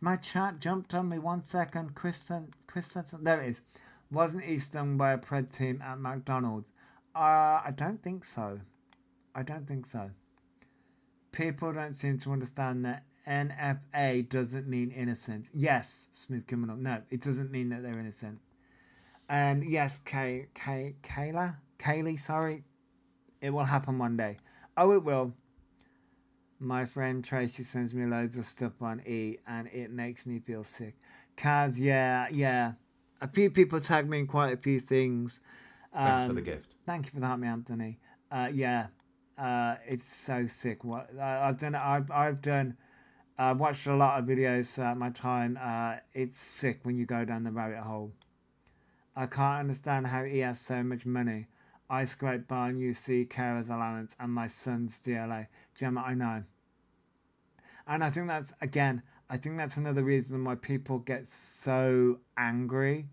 My chat jumped on me 1 second. Chris said... There it is. Wasn't he stung by a pred team at McDonald's? I don't think so. I don't think so. People don't seem to understand that NFA doesn't mean innocent. Yes, Smith coming up. No, it doesn't mean that they're innocent. And yes, Kaylee, sorry. It will happen one day. Oh, it will. My friend Tracy sends me loads of stuff on E and it makes me feel sick. Kaz, yeah. A few people tagged me in quite a few things. Thanks for the gift. Thank you for that, me Anthony. Yeah. It's so sick. What I've watched a lot of videos throughout my time. It's sick when you go down the rabbit hole. I can't understand how he has so much money. I scrape by and UC carer's allowance and my son's DLA. Gemma, I know. And I think that's another reason why people get so angry.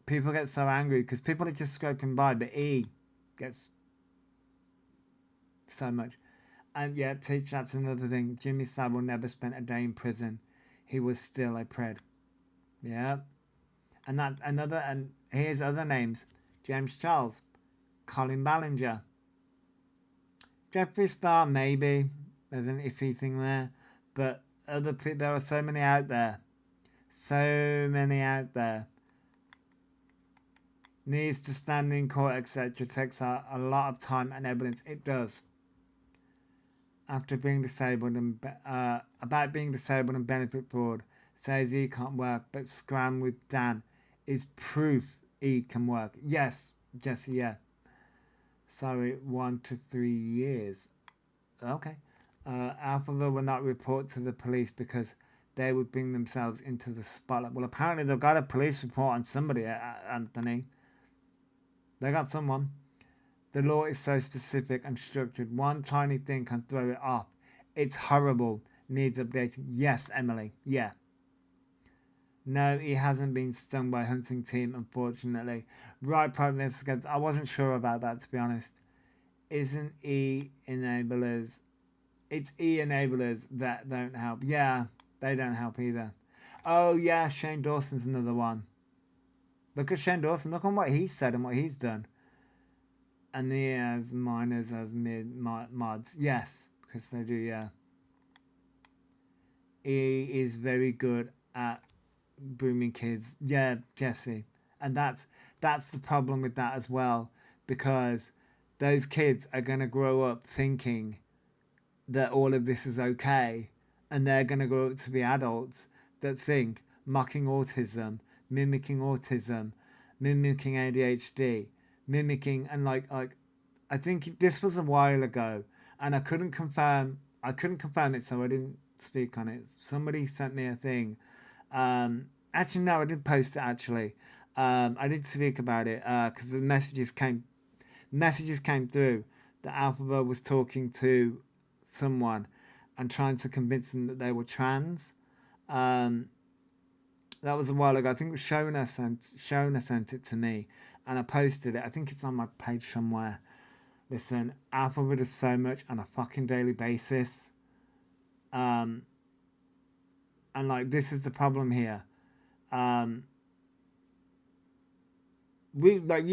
People get so angry because people are just scraping by, but he gets so much. And yeah, teach, that's another thing. Jimmy Savile never spent a day in prison. He was still a pred. Yeah. And here's other names. James Charles, Colin Ballinger, Jeffree Star, maybe. There's an iffy thing there. But other people, there are so many out there. So many out there. needs to stand in court, etc. Takes a lot of time and evidence. It does. After being disabled and about being disabled and benefit fraud, says he can't work, but scram with Dan is proof he can work. Yes, Jesse, yeah. Sorry, 1 to 3 years. Okay. Elphaba will not report to the police because they would bring themselves into the spotlight. Well, apparently they've got a police report on somebody, Anthony. They got someone. The law is so specific and structured. One tiny thing can throw it off. It's horrible. Needs updating. Yes, Emily. Yeah. No, he hasn't been stung by hunting team, unfortunately. Right, Prime Minister. I wasn't sure about that, to be honest. Isn't E enablers? It's E enablers that don't help. Yeah, they don't help either. Oh, yeah, Shane Dawson's another one. Look at Shane Dawson. Look on what he said and what he's done. And he has minors as mods. Yes, because they do, yeah. He is very good at booming kids. Yeah, Jesse. And that's the problem with that as well. Because those kids are going to grow up thinking that all of this is okay. And they're going to grow up to be adults that think mocking autism, mimicking ADHD, mimicking, and like I think this was a while ago, and I couldn't confirm it, so I didn't speak on it. Somebody sent me a thing. Actually, no, I did post it. Actually, I did speak about it because the messages came through that Elphaba was talking to someone and trying to convince them that they were trans. That was a while ago. I think it was Shona sent it to me, and I posted it. I think it's on my page somewhere. Listen, Elphaba does so much on a fucking daily basis. And like, this is the problem here. You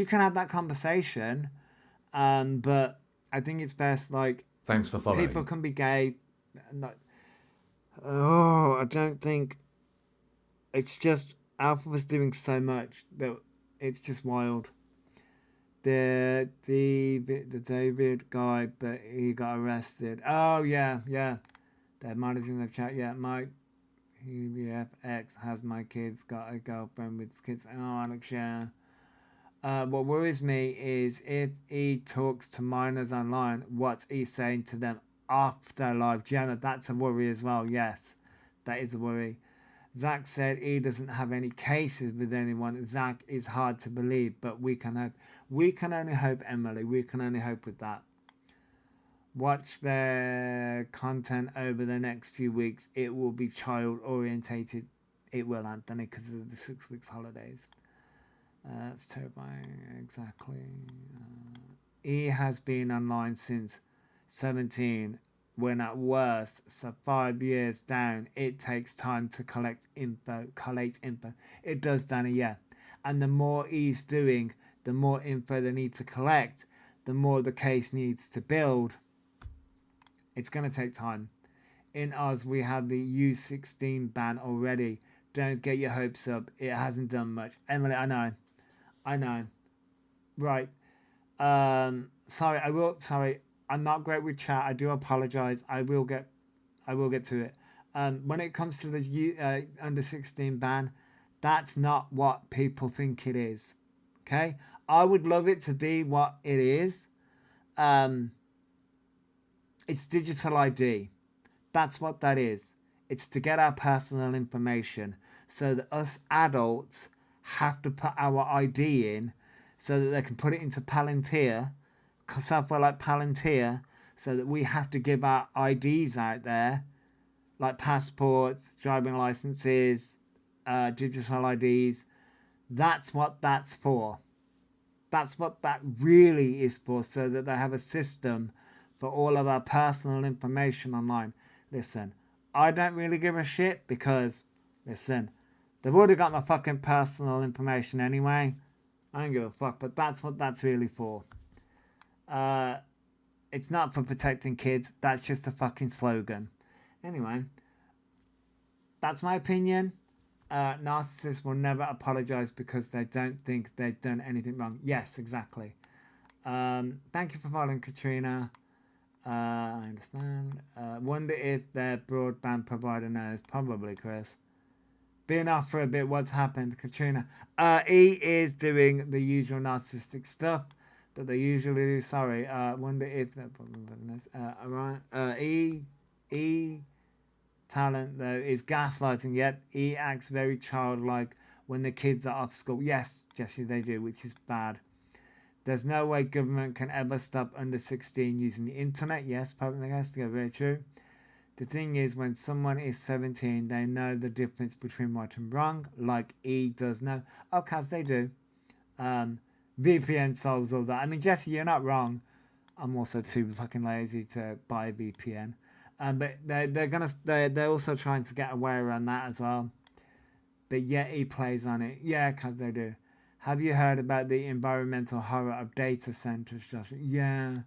can have that conversation, but I think it's best, like, Thanks for following. people can be gay. Like, I don't think. It's just Alphaba's doing so much that it's just wild. The David guy, but he got arrested. Oh yeah. That might have in the chat. Yeah, Mike. The FX has my kids, got a girlfriend with kids. Oh, Alex, yeah. What worries me is if he talks to minors online, what's he saying to them off their live? Jenna, that's a worry as well. Yes, that is a worry. Zach said he doesn't have any cases with anyone. Zach is hard to believe, but we can hope. We can only hope, Emily. We can only hope with that. Watch their content over the next few weeks. It will be child orientated. It will, Anthony, because of the 6 weeks holidays. That's terrifying. Exactly. He has been online since 17. When at worst, so 5 years down, it takes time to collect info. It does, Danny, yeah. And the more he's doing, the more info they need to collect, the more the case needs to build. It's going to take time. In Oz, we have the U16 ban already. Don't get your hopes up. It hasn't done much. Emily, I know. Right. Sorry. I'm not great with chat. I do apologize. I will get to it. When it comes to the under 16 ban, that's not what people think it is. Okay? I would love it to be what it is. It's digital ID. That's what that is. It's to get our personal information so that us adults have to put our ID in so that they can put it into Palantir, software like Palantir, so that we have to give our IDs out there, like passports, driving licenses, digital IDs. That's what that's for. That's what that really is for, so that they have a system for all of our personal information online. Listen, I don't really give a shit because, listen, they've already got my fucking personal information anyway. I don't give a fuck, but that's what that's really for. It's not for protecting kids. That's just a fucking slogan. Anyway, that's my opinion. Narcissists will never apologize because they don't think they've done anything wrong. Yes, exactly. Thank you for following, Katrina. I understand. Wonder if their broadband provider knows. Probably, Chris. Been off for a bit. What's happened, Katrina? E is doing the usual narcissistic stuff that they usually do. Sorry. Wonder if that. Alright. E talent though is gaslighting. Yet E acts very childlike when the kids are off school. Yes, Jesse, they do, which is bad. There's no way government can ever stop under 16 using the internet. Yes, public has to go. Very true. The thing is, when someone is 17, they know the difference between right and wrong, like E does know. Oh, Kaz, they do. VPN solves all that. I mean, Jesse, you're not wrong. I'm also too fucking lazy to buy a VPN. But they're also trying to get away around that as well. But yet he plays on it. Yeah, Kaz, they do. Have you heard about the environmental horror of data centers, Josh? Yeah,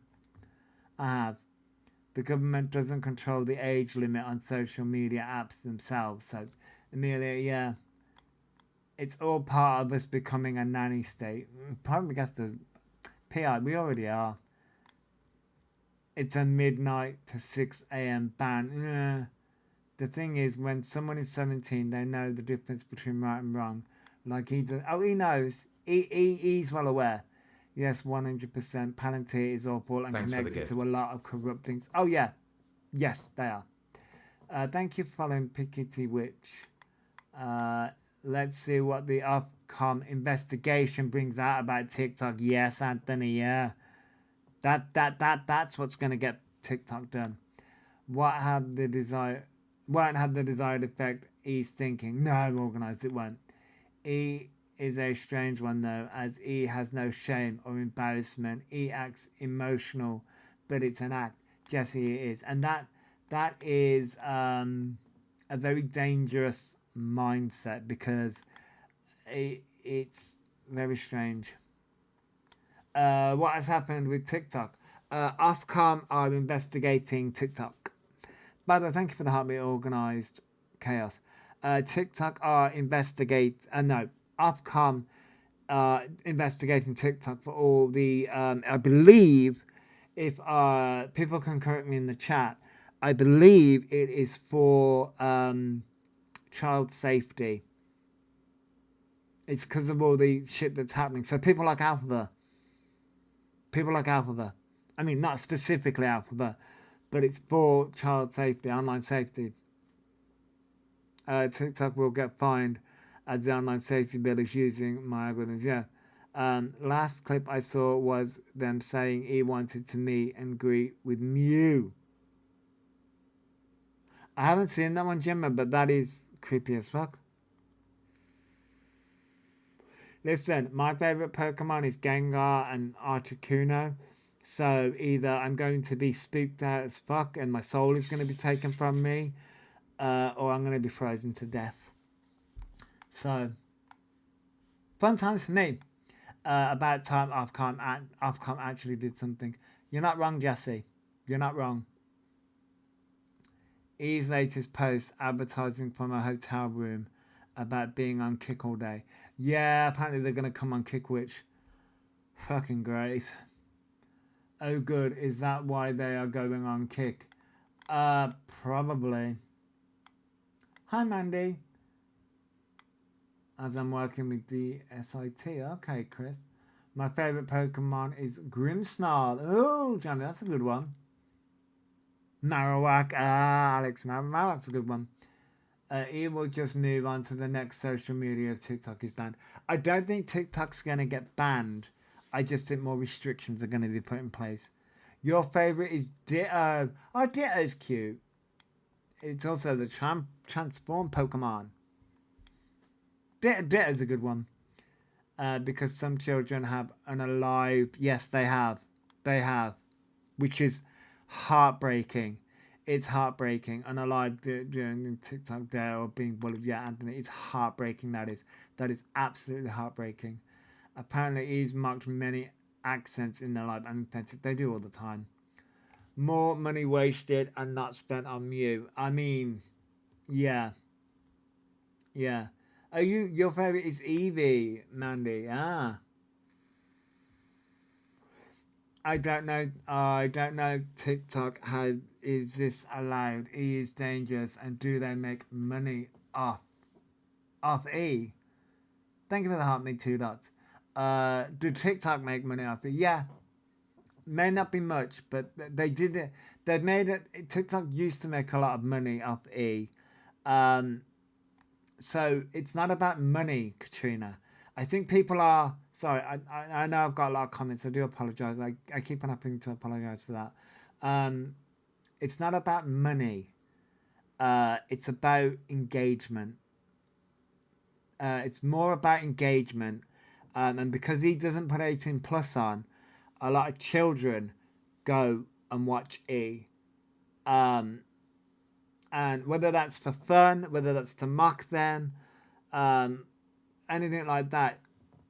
I have. The government doesn't control the age limit on social media apps themselves. So, Amelia, yeah. It's all part of us becoming a nanny state. Probably guess the PI, we already are. It's a midnight to 6 a.m. ban. Yeah. The thing is, when someone is 17, they know the difference between right and wrong. Like he does. Oh, he knows. He's well aware. Yes, 100%. Palantir is awful and Thanks for the connected gift. to a lot of corrupt things. Oh, yeah. Yes, they are. Thank you for following Piketty Witch. Let's see what the Ofcom investigation brings out about TikTok. Yes, Anthony, yeah. That's what's going to get TikTok done. Won't have the desired effect he's thinking. No, organised it won't. E is a strange one though, as E has no shame or embarrassment. E acts emotional, but it's an act. Jesse, it is, and that is a very dangerous mindset because it's very strange. What has happened with TikTok? Ofcom are investigating TikTok. By the way, thank you for the Heartbeat Organised Chaos. TikTok are Ofcom investigating TikTok for all the, I believe, if people can correct me in the chat, I believe it is for child safety. It's because of all the shit that's happening. So people like Elphaba, I mean, not specifically Elphaba, but it's for child safety, online safety. TikTok will get fined as the online safety bill is using my algorithms. Yeah. Last clip I saw was them saying he wanted to meet and greet with Mew. I haven't seen that one, Gemma, but that is creepy as fuck. Listen, my favorite Pokemon is Gengar and Articuno. So either I'm going to be spooked out as fuck and my soul is going to be taken from me, or I'm going to be frozen to death. So, fun times for me. About time Ofcom actually did something. You're not wrong, Jesse. You're not wrong. Eve's latest post advertising from a hotel room about being on Kick all day. Yeah, apparently they're going to come on Kick, which fucking great. Oh, good. Is that why they are going on Kick? Probably. Hi, Mandy. As I'm working with the SIT. Okay, Chris. My favourite Pokemon is Grimmsnarl. Oh, Johnny, that's a good one. Marowak. Alex Marowak's a good one. He will just move on to the next social media if TikTok is banned. I don't think TikTok's going to get banned. I just think more restrictions are going to be put in place. Your favourite is Ditto. Oh, Ditto's cute. It's also the transform Pokemon. Ditto's a good one. Because some children have unalived. Yes, they have. They have. Which is heartbreaking. It's heartbreaking. Unalived during TikTok day or being bullied. Yeah, Anthony, it's heartbreaking, that is. That is absolutely heartbreaking. Apparently, he's mocked many accents in their life and they do all the time. More money wasted and not spent on Mew. I mean, yeah. Yeah. Are your favorite is Evie, Mandy? Ah. I don't know. I don't know TikTok. How is this allowed? E is dangerous, and do they make money off E? Thank you for the heart, me 2 dots. Do TikTok make money off it? Yeah, may not be much, but they did it. They made it. TikTok used to make a lot of money off E. So it's not about money, Katrina. I think people are sorry. I know I've got a lot of comments. I do apologize. I keep on having to apologize for that. It's not about money. It's about engagement. It's more about engagement. And because he doesn't put 18 plus on, a lot of children go and watch E. And whether that's for fun, whether that's to mock them, anything like that,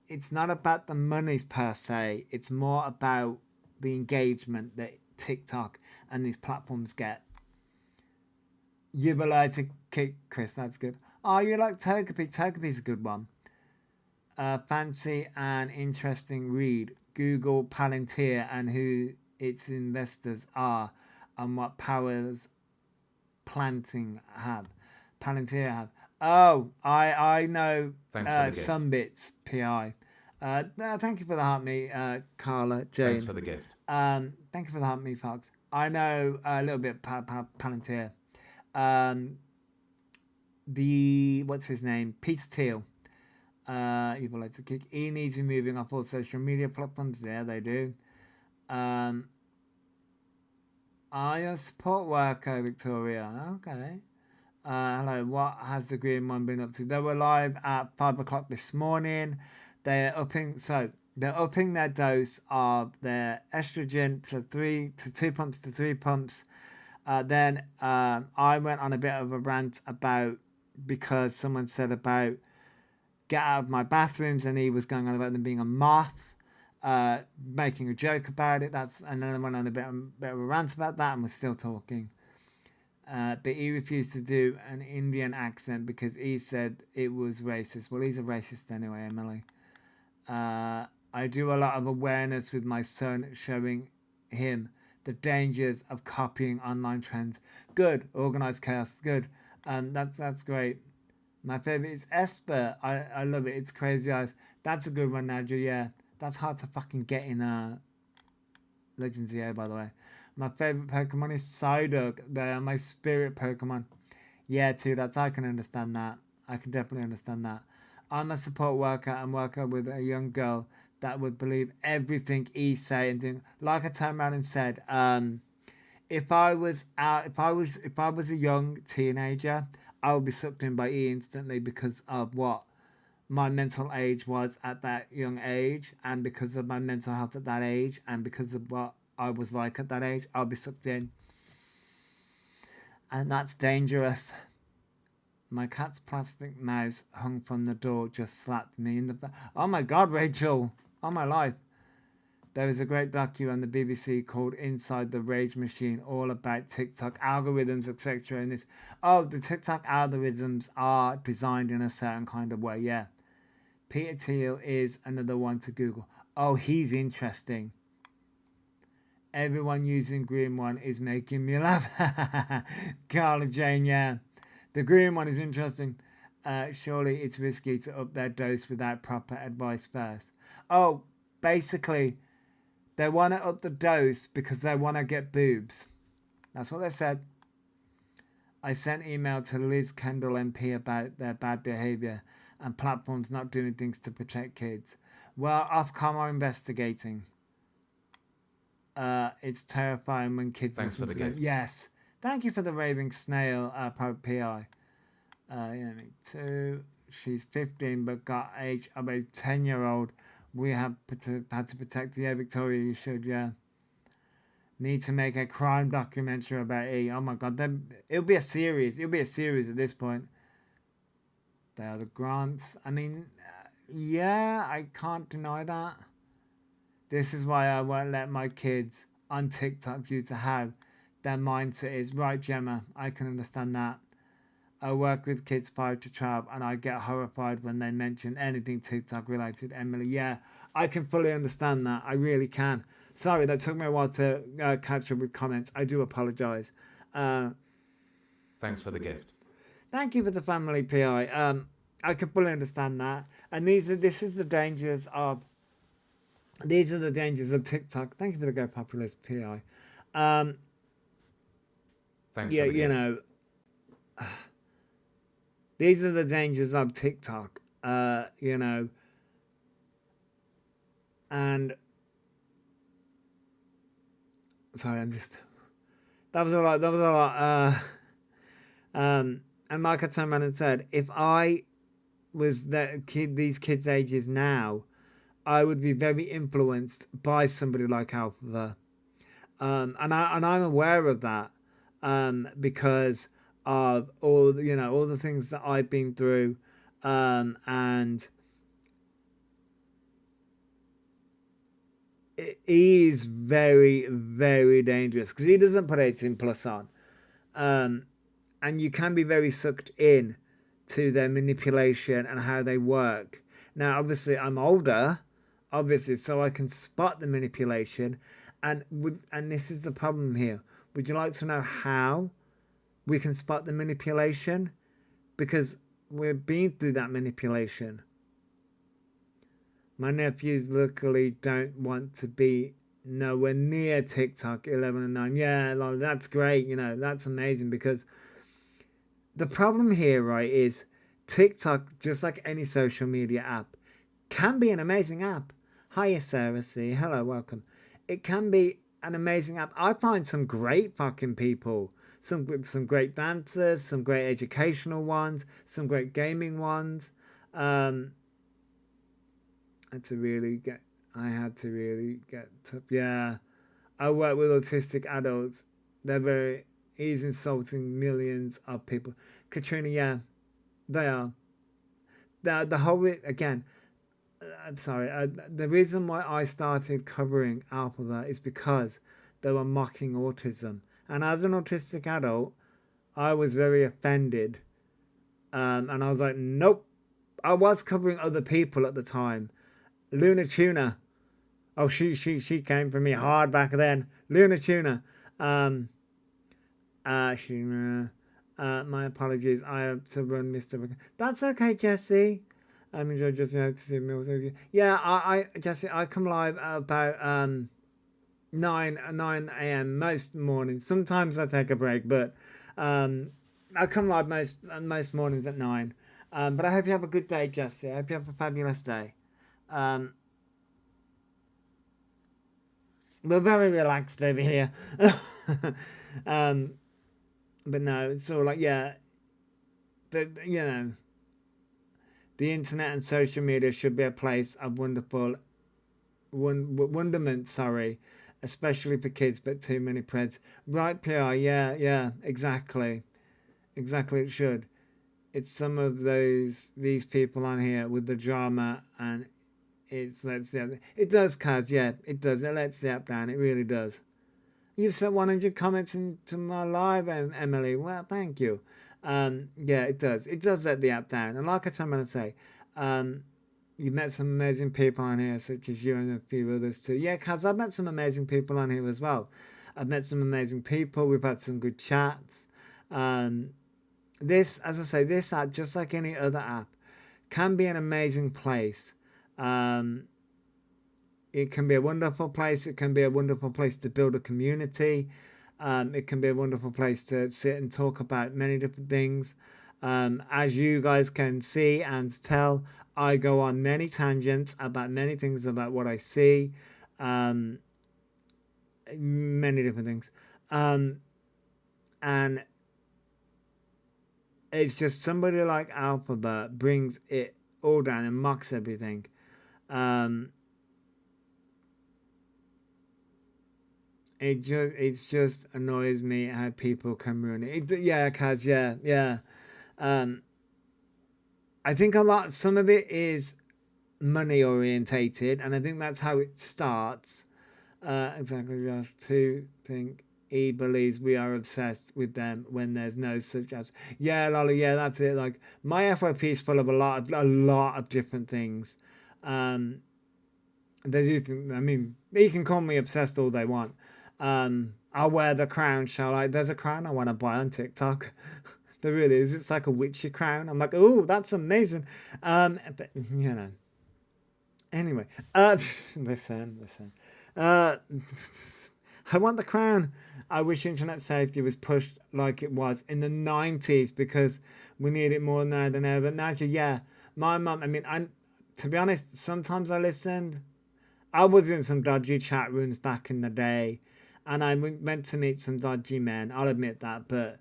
it's not about the monies per se. It's more about the engagement that TikTok and these platforms get. You're allowed to kick Chris. That's good. Oh, you like Togepi? Togepi's a good one. Fancy and interesting read. Google Palantir and who its investors are and what powers Palantir have. Oh, I know Thanks for the gift. some bits. PI. Thank you for the heart, me, Carla Jane. Thanks for the gift. Thank you for the heart, me, Fox. I know a little bit Palantir. What's his name? Peter Thiel. You would like to kick. E needs removing off all social media platforms. Yeah, they do. Are you a support worker, Victoria? Okay. Hello. What has the green one been up to? They were live at 5 o'clock this morning. They're upping their dose of their estrogen to 2 pumps to 3 pumps. Then I went on a bit of a rant because someone said about get out of my bathrooms, and he was going on about them being a moth, making a joke about it. And then I went on a bit of a rant about that, and we're still talking. But he refused to do an Indian accent because he said it was racist. Well, he's a racist anyway, Emily. I do a lot of awareness with my son, showing him the dangers of copying online trends. Good. Organized chaos. Good. That's great. My favorite is Esper. I love it. It's Crazy Eyes. That's a good one, Nadja. Yeah. That's hard to fucking get in Legends EA, by the way. My favorite Pokemon is Psyduck. They are my spirit Pokemon. Yeah, too. I can understand that. I can definitely understand that. I'm a support worker and worker with a young girl that would believe everything he say and do. Like I turned around and said, if I was a young teenager, I would be sucked in by E instantly because of what my mental age was at that young age, and because of my mental health at that age, and because of what I was like at that age, I'll be sucked in. And that's dangerous. My cat's plastic mouse hung from the door just slapped me in the back. Oh my God, Rachel. Oh my life. There is a great docu on the BBC called Inside the Rage Machine, all about TikTok algorithms, etc. And the TikTok algorithms are designed in a certain kind of way. Yeah. Peter Thiel is another one to Google. Oh, he's interesting. Everyone using green one is making me laugh. Carla Jane, yeah. The green one is interesting. Surely it's risky to up their dose without proper advice first. Oh, basically, they want to up the dose because they want to get boobs. That's what they said. I sent email to Liz Kendall MP about their bad behaviour and platforms not doing things to protect kids. Well, Ofcom are investigating. It's terrifying when kids... Thanks for the gift. Yes. Thank you for the raving snail, PI. Yeah, me too. She's 15 but got age of a 10-year-old. We have had to protect her. Yeah, Victoria, you should, yeah. Need to make a crime documentary about E. Oh my God, it'll be a series. It'll be a series at this point. They are the grants. I mean, yeah, I can't deny that. This is why I won't let my kids on TikTok due to how their mindset is. Right, Gemma, I can understand that. I work with kids 5 to 12 and I get horrified when they mention anything TikTok related. Emily, yeah, I can fully understand that. I really can. Sorry, that took me a while to catch up with comments. I do apologise. Thanks for the gift. Thank you for the family PI. I can fully understand that. And these are the dangers of TikTok. Thank you for the Go Populist PI. Thanks Yeah, for the you gift. know, these are the dangers of TikTok. You know, and sorry, that was a lot. That was a lot. And like I turned around and said, if I was these kids' ages now, I would be very influenced by somebody like Elphaba. And I'm aware of that, because of all the things that I've been through, and he is very, very dangerous because he doesn't put 18+ on, and you can be very sucked in to their manipulation and how they work. Now, obviously, I'm older, so I can spot the manipulation, and this is the problem here. Would you like to know how we can spot the manipulation? Because we're being through that manipulation. My nephews luckily don't want to be nowhere near TikTok 11 and 9. Yeah, like, that's great. You know, that's amazing, because the problem here, right, is TikTok, just like any social media app, can be an amazing app. Hiya, Sarah C. Hello, welcome. It can be an amazing app. I find some great fucking people. Some great dancers, some great educational ones, some great gaming ones. I had to really get tough. Yeah. I work with autistic adults. He's insulting millions of people. Katrina, yeah, they are. The whole, again, I'm sorry, the reason why I started covering Elphaba is because they were mocking autism. And as an autistic adult, I was very offended. And I was like, nope. I was covering other people at the time. Luna Tuna. Oh, she came for me hard back then. Luna Tuna. My apologies. I have to run, Mr. That's okay, Jesse. I'm enjoying just to see me. Yeah, Jesse, I come live about 9 a.m. most mornings. Sometimes I take a break, but I come live most mornings at 9. But I hope you have a good day, Jesse. I hope you have a fabulous day. We're very relaxed over here. But no, it's all like, yeah, the internet and social media should be a place of wonderment, especially for kids, but too many preds. Right, PR, yeah, exactly, it should. It's some of these people on here with the drama, and it lets the app, it does, Kaz, yeah, it does, it lets the app down, it really does. You've sent 100 comments into my live, Emily. Well, thank you. Yeah, it does let the app down. And like I told to say, you've met some amazing people on here, such as you and a few others too. Yeah, Kaz, I've met some amazing people on here as well. I've met some amazing people. We've had some good chats. This, as I say, this app, just like any other app, can be an amazing place. It can be a wonderful place. It can be a wonderful place to build a community. It can be a wonderful place to sit and talk about many different things. As you guys can see and tell, I go on many tangents about many things, about what I see, many different things. And it's just somebody like Elphaba brings it all down and mocks everything. It just annoys me how people can ruin it. Yeah, Kaz, yeah. I think some of it is money orientated, and I think that's how it starts. Exactly, Josh. To think he believes we are obsessed with them when there's no such as. Yeah, Lolly, yeah, that's it. Like, my FYP is full of a lot of different things. They do think, I mean, they can call me obsessed all they want. I'll wear the crown, shall I? There's a crown I want to buy on TikTok. There really is. It's like a witchy crown. I'm like, oh, that's amazing. But you know. Anyway, listen. I want the crown. I wish internet safety was pushed like it was in the 90s because we need it more now than ever. Now, yeah, my mum, I mean, to be honest, sometimes I listened. I was in some dodgy chat rooms back in the day, and I went to meet some dodgy men. I'll admit that, but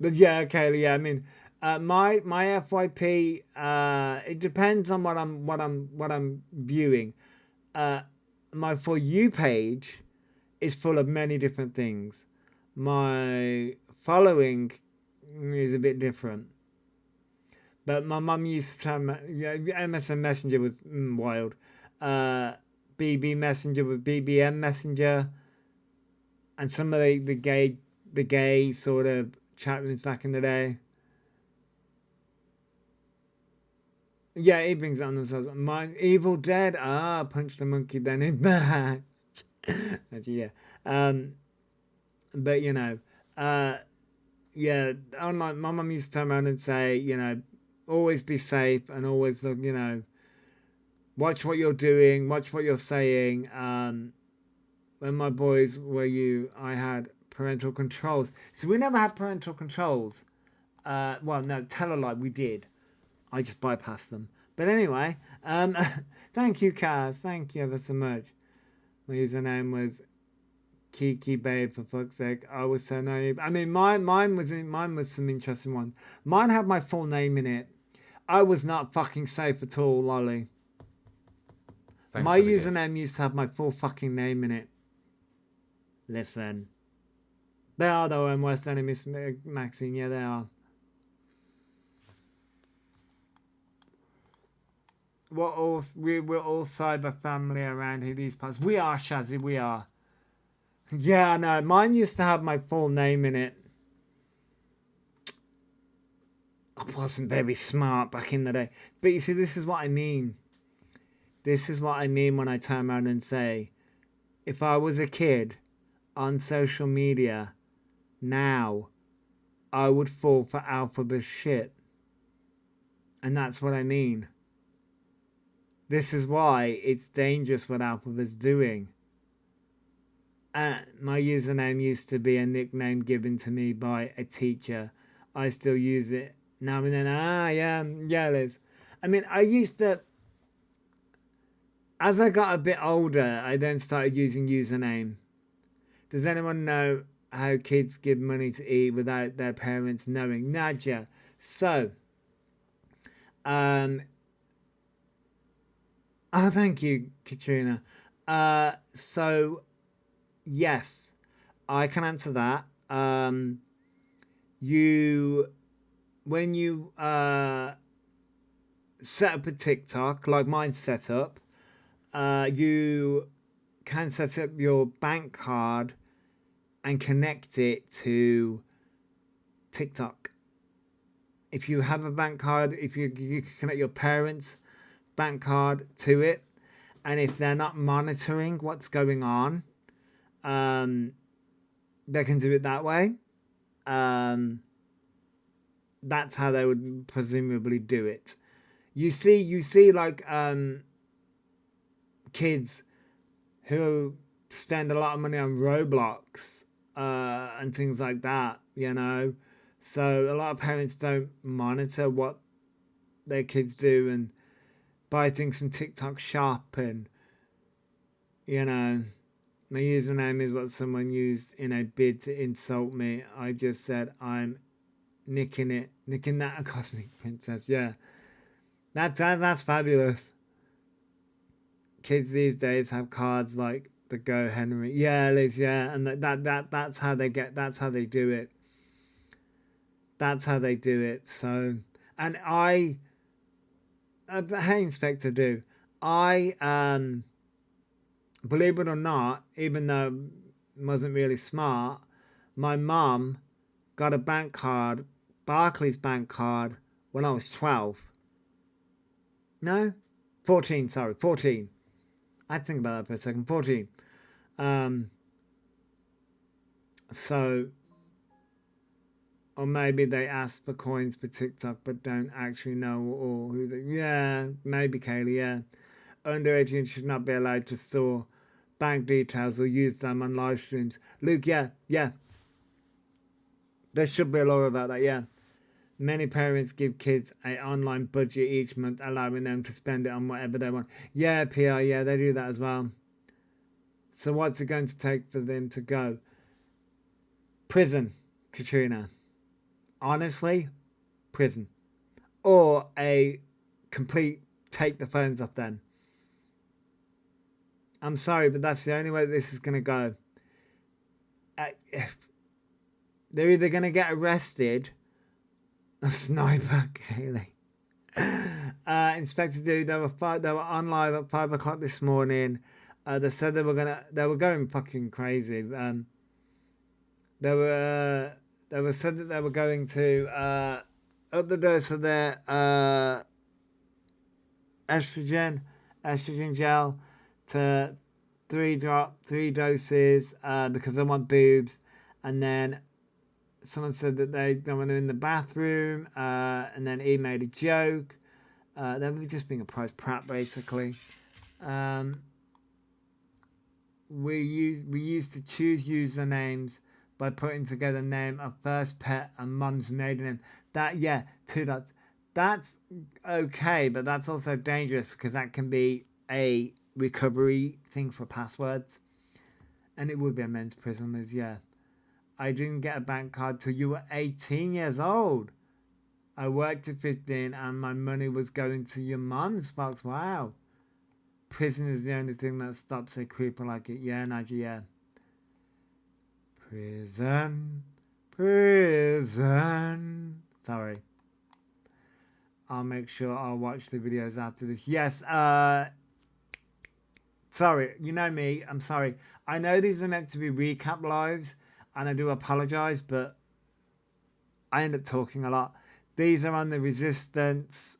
yeah, okay, yeah. I mean, my FYP, it depends on what I'm viewing. My For You page is full of many different things. My following is a bit different. But my mum used to MSN Messenger was wild. BB Messenger was BBM Messenger, and some of the gay sort of chat rooms back in the day. Yeah, he brings it on themselves. My Evil Dead. Punch the monkey then in back. Yeah. But you know, yeah. My mum used to turn around and say, you know, always be safe and always look, you know, watch what you're doing, watch what you're saying. When my boys were I had parental controls. So we never had parental controls. Well, no, tell a lie, we did. I just bypassed them. But anyway, thank you, Kaz. Thank you ever so much. My username was Kiki Babe, for fuck's sake. I was so naive. I mean, mine was some interesting one. Mine had my full name in it. I was not fucking safe at all, Lolly. Thanks My for the username gift. used to have my full fucking name in it. Listen. They are though, worst enemies, Maxine. Yeah, they are. We're all cyber family around here, these parts. We are, Shazzy, we are. Yeah, I know. Mine used to have my full name in it. I wasn't very smart back in the day. But you see, this is what I mean. This is what I mean when I turn around and say, if I was a kid on social media now, I would fall for Elphaba's shit. And that's what I mean. This is why it's dangerous what Elphaba's doing. My username used to be a nickname given to me by a teacher. I still use it now and then. Yeah, Liz. I mean, I used to... As I got a bit older, I then started using username. Does anyone know how kids give money to eat without their parents knowing? Nadia. So, oh, thank you, Katrina. So, yes, I can answer that. When you set up a TikTok, like mine's set up, you can set up your bank card and connect it to TikTok. If you have a bank card, if you connect your parents' bank card to it, and if they're not monitoring what's going on, they can do it that way. That's how they would presumably do it. You see like kids who spend a lot of money on Roblox and things like that, you know. So a lot of parents don't monitor what their kids do and buy things from TikTok Shop, and you know, my username is what someone used in a bid to insult me. I just said I'm nicking that a cosmic princess. Yeah, that's fabulous. Kids these days have cards like the Go Henry. Yeah, Liz. Yeah, and that's how they get. That's how they do it. That's how they do it. So, and hey, Inspector Do. believe it or not, even though it wasn't really smart, my mum got a bank card, Barclays bank card, when I was 12. No? 14, sorry, 14. I had to think about that for a second. 14. So, or maybe they ask for coins for TikTok but don't actually know or who they, yeah, maybe Kaylee, yeah. Under 18 should not be allowed to store bank details or use them on live streams. Luke, yeah. There should be a law about that, yeah. Many parents give kids an online budget each month, allowing them to spend it on whatever they want. Yeah, PR, yeah, they do that as well. So what's it going to take for them to go? Prison, Katrina. Honestly, prison. Or a complete take the phones off them. I'm sorry, but that's the only way this is going to go. They're either going to get arrested. A sniper, Kaylee. Inspectors do. They were on live at 5 o'clock this morning. They said they were going fucking crazy. They said that they were going to up the dose of their estrogen gel to 3 doses because they want boobs, and then someone said that they don't want them in the bathroom, and then he made a joke. They were just being a prize prat, basically. We used to choose usernames by putting together name of first pet and mum's maiden name. That, yeah, 2 dots. That's okay, but that's also dangerous because that can be a recovery thing for passwords. And it would be a men's prisoners, yeah. I didn't get a bank card till you were 18 years old. I worked at 15 and my money was going to your mum's box. Wow. Prison is the only thing that stops a creeper like it. Yeah, Naja, yeah. Prison. Sorry. I'll make sure I'll watch the videos after this. Yes, sorry, you know me, I'm sorry. I know these are meant to be recap lives, and I do apologise, but I end up talking a lot. These are on the Resistance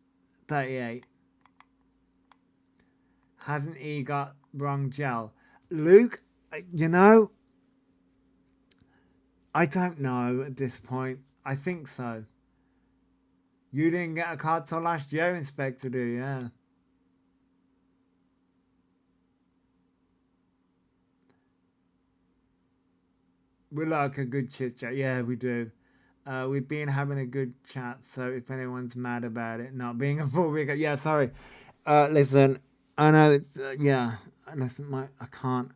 38. Hasn't he got wrong gel? Luke, you know, I don't know at this point. I think so. You didn't get a card till last year, Inspector, do you? Yeah. We like a good chit chat. Yeah, we do. We've been having a good chat, so if anyone's mad about it not being a full recap, yeah, sorry. Listen, I know it's yeah. Listen, I can't.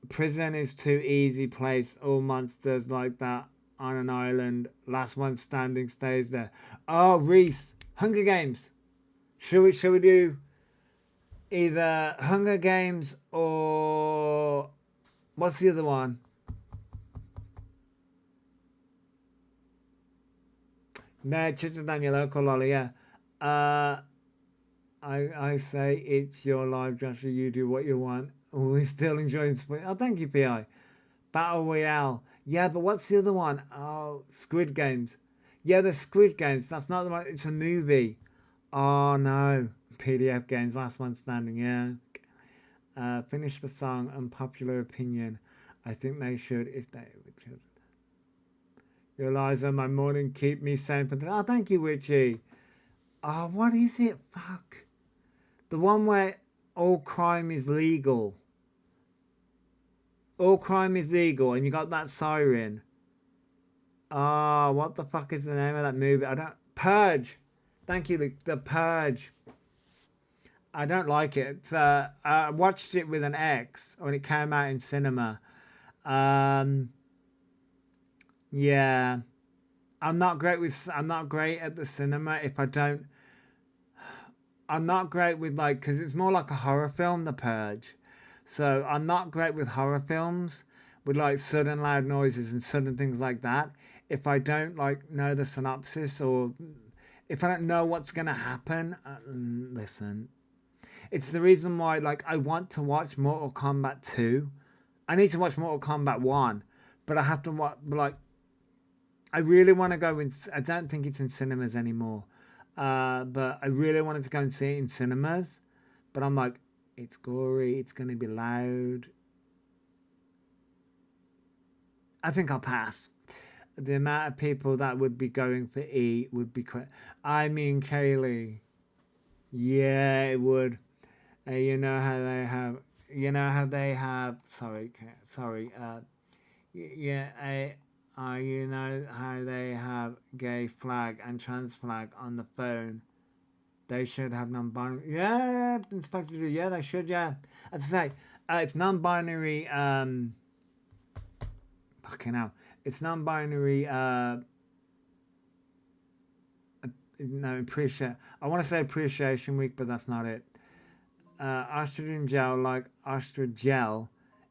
Prison is too easy place. All monsters like that on an island. Last one standing stays there. Oh, Reese, Hunger Games. Shall we do either Hunger Games or what's the other one? No, Chitter than your local lolly, yeah. I say it's your live, Joshua. You do what you want. We still enjoy sport. Oh, thank you, PI. Battle Royale. Yeah, but what's the other one? Oh, Squid Games. Yeah, the Squid Games. That's not the one. It's a movie. Oh, no. PDF Games. Last one standing, yeah. Finish the song. Unpopular opinion. I think they should if they would. Your lies on my morning keep me sane. Oh, thank you, Witchy. Oh, what is it? Fuck. The one where all crime is legal. All crime is legal, and you got that siren. Oh, what the fuck is the name of that movie? Purge. Thank you, The Purge. I don't like it. I watched it with an ex when it came out in cinema. Yeah. I'm not great at the cinema if I don't. I'm not great with because it's more like a horror film, The Purge. So I'm not great with horror films with sudden loud noises and sudden things like that. If I don't know the synopsis or if I don't know what's going to happen, listen. It's the reason why, like, I want to watch Mortal Kombat 2. I need to watch Mortal Kombat 1, but I have to watch, like, I really want to go in. I don't think it's in cinemas anymore, but I really wanted to go and see it in cinemas. But I'm like, it's gory, it's going to be loud. I think I'll pass. The amount of people that would be going for E would be I mean, Kaylee. Yeah, it would. You know how they have. You know how they have. Sorry. Yeah. You know how they have gay flag and trans flag on the phone. They should have non-binary. Yeah, Inspector. Yeah, they should. Yeah. As I say, it's non-binary. Fucking hell. It's non-binary. No, appreciate. I want to say Appreciation Week, but that's not it. Estrogen gel, like Ostrogel,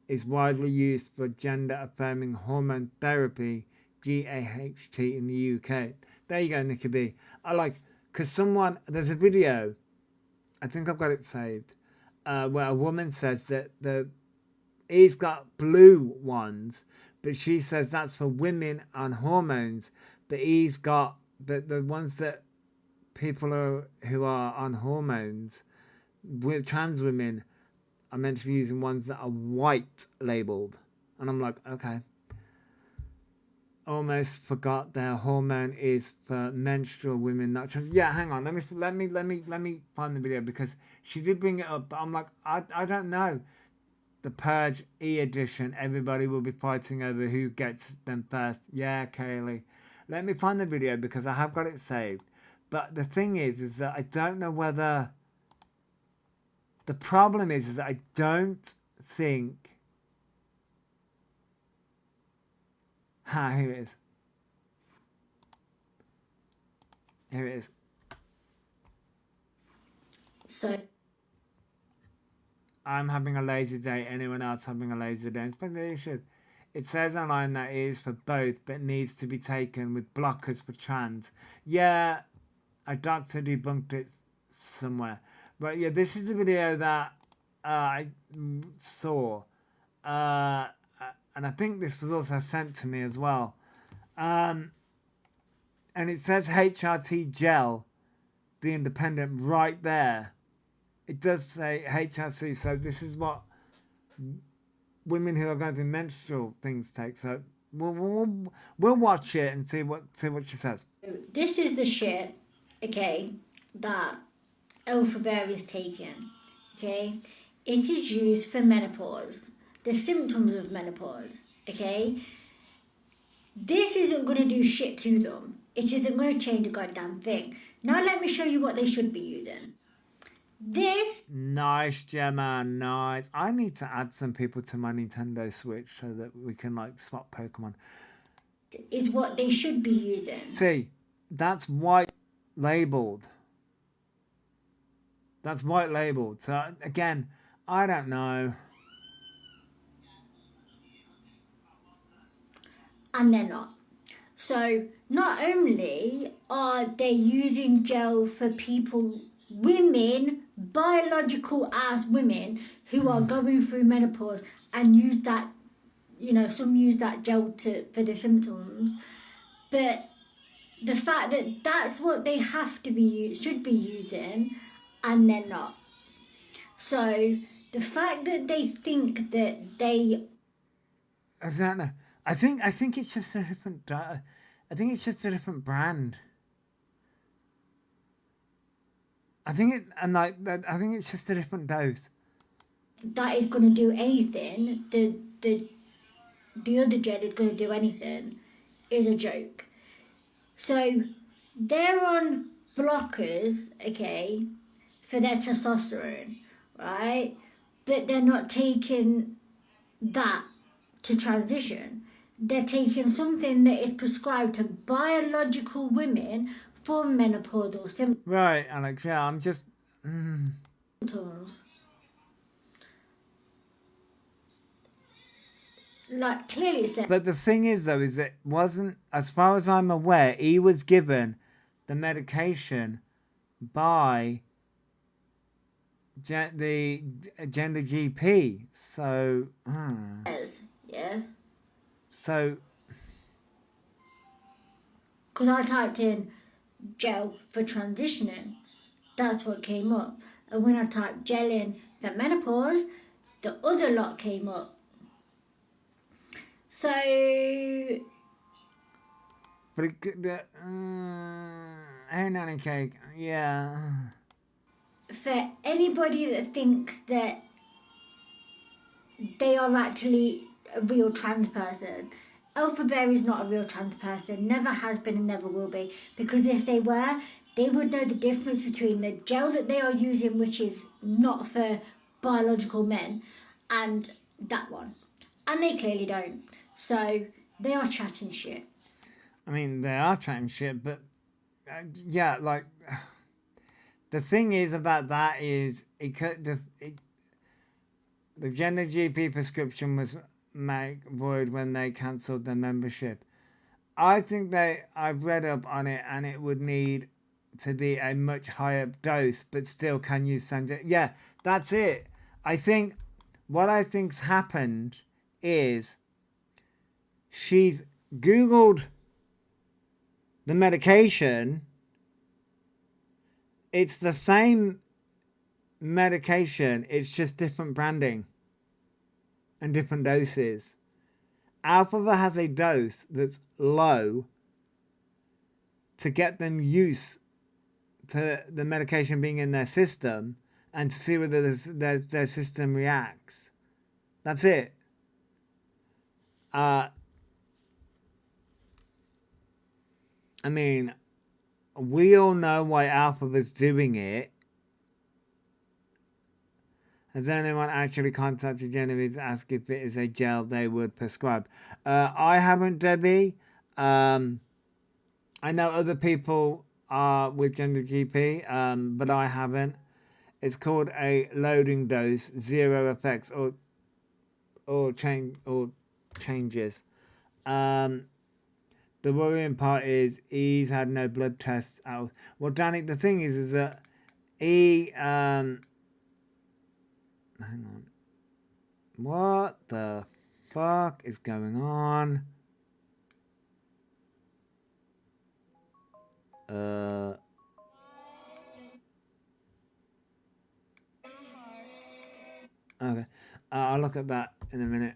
is widely used for gender-affirming hormone therapy, GAHT, in the UK. There you go, Nicky B. Because there's a video, I think I've got it saved, where a woman says that he's got blue ones, but she says that's for women on hormones, but he's got the ones that people who are on hormones, with trans women, are meant to be using ones that are white labeled. And I'm like, okay. Almost forgot their hormone is for menstrual women, not trans. Yeah, hang on. Let me find the video, because she did bring it up, but I'm like, I don't know. The Purge E edition, everybody will be fighting over who gets them first. Yeah, Kaylee. Let me find the video, because I have got it saved. But the thing is that I don't know whether... The problem is that I don't think... here it is. Here it is. So... I'm having a lazy day. Anyone else having a lazy day? They should. It says online that it is for both, but needs to be taken with blockers for trans. Yeah, a doctor debunked it somewhere. But yeah, this is the video that I saw. And I think this was also sent to me as well. And it says HRT Gel, The Independent, right there. It does say HRT, so this is what women who are going through menstrual things take. So we'll watch it and see what she says. This is the shit, okay, that Elphaba is taken, okay? It is used for menopause, the symptoms of menopause, okay? This isn't going to do shit to them. It isn't going to change a goddamn thing. Now let me show you what they should be using. This... Nice, Gemma, nice. I need to add some people to my Nintendo Switch so that we can, like, swap Pokemon. Is what they should be using. See, that's white labeled. That's white labeled. So, again, I don't know. And they're not. So, not only are they using gel for people, women, biological ass women who are going through menopause and use that, you know, some use that gel for the symptoms, but the fact that that's what they have to be should be using, and they're not. So the fact that they think that they... I don't know. I think it's just a different... I think it's just a different brand. I think it's just a different dose. That is going to do anything. The other gel is going to do anything. Is a joke. So they're on blockers, okay, for their testosterone, right? But they're not taking that to transition. They're taking something that is prescribed to biological women for menopausal symptoms. Right, Alex, yeah, I'm just... Like, clearly it said... But the thing is, though, is it wasn't, as far as I'm aware, he was given the medication by gender GP. So, Yeah. so Because I typed in gel for transitioning, that's what came up. And when I typed gel in for menopause, the other lot came up. So, but hey, nanny cake, yeah. for anybody that thinks that they are actually a real trans person, Elphaba is not a real trans person, never has been and never will be. Because if they were, they would know the difference between the gel that they are using, which is not for biological men, and that one. And they clearly don't. So they are chatting shit. I mean, they are chatting shit, but yeah, like the thing is about that is the gender GP prescription was made void when they cancelled their membership. I think I've read up on it, and it would need to be a much higher dose, but still can use Sanjay. Yeah, that's it. I think what I think's happened is she's Googled the medication. It's the same medication, it's just different branding and different doses. Elphaba has a dose that's low to get them used to the medication being in their system and to see whether their system reacts. That's it. I mean, we all know why Elphaba's doing it. Has anyone actually contacted Genevieve to ask if it is a gel they would prescribe? I haven't, Debbie. I know other people are with Gender GP, but I haven't. It's called a loading dose, 0 effects or changes. The worrying part is he's had no blood tests out. Well, Danny, the thing is that he hang on. What the fuck is going on? Okay. I'll look at that in a minute.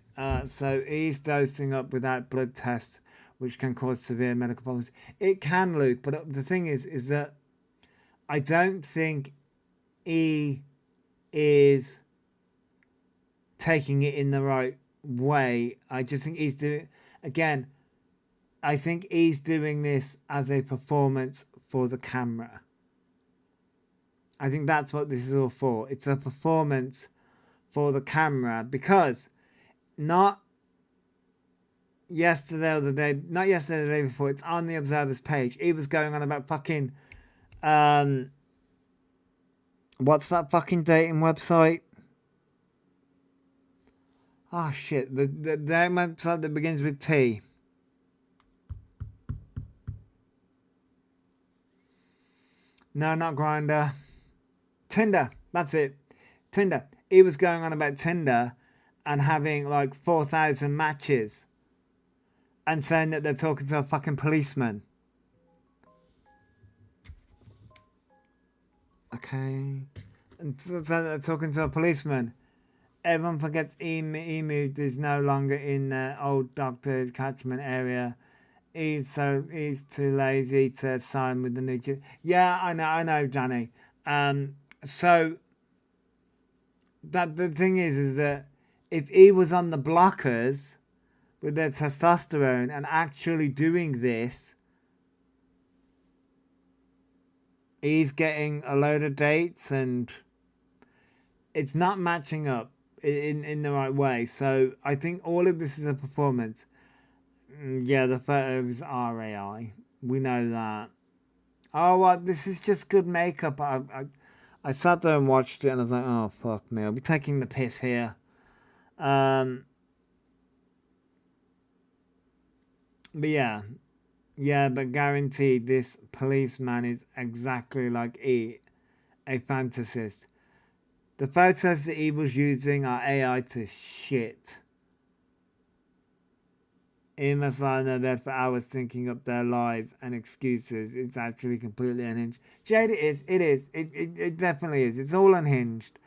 So he's dosing up without blood tests, which can cause severe medical problems. It can, Luke, but the thing is that I don't think he is taking it in the right way. I just think he's doing, again, I think he's doing this as a performance for the camera. I think that's what this is all for. It's a performance for the camera, because not yesterday or the day before, it's on the Observer's page. He was going on about fucking, what's that fucking dating website? Oh shit, the dating website that begins with T. No, not Grindr. Tinder, that's it. Tinder. He was going on about Tinder and having like 4,000 matches and saying that they're talking to a fucking policeman. Okay. And so they're talking to a policeman. Everyone forgets he moved is no longer in the old Dr. catchment area. He's too lazy to sign with the new... Yeah, I know, Johnny. So that the thing is that if he was on the blockers with their testosterone and actually doing this, he's getting a load of dates and it's not matching up in the right way. So I think all of this is a performance. Yeah, the photos are AI. We know that. Oh, well, this is just good makeup. I sat there and watched it and I was like, oh, fuck me. I'll be taking the piss here. But yeah. Yeah, but guaranteed this policeman is exactly like E, a fantasist. The photos that he was using are AI to shit. He must lie in their bed for hours thinking up their lies and excuses. It's actually completely unhinged. Jade, it is. It is. It definitely is. It's all unhinged.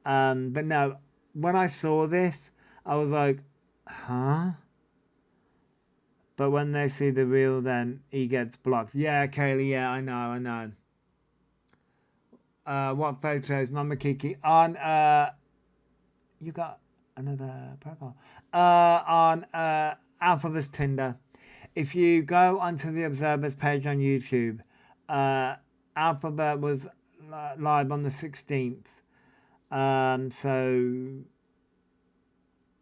But no, when I saw this, I was like, huh? But when they see the real, then he gets blocked. Yeah, Kaylee, yeah, I know. What photos? Mama Kiki. On, you got another profile. On, Alphaba's Tinder. If you go onto the Observers page on YouTube, Alphaba was live on the 16th. So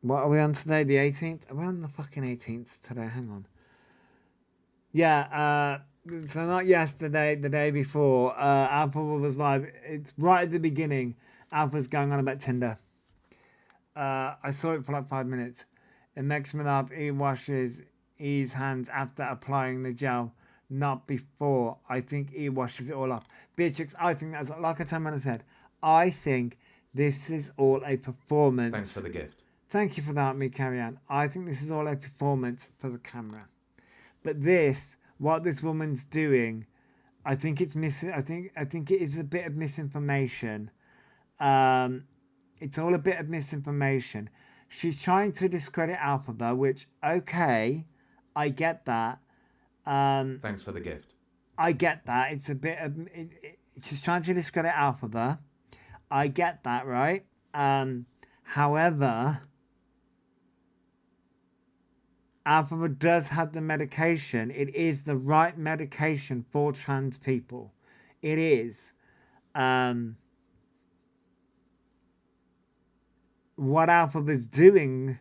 what are we on today? The 18th? We're on the fucking 18th today. Hang on. Yeah, so not yesterday, the day before. Alphaba was live. It's right at the beginning. Alpha's going on about Tinder. I saw it for like 5 minutes. It makes me laugh. He washes his hands after applying the gel, not before. I think he washes it all off. Beatrix, I think that's like I said. I think this is all a performance. Thanks for the gift. Thank you for that, me carry on. I think this is all a performance for the camera. But this, what this woman's doing, I think it's missing. I think it is a bit of misinformation. It's all a bit of misinformation. She's trying to discredit Alphaba, which, okay, I get that. Thanks for the gift. I get that. It's a bit of... she's trying to discredit Alphaba. I get that, right? However, Alphaba does have the medication. It is the right medication for trans people. It is. What Alphaba's doing,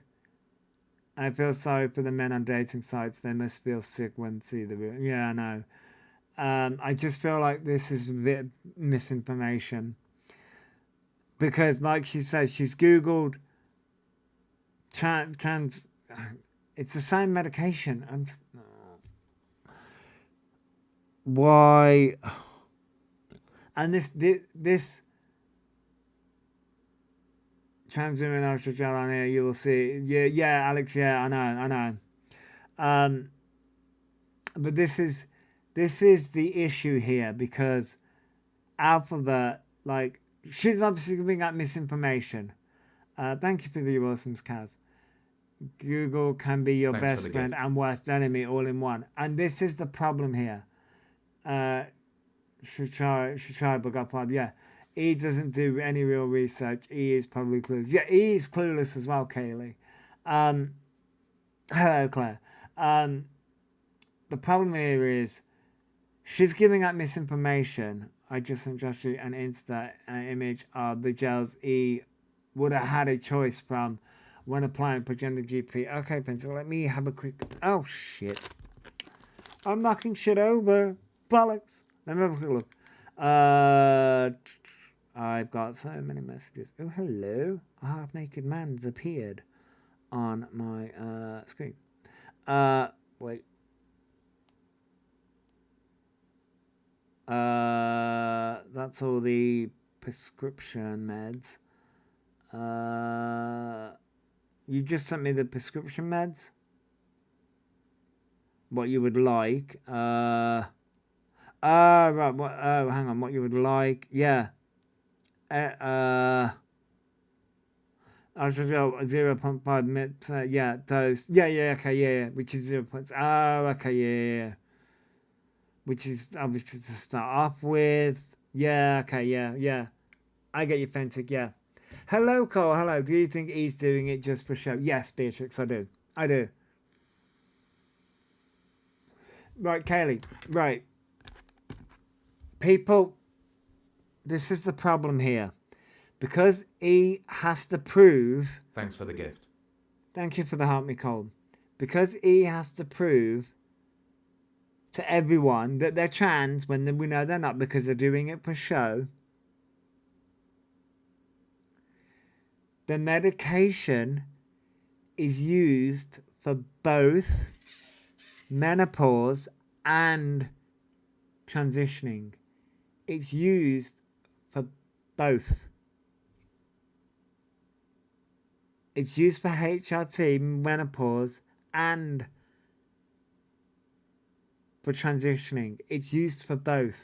I feel sorry for the men on dating sites. They must feel sick when see the real. Yeah, I know. I just feel like this is a bit of misinformation. Because, like she says, she's Googled trans. It's the same medication. Why? And this trans women ultra gel on here, you will see. Yeah, Alex. Yeah, I know. But this is the issue here, because Alphaba, like, she's obviously giving out misinformation. Thank you for the awesomes, Kaz. Google can be your Thanks best friend and worst enemy all in one. And this is the problem here. Should try but got fired. Yeah. He doesn't do any real research. He is probably clueless. Yeah, he is clueless as well, Kaylee. Hello, Claire. The problem here is she's giving out misinformation. I just sent Joshua an Insta image of the gels he would have had a choice from when applying for Gender GP. Okay, Pencil, let me have a quick... Oh, shit. I'm knocking shit over. Bollocks. Let me have a quick look. I've got so many messages. Oh, hello. A half-naked man's appeared on my screen. Wait. That's all the prescription meds. You just sent me the prescription meds. What you would like. Right. What? Oh, hang on. What you would like? Yeah. I should go 0.5 minutes. Yeah, dose. Yeah. Okay, yeah. Which is 0. Oh, okay, yeah. Which is obviously to start off with. Yeah, okay, yeah. I get you, Fentic, yeah. Hello, Cole, hello. Do you think he's doing it just for show? Yes, Beatrix, I do. Right, Kaylee, right. People, this is the problem here. Because he has to prove... Thanks for the gift. Thank you for the heart, Nicole. Because he has to prove to everyone that they're trans when we know they're not, because they're doing it for show. The medication is used for both menopause and transitioning. It's used for both. It's used for HRT, menopause, and for transitioning. It's used for both.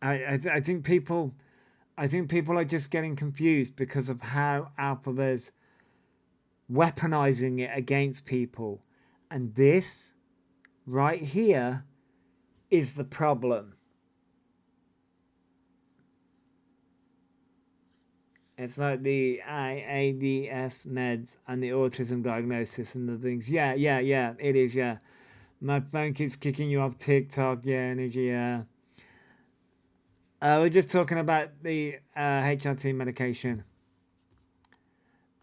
I think people are just getting confused because of how Elphaba's weaponizing it against people, and this right here is the problem. It's like the IADS meds and the autism diagnosis and the things. Yeah, it is, yeah. My phone keeps kicking you off TikTok, yeah, energy, yeah. We're just talking about the HRT medication.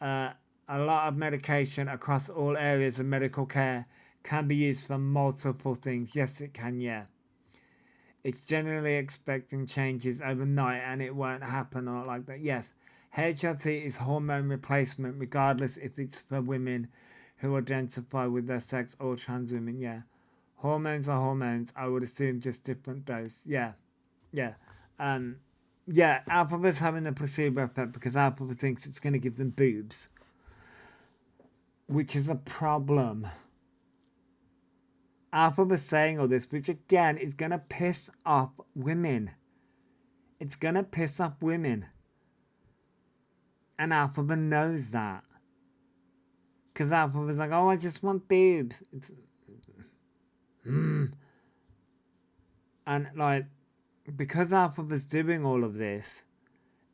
A lot of medication across all areas of medical care can be used for multiple things. Yes, it can, yeah. It's generally expecting changes overnight and it won't happen or like that. Yes, HRT is hormone replacement regardless if it's for women who identify with their sex or trans women. Yeah, hormones are hormones. I would assume just different dose. Yeah. Elphaba's having the placebo effect because Elphaba thinks it's going to give them boobs, which is a problem. Elphaba's saying all this, which again is going to piss off women. It's going to piss off women. And Elphaba knows that. Because Elphaba's like, oh, I just want boobs. And like, because Elphaba's doing all of this,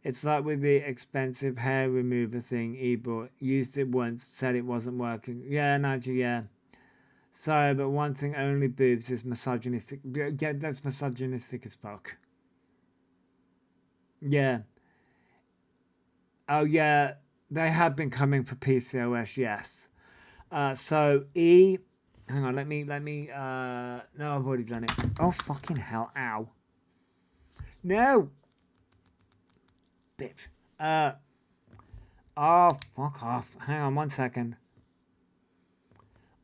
it's like with the expensive hair remover thing he bought. Used it once, said it wasn't working. Yeah, Nigel, yeah. Sorry, but wanting only boobs is misogynistic. Yeah, that's misogynistic as fuck. Yeah. Oh, yeah. They have been coming for PCOS, yes. So, E... Hang on, let me... No, I've already done it. Oh, fucking hell. Ow. No! Bitch. Oh, fuck off. Hang on 1 second.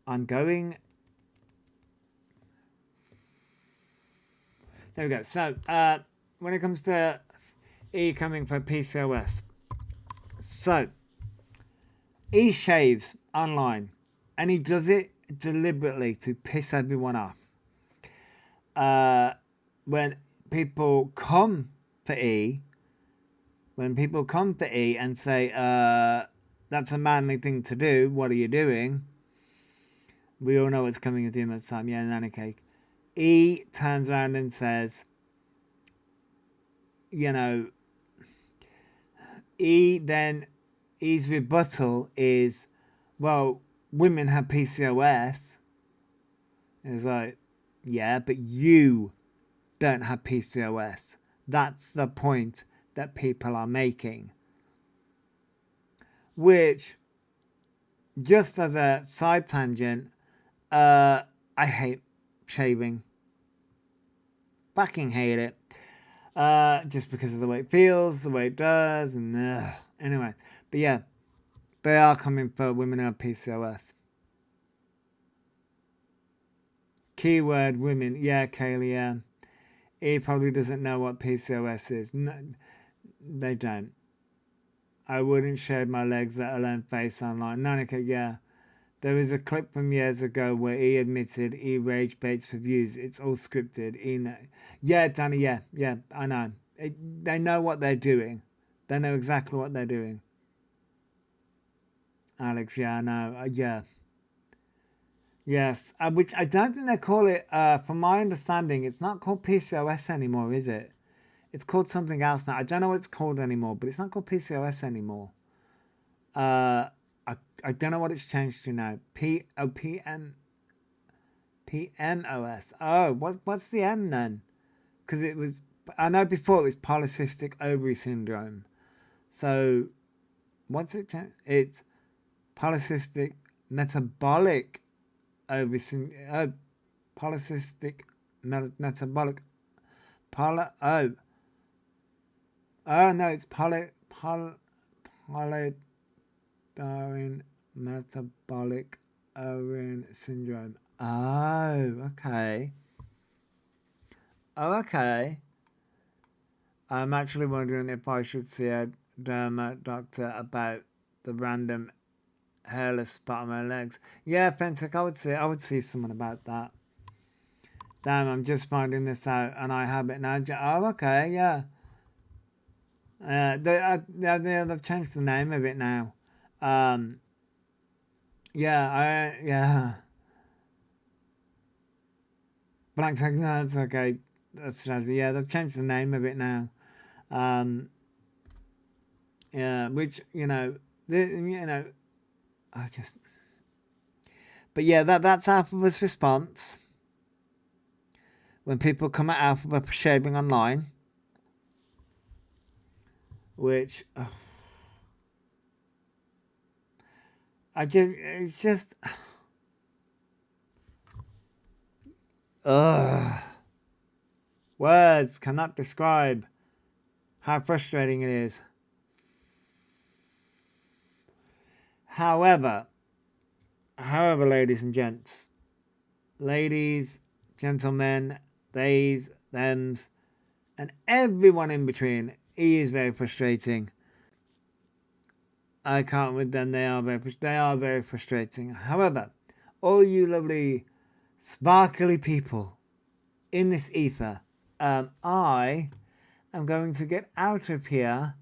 I'm going... There we go. So, when it comes to E coming for PCOS. So, E shaves online. And he does it deliberately to piss everyone off. When people come for E... When people come for E and say, that's a manly thing to do, what are you doing? We all know what's coming at the end of the time. Yeah, nanny cake. E turns around and says, you know, E's rebuttal is, well, women have PCOS. It's like, yeah, but you don't have PCOS. That's the point that people are making. Which, just as a side tangent, I hate shaving. Fucking hate it. Just because of the way it feels, the way it does, and anyway. But yeah, they are coming for women who have PCOS. Keyword women. Yeah, Kaylee, yeah. He probably doesn't know what PCOS is. No, they don't. I wouldn't shave my legs, let alone face online. Nanika, yeah. There was a clip from years ago where he admitted he rage baits for views. It's all scripted. Yeah, Danny, yeah, I know. They know what they're doing. They know exactly what they're doing. Alex, yeah, I know. Yeah. Yes, which I don't think they call it, from my understanding, it's not called PCOS anymore, is it? It's called something else now. I don't know what it's called anymore, but it's not called PCOS anymore. I don't know what it's changed to now. PMOS. Oh, what's the N then? Because it was, I know before it was polycystic ovary syndrome. So, what's it changed? It's polycystic metabolic ovary syndrome. Polycystic metabolic. Oh no, it's polydorine metabolic ovarian syndrome. Oh, okay. Oh, okay. I'm actually wondering if I should see a derma doctor about the random hairless spot on my legs. Yeah, Pentic, I would see someone about that. Damn, I'm just finding this out and I have it now. Oh, okay, yeah. They've changed the name of it now. Yeah. Black Tech, no, that's okay. That's strategy. Yeah, they've changed the name of it now. Yeah, which, I just... But yeah, that's Elphaba's response. When people come at Elphaba for shaving online. Which... it's just... Words cannot describe how frustrating it is. However, ladies and gents, ladies, gentlemen, theys, thems, and everyone in between, he is very frustrating. I can't with them, they are very frustrating. However, all you lovely sparkly people in this ether, I am going to get out of here.